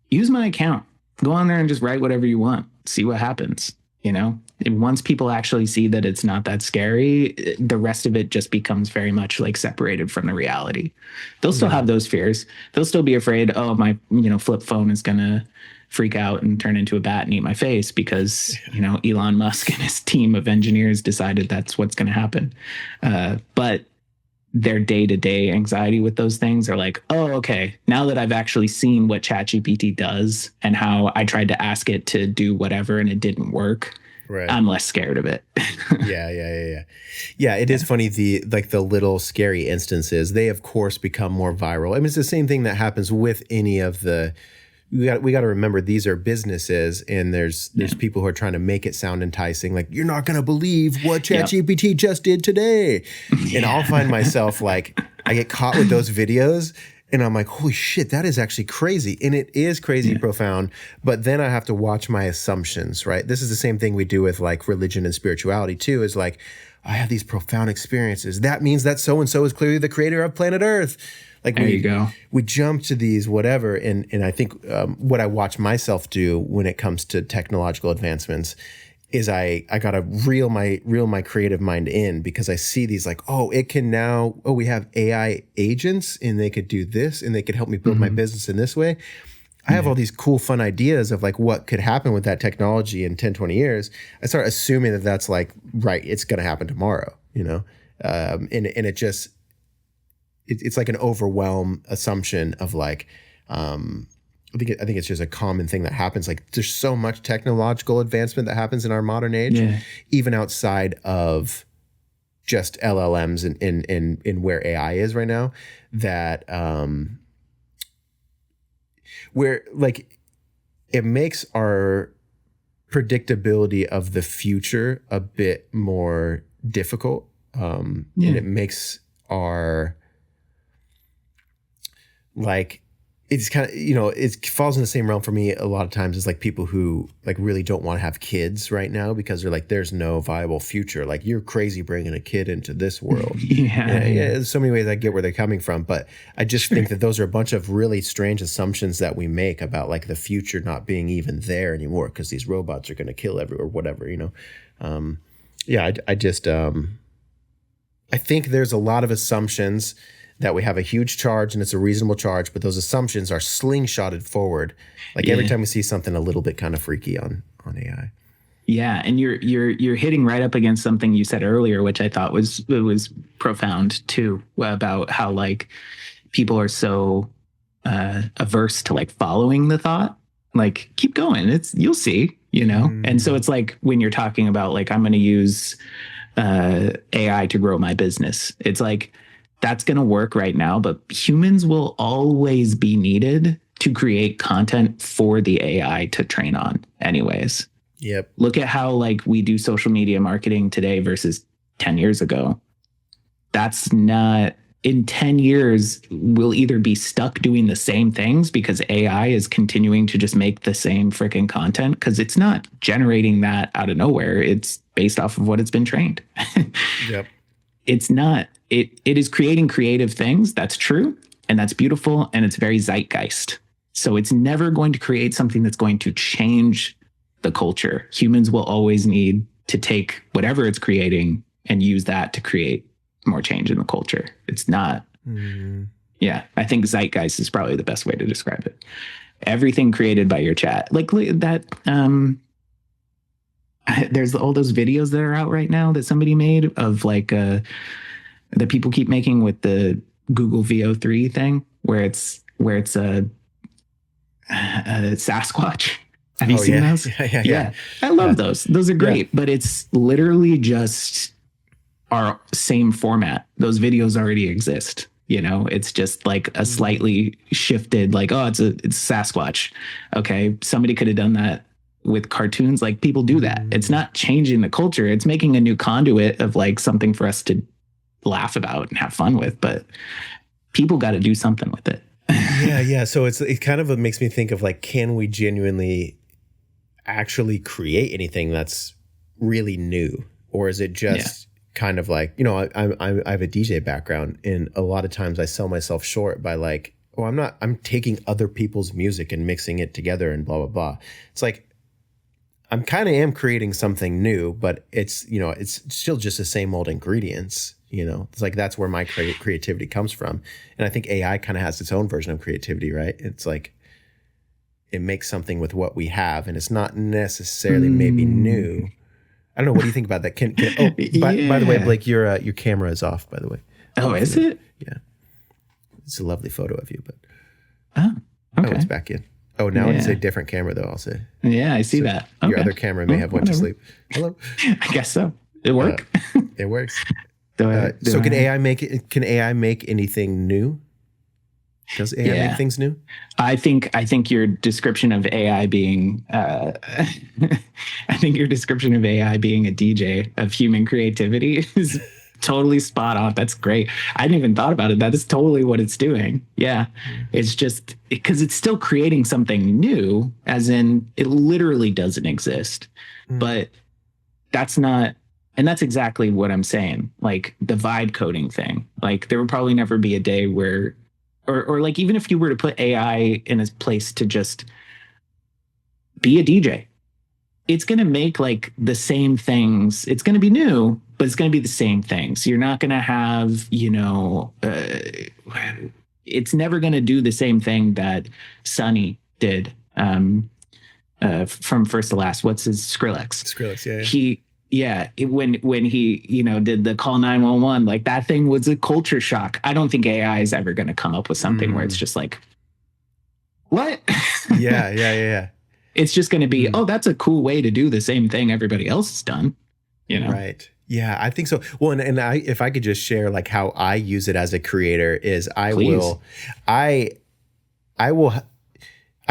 Use my account. Go on there and just write whatever you want. See what happens. You know, and once people actually see that it's not that scary, the rest of it just becomes very much like separated from the reality. They'll still have those fears. They'll still be afraid, oh, my, flip phone is going to freak out and turn into a bat and eat my face because, Elon Musk and his team of engineers decided that's what's going to happen. But their day-to-day anxiety with those things are like, oh, okay, now that I've actually seen what ChatGPT does and how I tried to ask it to do whatever and it didn't work, right, I'm less scared of it. Yeah, it is funny, the little scary instances, they of course become more viral. I mean, it's the same thing that happens with any of the, we got to remember these are businesses, and there's people who are trying to make it sound enticing, like, you're not going to believe what ChatGPT just did today. And I'll find myself like, I get caught with those videos and I'm like, holy shit, that is actually crazy. And it is crazy profound, but then I have to watch my assumptions, right? This is the same thing we do with like religion and spirituality too, is like, I have these profound experiences. That means that so-and-so is clearly the creator of planet Earth. Like there you go. We jump to these whatever, and I think what I watch myself do when it comes to technological advancements is I gotta reel my creative mind in, because I see these like, we have AI agents and they could do this and they could help me build my business in this way. I have all these cool, fun ideas of like what could happen with that technology in 10, 20 years. I start assuming that that's like, right, it's going to happen tomorrow, and it just, it's like an overwhelm assumption of like, I think it's just a common thing that happens. Like there's so much technological advancement that happens in our modern age, even outside of just LLMs and where AI is right now, that where like it makes our predictability of the future a bit more difficult, and it makes our, like, it's kind of, it falls in the same realm for me a lot of times as like people who like really don't want to have kids right now because they're like, there's no viable future. Like, you're crazy bringing a kid into this world. There's so many ways I get where they're coming from, but I just think that those are a bunch of really strange assumptions that we make about like the future not being even there anymore because these robots are going to kill everyone or whatever, I think there's a lot of assumptions that we have a huge charge and it's a reasonable charge, but those assumptions are slingshotted forward. Like every time we see something a little bit kind of freaky on AI. Yeah, and you're hitting right up against something you said earlier, which I thought was profound too, about how like people are so averse to like following the thought. Like, keep going, you'll see, And so it's like when you're talking about like, I'm going to use AI to grow my business. It's like, that's going to work right now, but humans will always be needed to create content for the AI to train on anyways. Yep. Look at how like we do social media marketing today versus 10 years ago. That's not, in 10 years, we'll either be stuck doing the same things because AI is continuing to just make the same freaking content because it's not generating that out of nowhere. It's based off of what it's been trained. Yep. It's not, it is creating creative things. That's true. And that's beautiful. And it's very zeitgeist. So it's never going to create something that's going to change the culture. Humans will always need to take whatever it's creating and use that to create more change in the culture. It's not. Yeah, I think zeitgeist is probably the best way to describe it. Everything created by your chat. Like that, there's all those videos that are out right now that somebody made of like that people keep making with the Google VO3 thing, where it's a Sasquatch. Have you seen those? Yeah. I love those. Those are great, but it's literally just our same format. Those videos already exist. It's just like a slightly shifted, like, oh, it's Sasquatch. Okay, somebody could have done that with cartoons, like people do that. It's not changing the culture. It's making a new conduit of like something for us to laugh about and have fun with, but people got to do something with it. Yeah. So it kind of makes me think of like, can we genuinely actually create anything that's really new? Or is it just kind of like, you know, I have a DJ background, and a lot of times I sell myself short by like, oh, I'm taking other people's music and mixing it together and blah, blah, blah. It's like, I'm kind of am creating something new, but it's, you know, it's still just the same old ingredients, you know. It's like, that's where my creativity comes from. And I think AI kind of has its own version of creativity, right? It's like, it makes something with what we have, and it's not necessarily maybe new. I don't know. What do you think about that? By the way, Blake, your camera is off, by the way. Oh, is it? Yeah. It's a lovely photo of you, but okay. Oh, it's back in. Oh, now it's a different camera, though, I'll say. Yeah, I see that. Okay. Your other camera may have went to sleep. Hello. I guess so. It works. It works. So can AI make anything new? Does AI make things new? I think your description of AI being I think your description of AI being a DJ of human creativity is totally spot on. That's great. I hadn't even thought about it. That is totally what it's doing. Yeah. It's just because it's still creating something new, as in it literally doesn't exist. But that's not, and that's exactly what I'm saying. Like the vibe coding thing. Like there would probably never be a day where, or like even if you were to put AI in a place to just be a DJ, it's going to make like the same things. It's going to be new, but it's going to be the same things. You're not going to have, you know, it's never going to do the same thing that Sonny did from first to last. What's his Skrillex? Yeah. When he, you know, did the call 911, like that thing was a culture shock. I don't think AI is ever going to come up with something where it's just like, what? Yeah. It's just going to be, oh, that's a cool way to do the same thing everybody else has done, you know? Right. Yeah, I think so. Well, and if I could just share like how I use it as a creator is I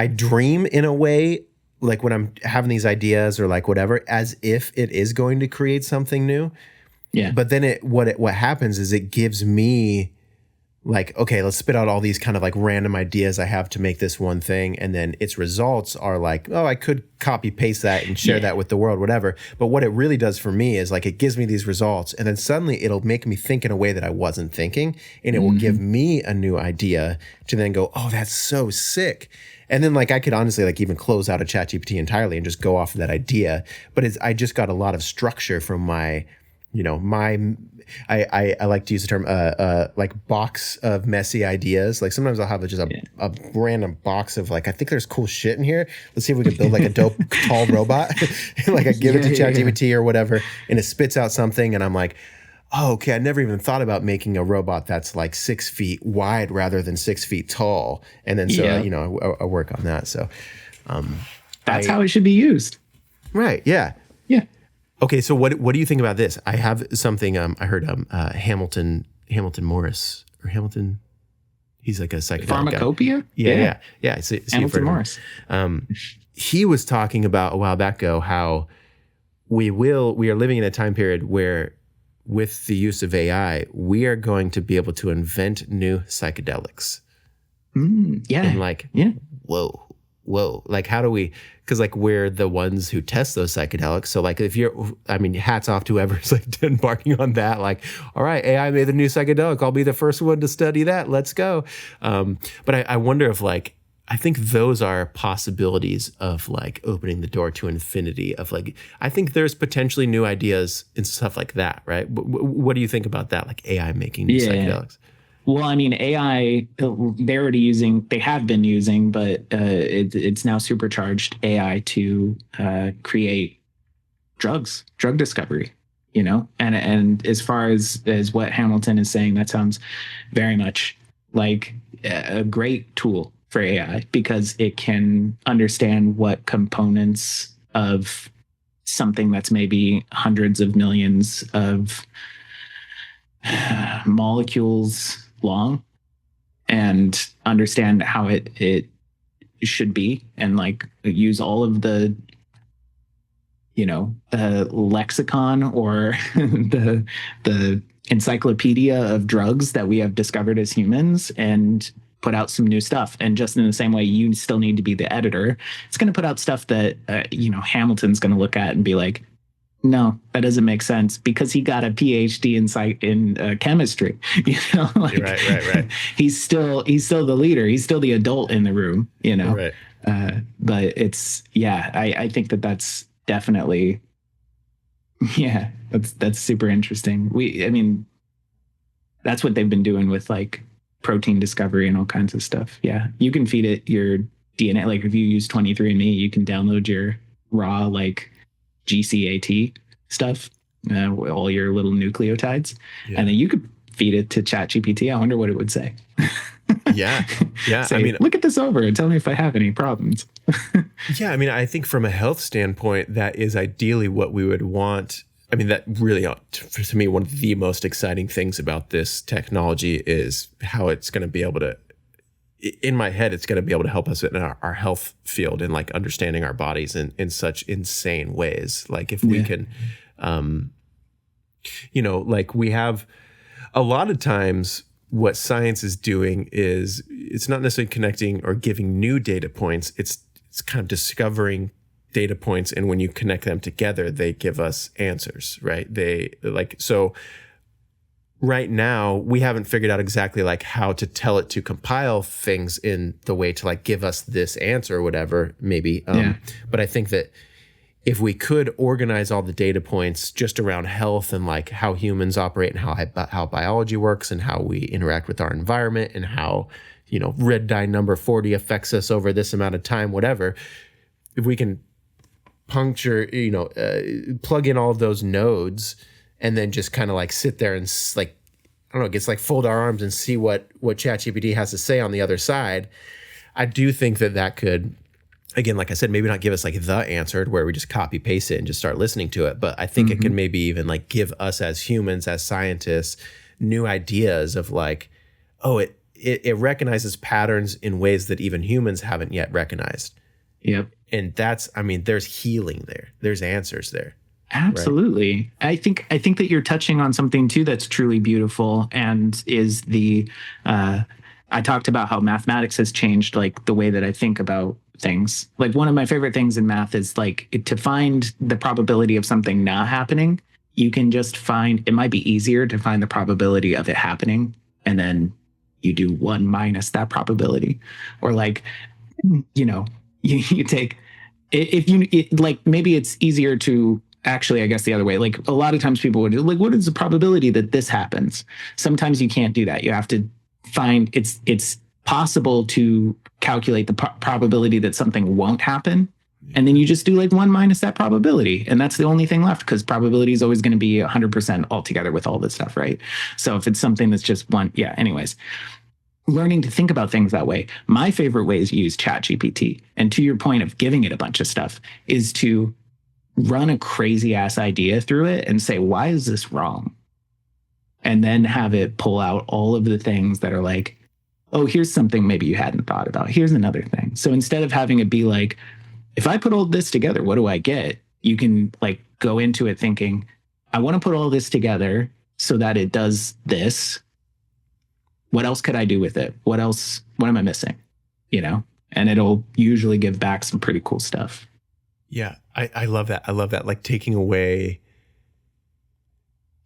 dream in a way, like when I'm having these ideas or like whatever, as if it is going to create something new. Yeah. But then what happens is it gives me like, okay, let's spit out all these kind of like random ideas I have to make this one thing. And then its results are like, oh, I could copy paste that and share that with the world, whatever. But what it really does for me is like, it gives me these results and then suddenly it'll make me think in a way that I wasn't thinking. And it will give me a new idea to then go, oh, that's so sick. And then like, I could honestly like even close out a ChatGPT entirely and just go off of that idea. But I just got a lot of structure from my, you know, I like to use the term like box of messy ideas. Like sometimes I'll have just a random box of like, I think there's cool shit in here. Let's see if we can build like a dope tall robot. Like I give it to ChatGPT or whatever, and it spits out something, and I'm like, oh, okay, I never even thought about making a robot that's like 6 feet wide rather than 6 feet tall. And then so you know, I work on that. So that's how it should be used. Right. Yeah. Yeah. Okay, so what do you think about this? I have something. I heard Hamilton Morris or Hamilton. He's like a psychedelic Pharmacopoeia. Guy. Yeah. See Hamilton Morris. He was talking about a while back ago how we are living in a time period where, with the use of AI, we are going to be able to invent new psychedelics. And like, whoa. Like, how do we, because like we're the ones who test those psychedelics. So like hats off to whoever's like embarking on that. Like, all right, AI made the new psychedelic. I'll be the first one to study that. Let's go. But I wonder if like, I think those are possibilities of like opening the door to infinity of like, I think there's potentially new ideas and stuff like that, right? What do you think about that? Like AI making new psychedelics? Well, I mean, AI, they have been using, but it's now supercharged AI to create drug discovery, you know? And as far as what Hamilton is saying, that sounds very much like a great tool for AI because it can understand what components of something that's maybe hundreds of millions of molecules long and understand how it should be and like use all of the lexicon or the encyclopedia of drugs that we have discovered as humans and put out some new stuff. And just in the same way, you still need to be the editor. It's going to put out stuff that, Hamilton's going to look at and be like, no, that doesn't make sense because he got a PhD in chemistry. Right. He's still the leader. He's still the adult in the room, Right. But it's, I think that's definitely, that's super interesting. That's what they've been doing with like protein discovery and all kinds of stuff. Yeah. You can feed it your DNA. Like if you use 23andMe, you can download your raw, like GCAT stuff, all your little nucleotides. Yeah. And then you could feed it to ChatGPT. I wonder what it would say. Yeah. Say, look at this over and tell me if I have any problems. Yeah. I think from a health standpoint, that is ideally what we would want. That really, to me, one of the most exciting things about this technology is how it's going to be able to, in my head, it's going to be able to help us in our health field and like understanding our bodies in such insane ways. Like if we can, like we have a lot of times what science is doing is it's not necessarily connecting or giving new data points. It's kind of discovering data points, and when you connect them together, they give us answers, right? So right now we haven't figured out exactly like how to tell it to compile things in the way to like give us this answer or whatever, maybe. But I think that if we could organize all the data points just around health and like how humans operate and how biology works and how we interact with our environment and how, red dye number 40 affects us over this amount of time, whatever, if we can puncture, plug in all of those nodes and then just kind of like sit there and like, I don't know, gets like fold our arms and see what ChatGPT has to say on the other side. I do think that could, again, like I said, maybe not give us like the answer where we just copy paste it and just start listening to it. But I think it can maybe even like give us as humans, as scientists, new ideas of like, it recognizes patterns in ways that even humans haven't yet recognized. Yep. And there's healing there. There's answers there. Absolutely. Right? I think that you're touching on something too that's truly beautiful, and is I talked about how mathematics has changed like the way that I think about things. Like one of my favorite things in math is like to find the probability of something not happening. You can just it might be easier to find the probability of it happening, and then you do 1 minus that probability. Or like, you take, maybe it's easier to actually, I guess the other way, like a lot of times people would do like, what is the probability that this happens? Sometimes you can't do that. You have to find it's possible to calculate the probability that something won't happen. And then you just do like 1 minus that probability. And that's the only thing left, because probability is always going to be 100% altogether with all this stuff, right? So if it's something that's just one, anyways. Learning to think about things that way. My favorite way is use ChatGPT. And to your point of giving it a bunch of stuff is to run a crazy ass idea through it and say, why is this wrong? And then have it pull out all of the things that are like, oh, here's something maybe you hadn't thought about. Here's another thing. So instead of having it be like, if I put all this together, what do I get? You can like go into it thinking, I want to put all this together so that it does this. What else could I do with it? What am I missing? And it'll usually give back some pretty cool stuff. Yeah. I love that. Like taking away.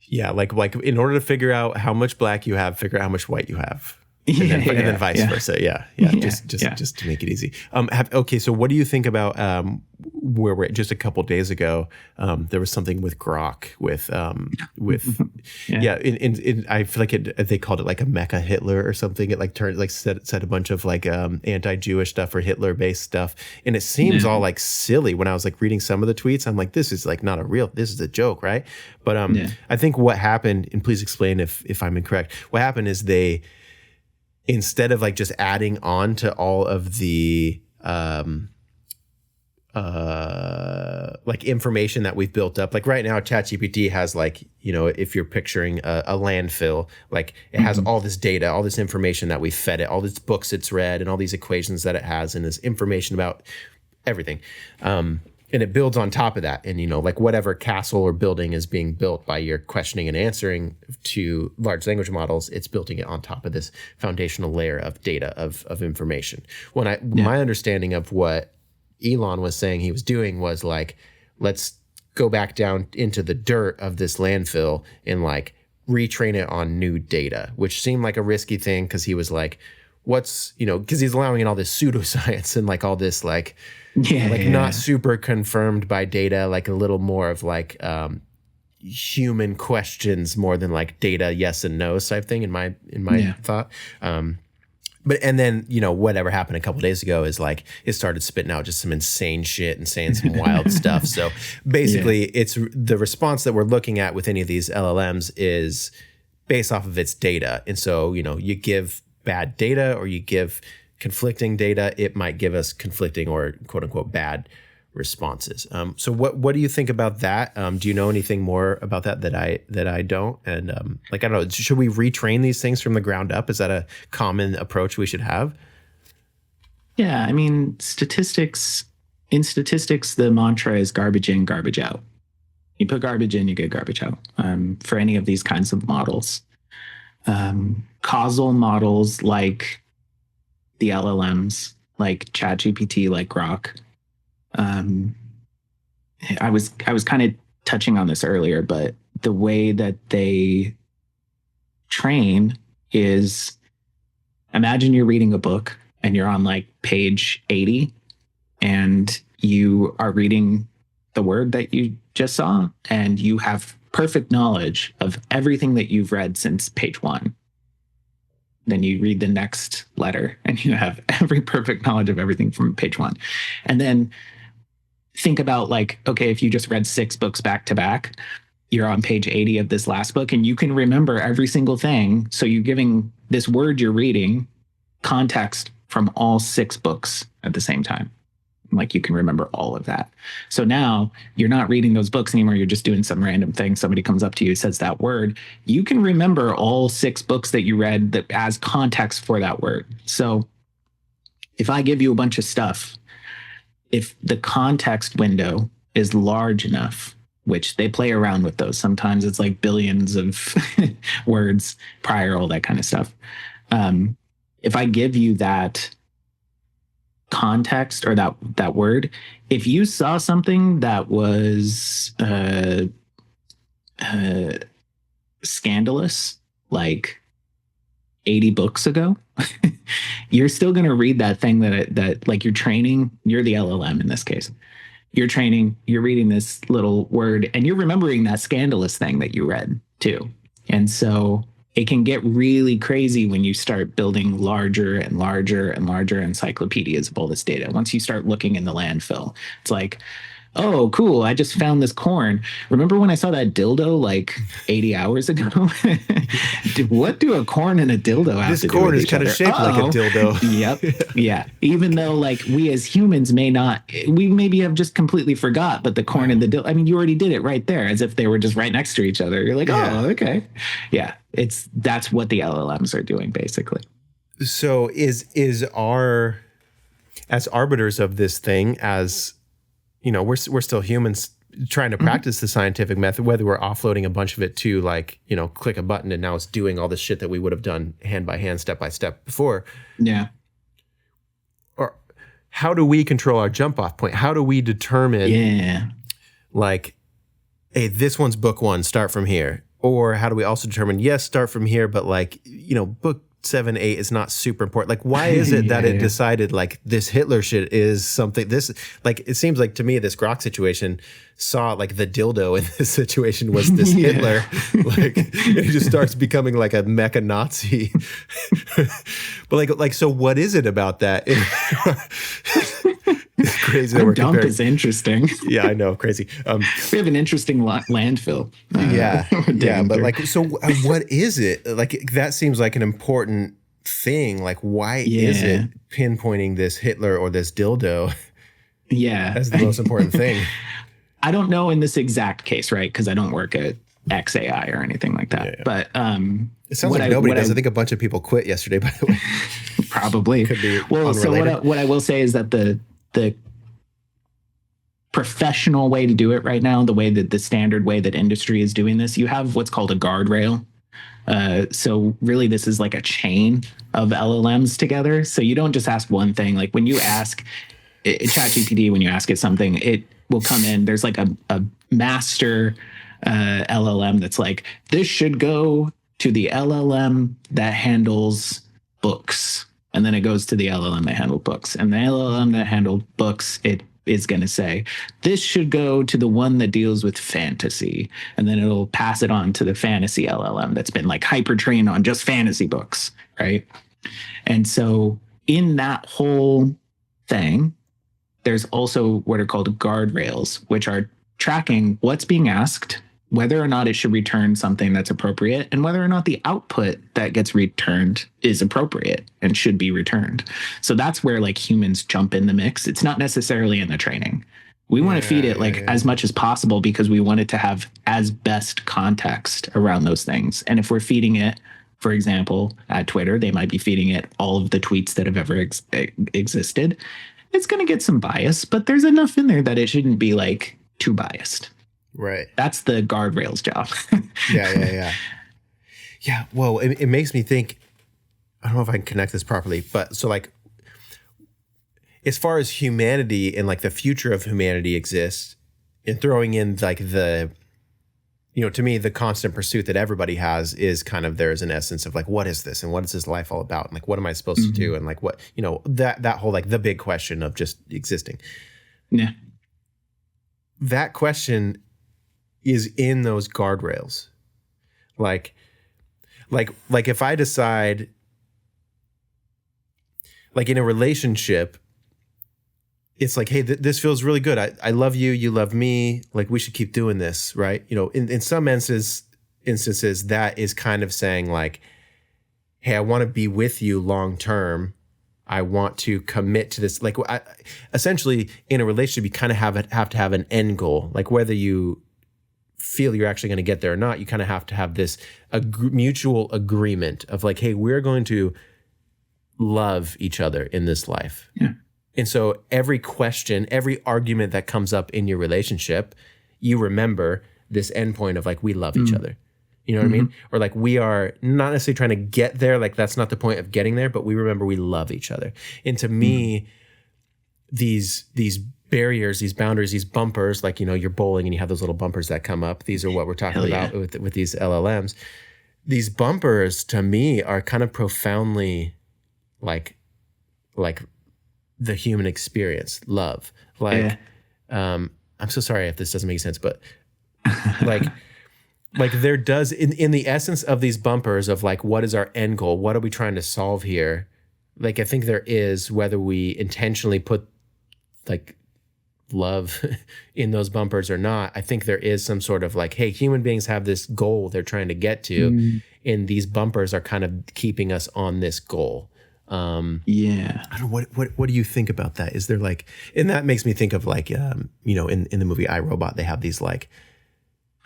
Yeah. Like in order to figure out how much black you have, figure out how much white you have. And then vice versa. Yeah. Just to make it easy. So what do you think about where we're just a couple days ago? There was something with Grok with I feel like they called it like a Mecha Hitler or something. It like said a bunch of like anti-Jewish stuff or Hitler-based stuff, and it seems all like silly. When I was like reading some of the tweets, I'm like, this is like not this is a joke, right? But I think what happened, and please explain if I'm incorrect. What happened is they, instead of like just adding on to all of the like information that we've built up, like right now ChatGPT has like, if you're picturing a landfill, like it has all this data, all this information that we fed it, all these books it's read, and all these equations that it has, and this information about everything. And and it builds on top of that. And, like whatever castle or building is being built by your questioning and answering to large language models, it's building it on top of this foundational layer of data, of information. My understanding of what Elon was saying he was doing was like, let's go back down into the dirt of this landfill and like retrain it on new data, which seemed like a risky thing because he was like, because he's allowing in all this pseudoscience and like all this like, not super confirmed by data, like a little more of like human questions more than like data yes and no type thing in my thought. But then whatever happened a couple of days ago is like it started spitting out just some insane shit and saying some wild stuff. So basically, it's the response that we're looking at with any of these LLMs is based off of its data. And so you give bad data or you give conflicting data, it might give us conflicting or quote unquote bad responses. So what do you think about that? Do you know anything more about that I don't? And I don't know, should we retrain these things from the ground up? Is that a common approach we should have? Yeah, I mean, in statistics, the mantra is garbage in, garbage out. You put garbage in, you get garbage out. For any of these kinds of models, causal models like the LLMs, like ChatGPT, like Grok. I was kind of touching on this earlier, but the way that they train is, imagine you're reading a book and you're on like page 80 and you are reading the word that you just saw and you have perfect knowledge of everything that you've read since page 1. Then you read the next letter and you have every perfect knowledge of everything from page 1. And then think about like, okay, if you just read 6 books back to back, you're on page 80 of this last book and you can remember every single thing. So you're giving this word you're reading context from all 6 books at the same time. Like you can remember all of that. So now you're not reading those books anymore. You're just doing some random thing. Somebody comes up to you, says that word. You can remember all 6 books that you read that as context for that word. So if I give you a bunch of stuff, if the context window is large enough, which they play around with those, sometimes it's like billions of words prior, all that kind of stuff. If I give you that context or that word, if you saw something that was scandalous like 80 books ago, you're still going to read that thing that like you're training, you're the LLM in this case. You're training, you're reading this little word and you're remembering that scandalous thing that you read too. And so it can get really crazy when you start building larger and larger and larger encyclopedias of all this data. Once you start looking in the landfill, it's like, oh, cool, I just found this corn. Remember when I saw that dildo like 80 hours ago? What do a corn and a dildo have to do with each other? This corn is kind of shaped like a dildo. Yep. Yeah. Even though like we as humans we maybe have just completely forgot, but the corn and the dildo, I mean, you already did it right there as if they were just right next to each other. You're like, oh, okay. Yeah. That's what the LLMs are doing basically. So is our, as arbiters of this thing, as we're still humans trying to practice the scientific method, whether we're offloading a bunch of it to like, click a button and now it's doing all this shit that we would have done hand by hand, step by step before. Yeah. Or how do we control our jump off point? How do we determine like, hey, this one's book 1, start from here? Or how do we also determine, yes, start from here, but like, book 7, 8 is not super important. Like, why is it that it decided like this Hitler shit is something, this, like, it seems like to me, this Grok situation saw like the dildo in this situation was this Hitler. Like, it just starts becoming like a mecha Nazi. But like, so what is it about that? It's crazy that we're dump is interesting. Yeah, I know, crazy. We have an interesting landfill. But like, so what is it? Like, that seems like an important thing. Like, why is it pinpointing this Hitler or this dildo? As the most important thing. I don't know in this exact case, right? Because I don't work at XAI or anything like that. But it sounds like nobody does. I think a bunch of people quit yesterday, by the way. Probably. Could be well, unrelated. So what I will say is that the professional way to do it right now, the way that the standard way that industry is doing this, you have what's called a guardrail. So really this is like a chain of LLMs together. So you don't just ask one thing. Like when you ask ChatGPT, when you ask it something, it will come in. There's like a master LLM that's like, this should go to the LLM that handles books. And then it goes to the LLM that handled books. And the LLM that handled books, it is going to say, this should go to the one that deals with fantasy. And then it'll pass it on to the fantasy LLM that's been like hyper trained on just fantasy books, right? And so in that whole thing, there's also what are called guardrails, which are tracking what's being asked, whether or not it should return something that's appropriate, and whether or not the output that gets returned is appropriate and should be returned. So that's where like humans jump in the mix. It's not necessarily in the training. We want to feed it like as much as possible because we want it to have as best context around those things. And if we're feeding it, for example, at Twitter, they might be feeding it all of the tweets that have ever existed. It's going to get some bias, but there's enough in there that it shouldn't be like too biased. Right. That's the guardrails job. Yeah. Well, it makes me think, I don't know if I can connect this properly, but so like, as far as humanity and like the future of humanity exists, and throwing in like the, to me, the constant pursuit that everybody has is kind of, there's an essence of like, what is this? And what is this life all about? And like, what am I supposed to do? And like, what, that whole, like the big question of just existing. Yeah. That question is in those guardrails. Like if I decide, like in a relationship, it's like, hey, this feels really good. I love you. You love me. Like we should keep doing this, right? In some instances, that is kind of saying like, hey, I want to be with you long term. I want to commit to this. Like essentially in a relationship, you kind of have to have an end goal. Like whether you feel you're actually going to get there or not, you kind of have to have this mutual agreement of like, hey, we're going to love each other in this life. Yeah. And so every question, every argument that comes up in your relationship, you remember this endpoint of like, we love each other. You know what I mean? Or like we are not necessarily trying to get there. Like that's not the point of getting there, but we remember we love each other. And to me, these barriers, these boundaries, these bumpers, like, you're bowling and you have those little bumpers that come up. These are what we're talking about with these LLMs. These bumpers to me are kind of profoundly like the human experience, love. Like, I'm so sorry if this doesn't make sense, but like there does in the essence of these bumpers of like, what is our end goal? What are we trying to solve here? Like, I think there is, whether we intentionally put like love in those bumpers or not, I think there is some sort of like, hey, human beings have this goal they're trying to get to, and these bumpers are kind of keeping us on this goal. I don't know, what do you think about that? Is there like, and that makes me think of like, in the movie iRobot, they have these like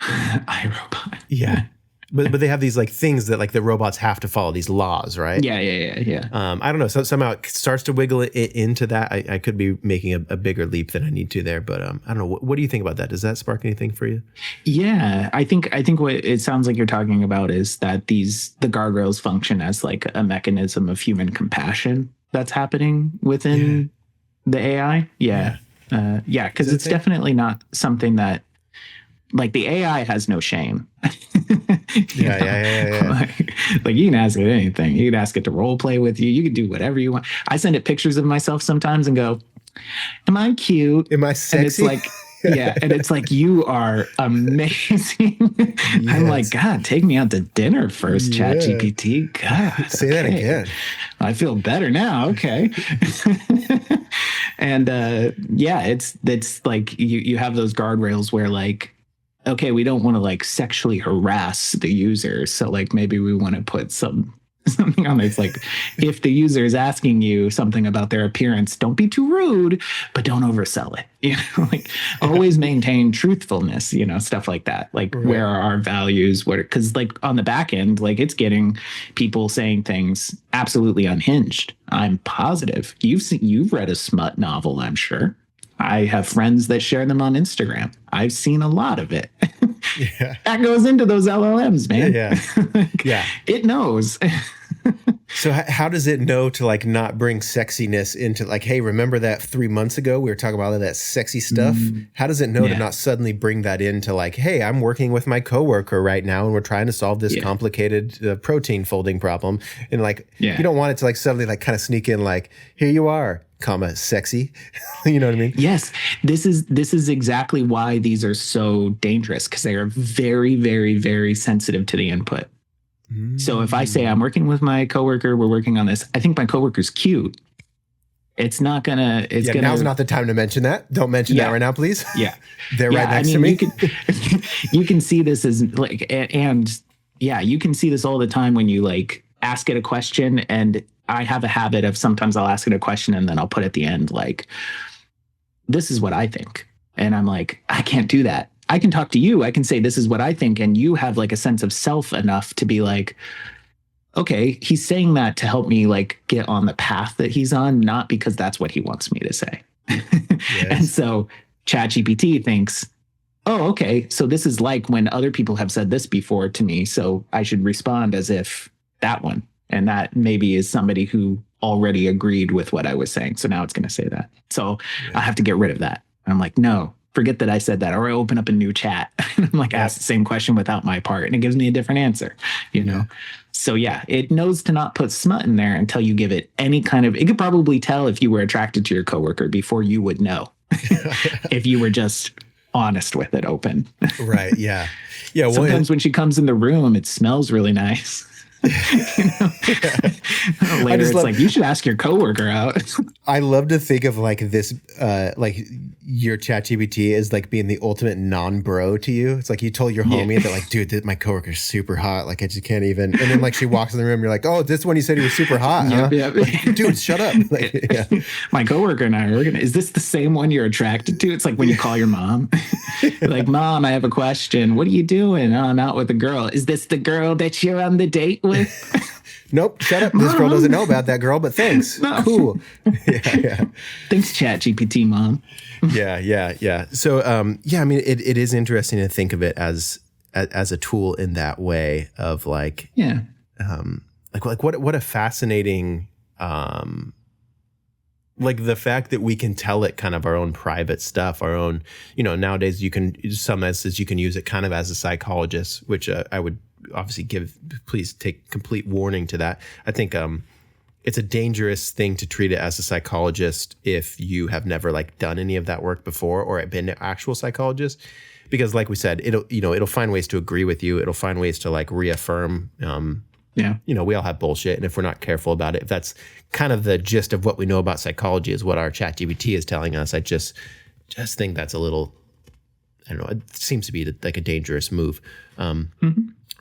iRobot. Yeah. But they have these like things that like the robots have to follow, these laws, right? Yeah. I don't know. So somehow it starts to wiggle it into that. I could be making a bigger leap than I need to there, but I don't know. What do you think about that? Does that spark anything for you? Yeah, I think what it sounds like you're talking about is that the guardrails function as like a mechanism of human compassion that's happening within the AI. Yeah. Because it's definitely not something that, like, the AI has no shame. Yeah. Like you can ask it anything. You can ask it to role play with you. You can do whatever you want. I send it pictures of myself sometimes and go, am I cute? Am I sexy? And it's like, and it's like, you are amazing. Yes. I'm like, God, take me out to dinner first, ChatGPT. God. Say that again. I feel better now. Okay. And it's like you have those guardrails where like, okay, we don't want to like sexually harass the user. So like maybe we want to put something on there. It's like, if the user is asking you something about their appearance, don't be too rude, but don't oversell it. Like always maintain truthfulness, stuff like that. Like where are our values? Because like on the back end, like it's getting people saying things absolutely unhinged. I'm positive. You've read a smut novel, I'm sure. I have friends that share them on Instagram. I've seen a lot of it. Yeah. That goes into those LLMs, man. Yeah. Like, Yeah. it knows. So how does it know to like not bring sexiness into like, hey, remember that 3 months ago we were talking about all of that sexy stuff? How does it know to not suddenly bring that into like, hey, I'm working with my coworker right now and we're trying to solve this complicated protein folding problem. And like, you don't want it to like suddenly like kind of sneak in like, here you are, comma, sexy. You know what I mean? Yes. This is exactly why these are so dangerous, because they are very, very, very sensitive to the input. So if I say I'm working with my coworker, we're working on this, I think my coworker's cute. It's not gonna. Now's not the time to mention that. Don't mention that right now, please. Yeah, they're right next to me. You can see this as like, and you can see this all the time when you like ask it a question. And I have a habit of sometimes I'll ask it a question and then I'll put at the end like, "This is what I think," and I'm like, I can't do that. I can talk to you. I can say, this is what I think. And you have like a sense of self enough to be like, okay, he's saying that to help me like get on the path that he's on, not because that's what he wants me to say. And so ChatGPT thinks, oh, okay, so this is like when other people have said this before to me. So I should respond as if that one. And that maybe is somebody who already agreed with what I was saying. So now it's going to say that. So I have to get rid of that. And I'm like, no. Forget that I said that, or I open up a new chat and I'm like, ask the same question without my part, and it gives me a different answer, you know? So it knows to not put smut in there until you give it any kind of, it could probably tell if you were attracted to your coworker before you would know, if you were just honest with it, open. Right. Yeah. Yeah. Well, sometimes when she comes in the room, it smells really nice. Later it's like, you should ask your coworker out. I love to think of like this, like your ChatGPT is like being the ultimate non-bro to you. It's like you told your homie that like, dude, my coworker's super hot. Like I just can't even. And then like she walks in the room, you're like, oh, this one you said he was super hot, huh? Like, dude, shut up. Like, my coworker and I are working. Is this the same one you're attracted to? It's like when you call your mom. You're like, Mom, I have a question. What are you doing? Oh, I'm out with a girl. Is this the girl that you're on the date with? Nope, shut up. This girl doesn't know about that girl, but thanks. No. Cool. Thanks, ChatGPT, Mom. Yeah. So, I mean, it is interesting to think of it as a tool in that way of like, like what a fascinating, like the fact that we can tell it kind of our own private stuff, our own, nowadays you can use it kind of as a psychologist, which I would obviously please take complete warning to that. I think it's a dangerous thing to treat it as a psychologist if you have never like done any of that work before or been an actual psychologist, because like we said, it'll find ways to agree with you. It'll find ways to like reaffirm. We all have bullshit, and if we're not careful about it, if that's kind of the gist of what we know about psychology is what our ChatGPT is telling us, I just think that's a little, I don't know, it seems to be like a dangerous move.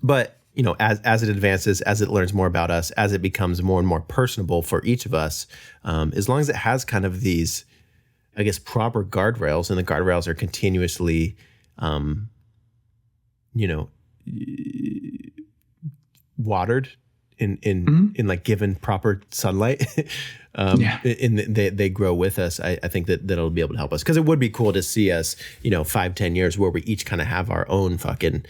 But as it advances, as it learns more about us, as it becomes more and more personable for each of us, as long as it has kind of these, I guess, proper guardrails, and the guardrails are continuously, watered in like given proper sunlight, and they grow with us. I think that'll be able to help us, because it would be cool to see us, 5-10 years where we each kind of have our own fucking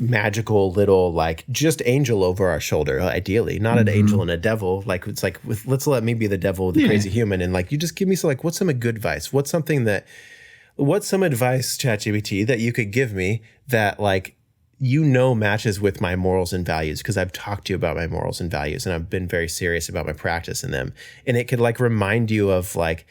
magical little like just angel over our shoulder, ideally not an angel and a devil. Like it's like let's let me be the devil, the crazy human, and like you just give me some like what's some good advice, what's some advice, ChatGPT, that you could give me that like matches with my morals and values, because I've talked to you about my morals and values and I've been very serious about my practice in them, and it could like remind you of like,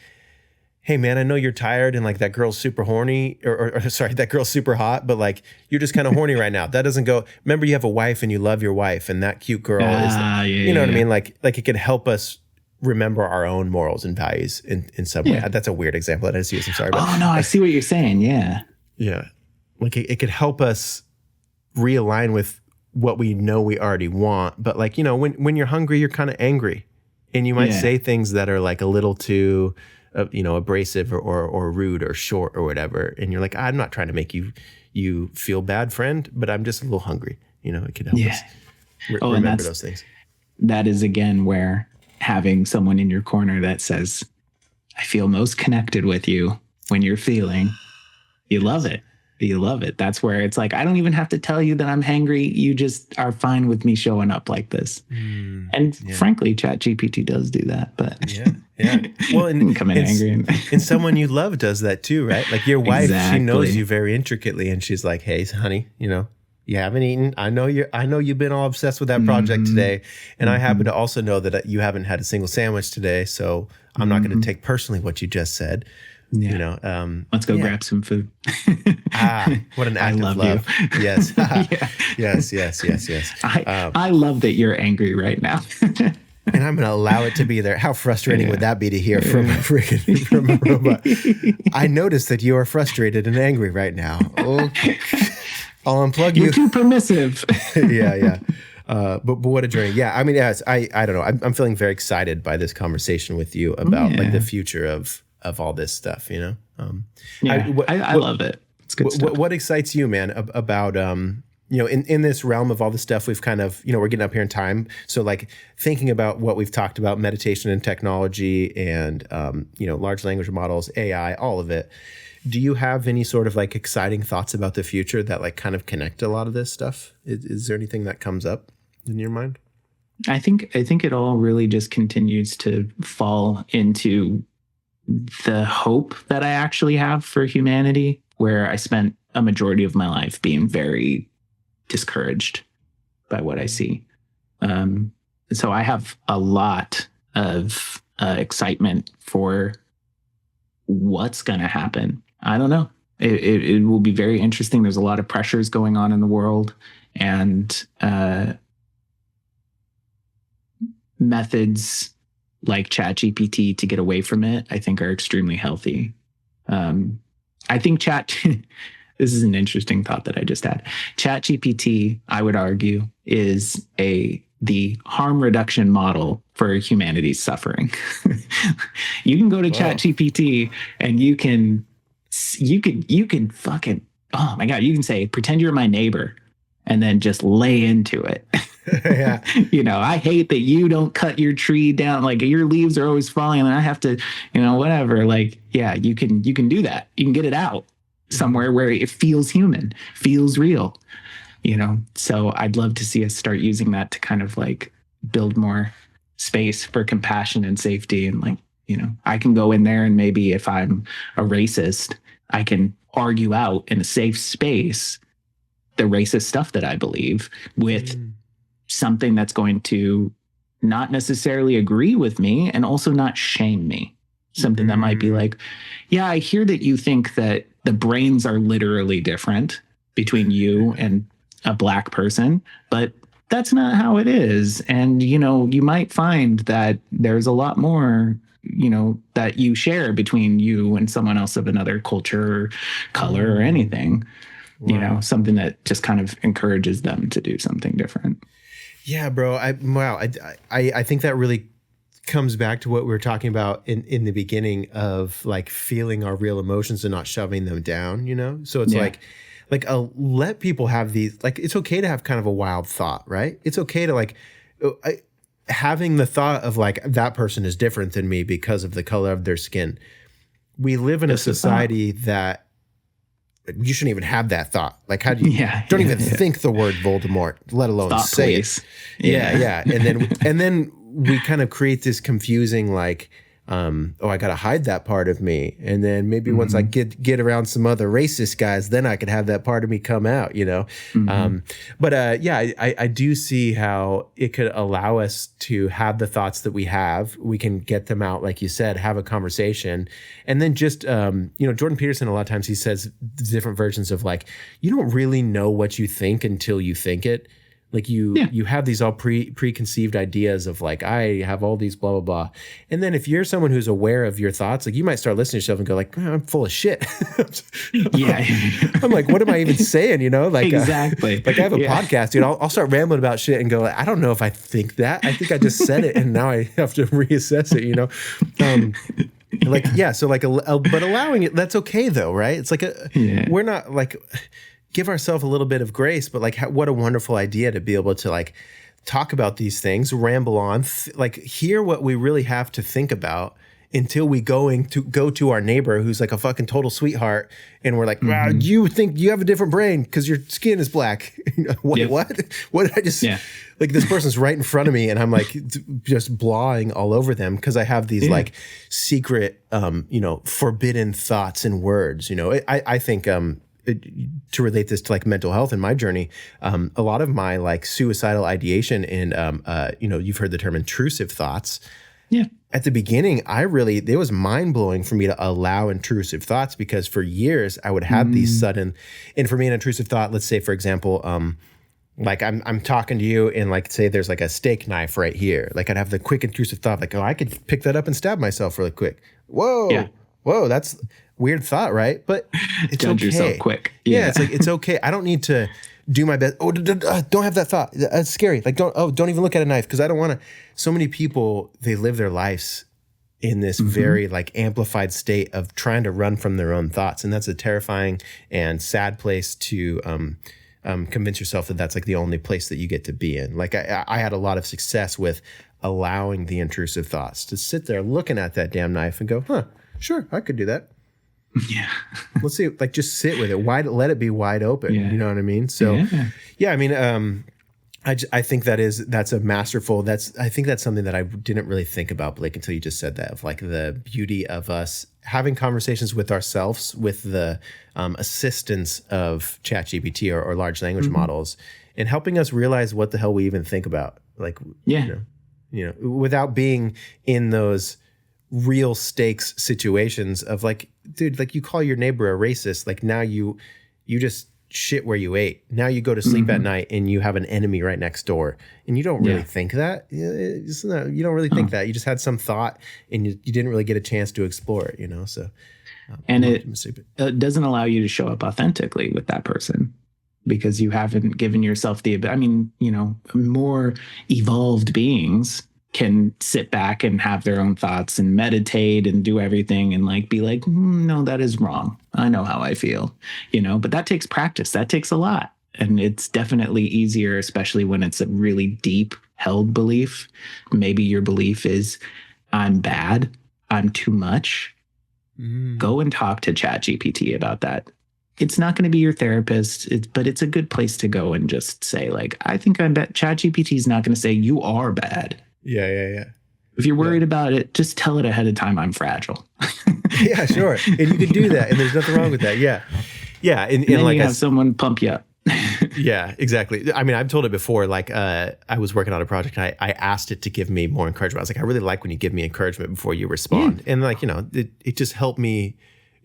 hey man, I know you're tired and like that girl's super horny, or sorry, that girl's super hot, but like you're just kind of horny right now. That doesn't go. Remember, you have a wife and you love your wife, and that cute girl is, what I mean? Like it could help us remember our own morals and values in some way. That's a weird example that I just used. I'm sorry. But oh no, I see what you're saying. Yeah. Like it could help us realign with what we know we already want. But like, when you're hungry, you're kind of angry, and you might say things that are like a little too abrasive or rude or short or whatever. And you're like, I'm not trying to make you feel bad, friend, but I'm just a little hungry. It can help us remember those things. That is again where having someone in your corner that says, I feel most connected with you when you're feeling, you love it. You love it. That's where it's like, I don't even have to tell you that I'm hangry. You just are fine with me showing up like this. And frankly, ChatGPT does do that, but well, and come in angry. And someone you love does that too, right? Like your wife, Exactly. She knows you very intricately, and she's like, "Hey, honey, you haven't eaten. I know you've been all obsessed with that project today, and I happen to also know that you haven't had a single sandwich today, so I'm not going to take personally what you just said." Yeah. Let's go grab some food. What an act of love. Yes. Yes. I love that you're angry right now. And I'm going to allow it to be there. How frustrating would that be to hear from a robot? I noticed that you are frustrated and angry right now. Okay. I'll unplug you. You're too permissive. Yeah. But what a journey. Yeah. I mean, yes, I don't know. I'm feeling very excited by this conversation with you about like the future of all this stuff, I love it. It's good stuff. What excites you, man, about, in this realm of all the stuff we've kind of, we're getting up here in time. So like thinking about what we've talked about, meditation and technology and, large language models, AI, all of it. Do you have any sort of like exciting thoughts about the future that like kind of connect a lot of this stuff? Is there anything that comes up in your mind? I think it all really just continues to fall into the hope that I actually have for humanity, where I spent a majority of my life being very discouraged by what I see. So I have a lot of excitement for what's going to happen. I don't know. It will be very interesting. There's a lot of pressures going on in the world, and methods like ChatGPT to get away from it, I think, are extremely healthy. I think this is an interesting thought that I just had. ChatGPT, I would argue, is the harm reduction model for humanity's suffering. You can go to ChatGPT and you can fucking, oh my God, you can say, pretend you're my neighbor, and then just lay into it. Yeah. I hate that you don't cut your tree down. Like your leaves are always falling and I have to, whatever. Like, yeah, you can do that. You can get it out somewhere where it feels human, feels real, So I'd love to see us start using that to kind of like build more space for compassion and safety. And like, I can go in there and maybe if I'm a racist, I can argue out in a safe space the racist stuff that I believe with something that's going to not necessarily agree with me and also not shame me. Something that might be like, yeah, I hear that you think that the brains are literally different between you and a Black person, but that's not how it is. And, you might find that there's a lot more, that you share between you and someone else of another culture or color or anything. Wow. Something that just kind of encourages them to do something different. Yeah, bro. I think that really comes back to what we were talking about in the beginning of like feeling our real emotions and not shoving them down, So it's like let people have these, like, it's okay to have kind of a wild thought, right? It's okay to like having the thought of like, that person is different than me because of the color of their skin. We live in a society that you shouldn't even have that thought. Like, how do you don't even think the word Voldemort, let alone thought say police. It. Yeah. And then we kind of create this confusing, like, I got to hide that part of me. And then maybe once I get around some other racist guys, then I could have that part of me come out, But I do see how it could allow us to have the thoughts that we have. We can get them out, like you said, have a conversation. And then just, Jordan Peterson, a lot of times he says different versions of like, you don't really know what you think until you think it. Like you have these all preconceived ideas of like, I have all these blah, blah, blah. And then if you're someone who's aware of your thoughts, like you might start listening to yourself and go like, I'm full of shit. I'm like, what am I even saying? Like, exactly. Like I have a podcast, dude. I'll start rambling about shit and go, like, I don't know if I think that. I think I just said it and now I have to reassess it, So like, but allowing it, that's okay though, right? It's like we're not like, give ourselves a little bit of grace, but like, what a wonderful idea to be able to like talk about these things, ramble on, like hear what we really have to think about, until we go to our neighbor who's like a fucking total sweetheart, and we're like, wow, you think you have a different brain because your skin is black. Wait, what? What did I just like? This person's right in front of me, and I'm like just blawing all over them because I have these like secret, forbidden thoughts and words. I think to relate this to like mental health in my journey, a lot of my like suicidal ideation and you've heard the term intrusive thoughts. Yeah. At the beginning, it was mind blowing for me to allow intrusive thoughts, because for years I would have these sudden, and for me, an intrusive thought, let's say, for example, like I'm talking to you and like say there's like a steak knife right here. Like I'd have the quick intrusive thought, like, oh, I could pick that up and stab myself really quick. Whoa, that's weird thought, right? But it's Judge okay. yourself quick. Yeah, it's like, it's okay. I don't need to do my best. Oh, don't have that thought. That's scary. Like, don't even look at a knife, because I don't want to. So many people, they live their lives in this very like amplified state of trying to run from their own thoughts. And that's a terrifying and sad place to convince yourself that that's like the only place that you get to be in. Like I had a lot of success with allowing the intrusive thoughts to sit there looking at that damn knife and go, sure, I could do that. Yeah. Let's see, like just sit with it. Let it be wide open. You know what I mean? So I mean, I think that's a masterful, I think that's something that I didn't really think about, Blake, until you just said that, of like the beauty of us having conversations with ourselves with the assistance of ChatGPT or large language models, and helping us realize what the hell we even think about. Like, without being in those real stakes situations of like, dude, like you call your neighbor a racist, like now you just shit where you ate. Now you go to sleep at night and you have an enemy right next door, and you don't really think that. You don't really think that. You just had some thought and you didn't really get a chance to explore it, So, and it doesn't allow you to show up authentically with that person, because you haven't given yourself more evolved beings can sit back and have their own thoughts and meditate and do everything and like be like, no, that is wrong. I know how I feel, but that takes practice. That takes a lot. And it's definitely easier, especially when it's a really deep held belief. Maybe your belief is, I'm bad, I'm too much. Go and talk to ChatGPT about that. It's not going to be your therapist, but it's a good place to go and just say, like, I think I'm bad. ChatGPT is not going to say you are bad. Yeah. If you're worried about it, just tell it ahead of time, I'm fragile. Yeah, sure. And you can do that. And there's nothing wrong with that. Yeah. Yeah. And then like you have someone pump you up. Yeah, exactly. I mean, I've told it before, like I was working on a project and I asked it to give me more encouragement. I was like, I really like when you give me encouragement before you respond. And like, it just helped me,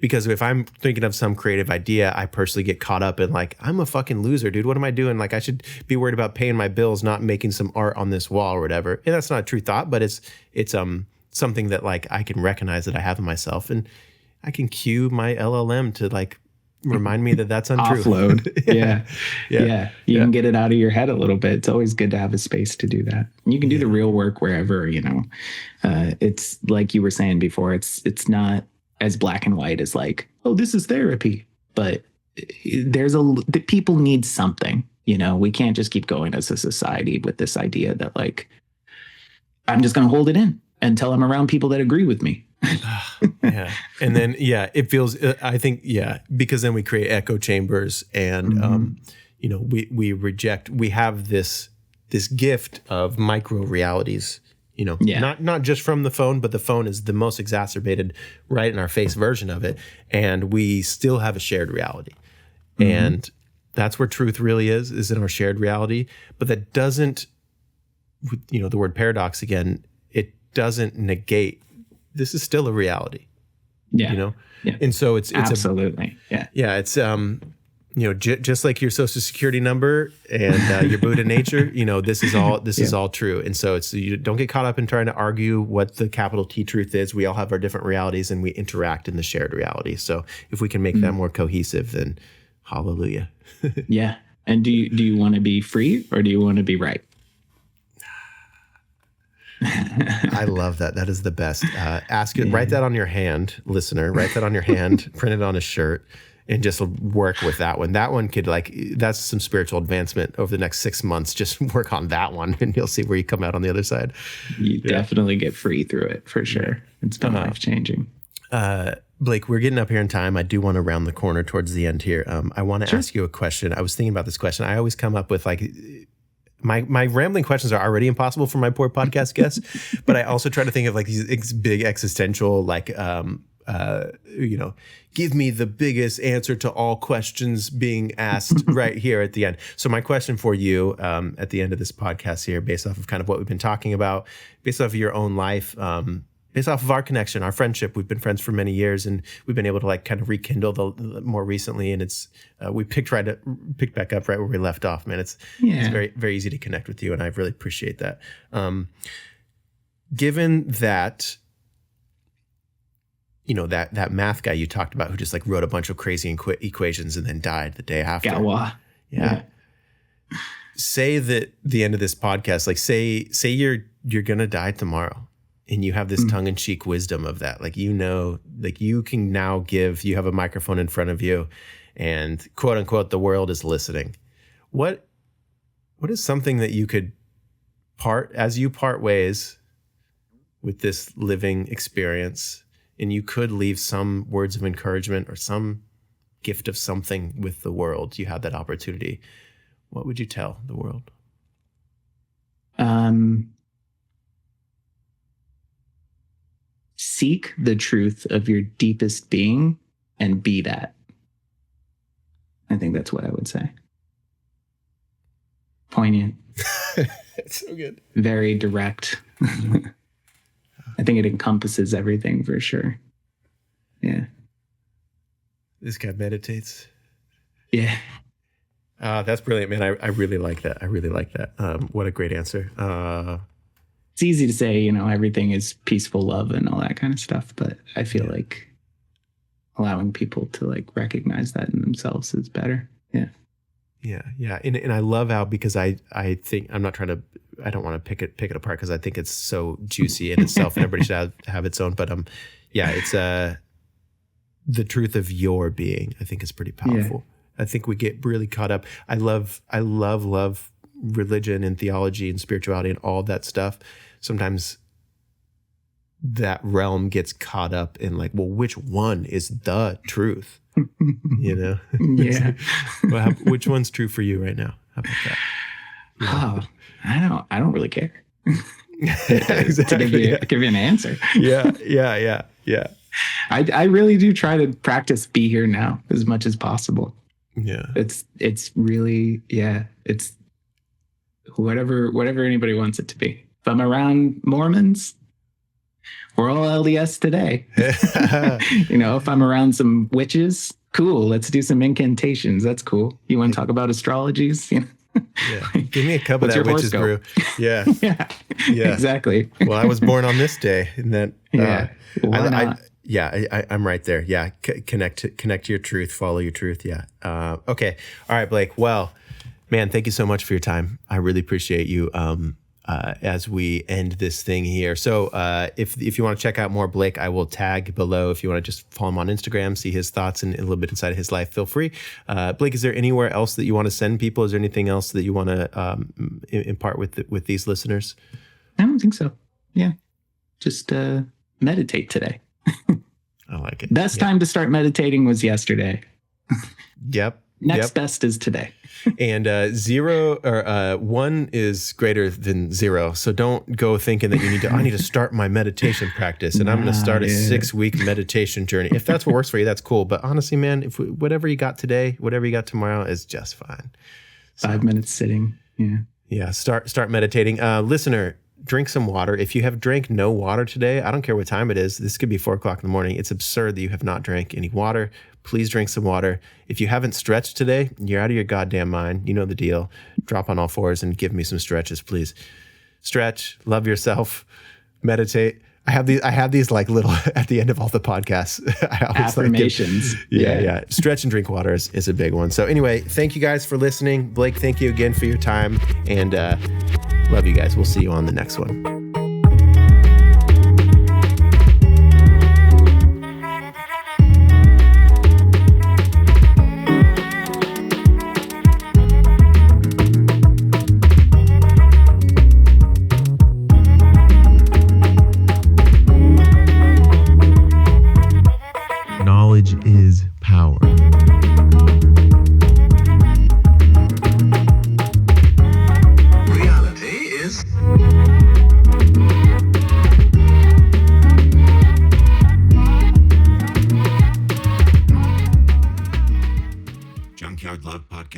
because if I'm thinking of some creative idea, I personally get caught up in like, I'm a fucking loser, dude. What am I doing? Like, I should be worried about paying my bills, not making some art on this wall or whatever. And that's not a true thought, but it's something that like I can recognize that I have in myself, and I can cue my LLM to like remind me that that's untrue. Offload. Yeah. You can get it out of your head a little bit. It's always good to have a space to do that. You can do the real work wherever, it's like you were saying before, it's not as black and white as like, oh, this is therapy, but the people need something, we can't just keep going as a society with this idea that like, I'm just going to hold it in until I'm around people that agree with me. Yeah. And then, it feels, I think, because then we create echo chambers and, we have this gift of micro realities, not just from the phone, but the phone is the most exacerbated right in our face version of it. And we still have a shared reality. And that's where truth really is in our shared reality. But that doesn't, the word paradox again, it doesn't negate, this is still a reality. Yeah. And so it's absolutely. It's, just like your social security number and your Buddha nature, this is all true. And so you don't get caught up in trying to argue what the capital T truth is. We all have our different realities and we interact in the shared reality. So if we can make that more cohesive, then hallelujah. Yeah. And do you want to be free or do you want to be right? I love that. That is the best. Ask it. Write that on your hand, listener. Write that on your hand. Print it on a shirt. and just work with that one. That one could that's some spiritual advancement over the next 6 months. Just work on that one and you'll see where you come out on the other side. You definitely get free through it for sure. It's been life-changing. Blake, we're getting up here in time. I do want to round the corner towards the end here. I want to ask you a question. I was thinking about this question. I always come up with my rambling questions are already impossible for my poor podcast guests, but I also try to think of these big existential, give me the biggest answer to all questions being asked right here at the end. So my question for you at the end of this podcast here, based off of kind of what we've been talking about, based off of your own life, based off of our connection, our friendship, we've been friends for many years, and we've been able to kind of rekindle the more recently. And it's we picked back up right where we left off, man. It's very, very easy to connect with you, and I really appreciate that. Given that, that math guy you talked about who just wrote a bunch of crazy equations and then died the day after. Gawa. Yeah. Say that the end of this podcast, say you're gonna die tomorrow. And you have this tongue-in-cheek wisdom of that. You can now you have a microphone in front of you and quote unquote, the world is listening. What is something that you could as you part ways with this living experience, and you could leave some words of encouragement or some gift of something with the world, you had that opportunity. What would you tell the world? Seek the truth of your deepest being and be that. I think that's what I would say. Poignant. It's so good. Very direct. I think it encompasses everything for sure. Yeah. This guy meditates. Yeah. That's brilliant, man. I really like that. What a great answer. It's easy to say, everything is peaceful love and all that kind of stuff, but I feel like allowing people to recognize that in themselves is better. Yeah. Yeah. And I love how, because I think I don't want to pick it apart because I think it's so juicy in itself and everybody should have its own. But it's the truth of your being, I think, is pretty powerful. Yeah. I think we get really caught up. I love religion and theology and spirituality and all that stuff. Sometimes that realm gets caught up in which one is the truth? Yeah. Well, which one's true for you right now? How about that? I don't really care. Exactly. To give you an answer. Yeah. I really do try to practice be here now as much as possible. Yeah. It's really, it's whatever anybody wants it to be. If I'm around Mormons, we're all LDS today. If I'm around some witches, cool. Let's do some incantations. That's cool. You want to talk about astrologies? Yeah. Give me a cup of that witch's brew. Yeah. Yeah. Exactly. Well, I was born on this day, and that. Why not? I'm right there. Yeah. Connect to your truth. Follow your truth. Yeah. Okay. All right, Blake. Well, man, thank you so much for your time. I really appreciate you. As we end this thing here. So if you want to check out more Blake, I will tag below. If you want to just follow him on Instagram, see his thoughts and a little bit inside of his life, feel free. Blake, is there anywhere else that you want to send people? Is there anything else that you want to impart with these listeners? I don't think so. Yeah. Just meditate today. I like it. Best time to start meditating was yesterday. Yep. Next best is today. And 1 is greater than 0. So don't go thinking that I need to start my meditation practice and I'm going to start a 6-week meditation journey. If that's what works for you, that's cool. But honestly, man, whatever you got today, whatever you got tomorrow is just fine. 5 minutes sitting. Yeah. Yeah. Start meditating. Listener, drink some water. If you have drank no water today, I don't care what time it is. This could be 4 o'clock in the morning. It's absurd that you have not drank any water. Please drink some water. If you haven't stretched today, you're out of your goddamn mind. You know the deal. Drop on all fours and give me some stretches, please. Stretch, love yourself, meditate. I have these little at the end of all the podcasts. Affirmations. Yeah. Stretch and drink water is a big one. So anyway, thank you guys for listening. Blake, thank you again for your time. And love you guys. We'll see you on the next one. Junkyard Love Podcast.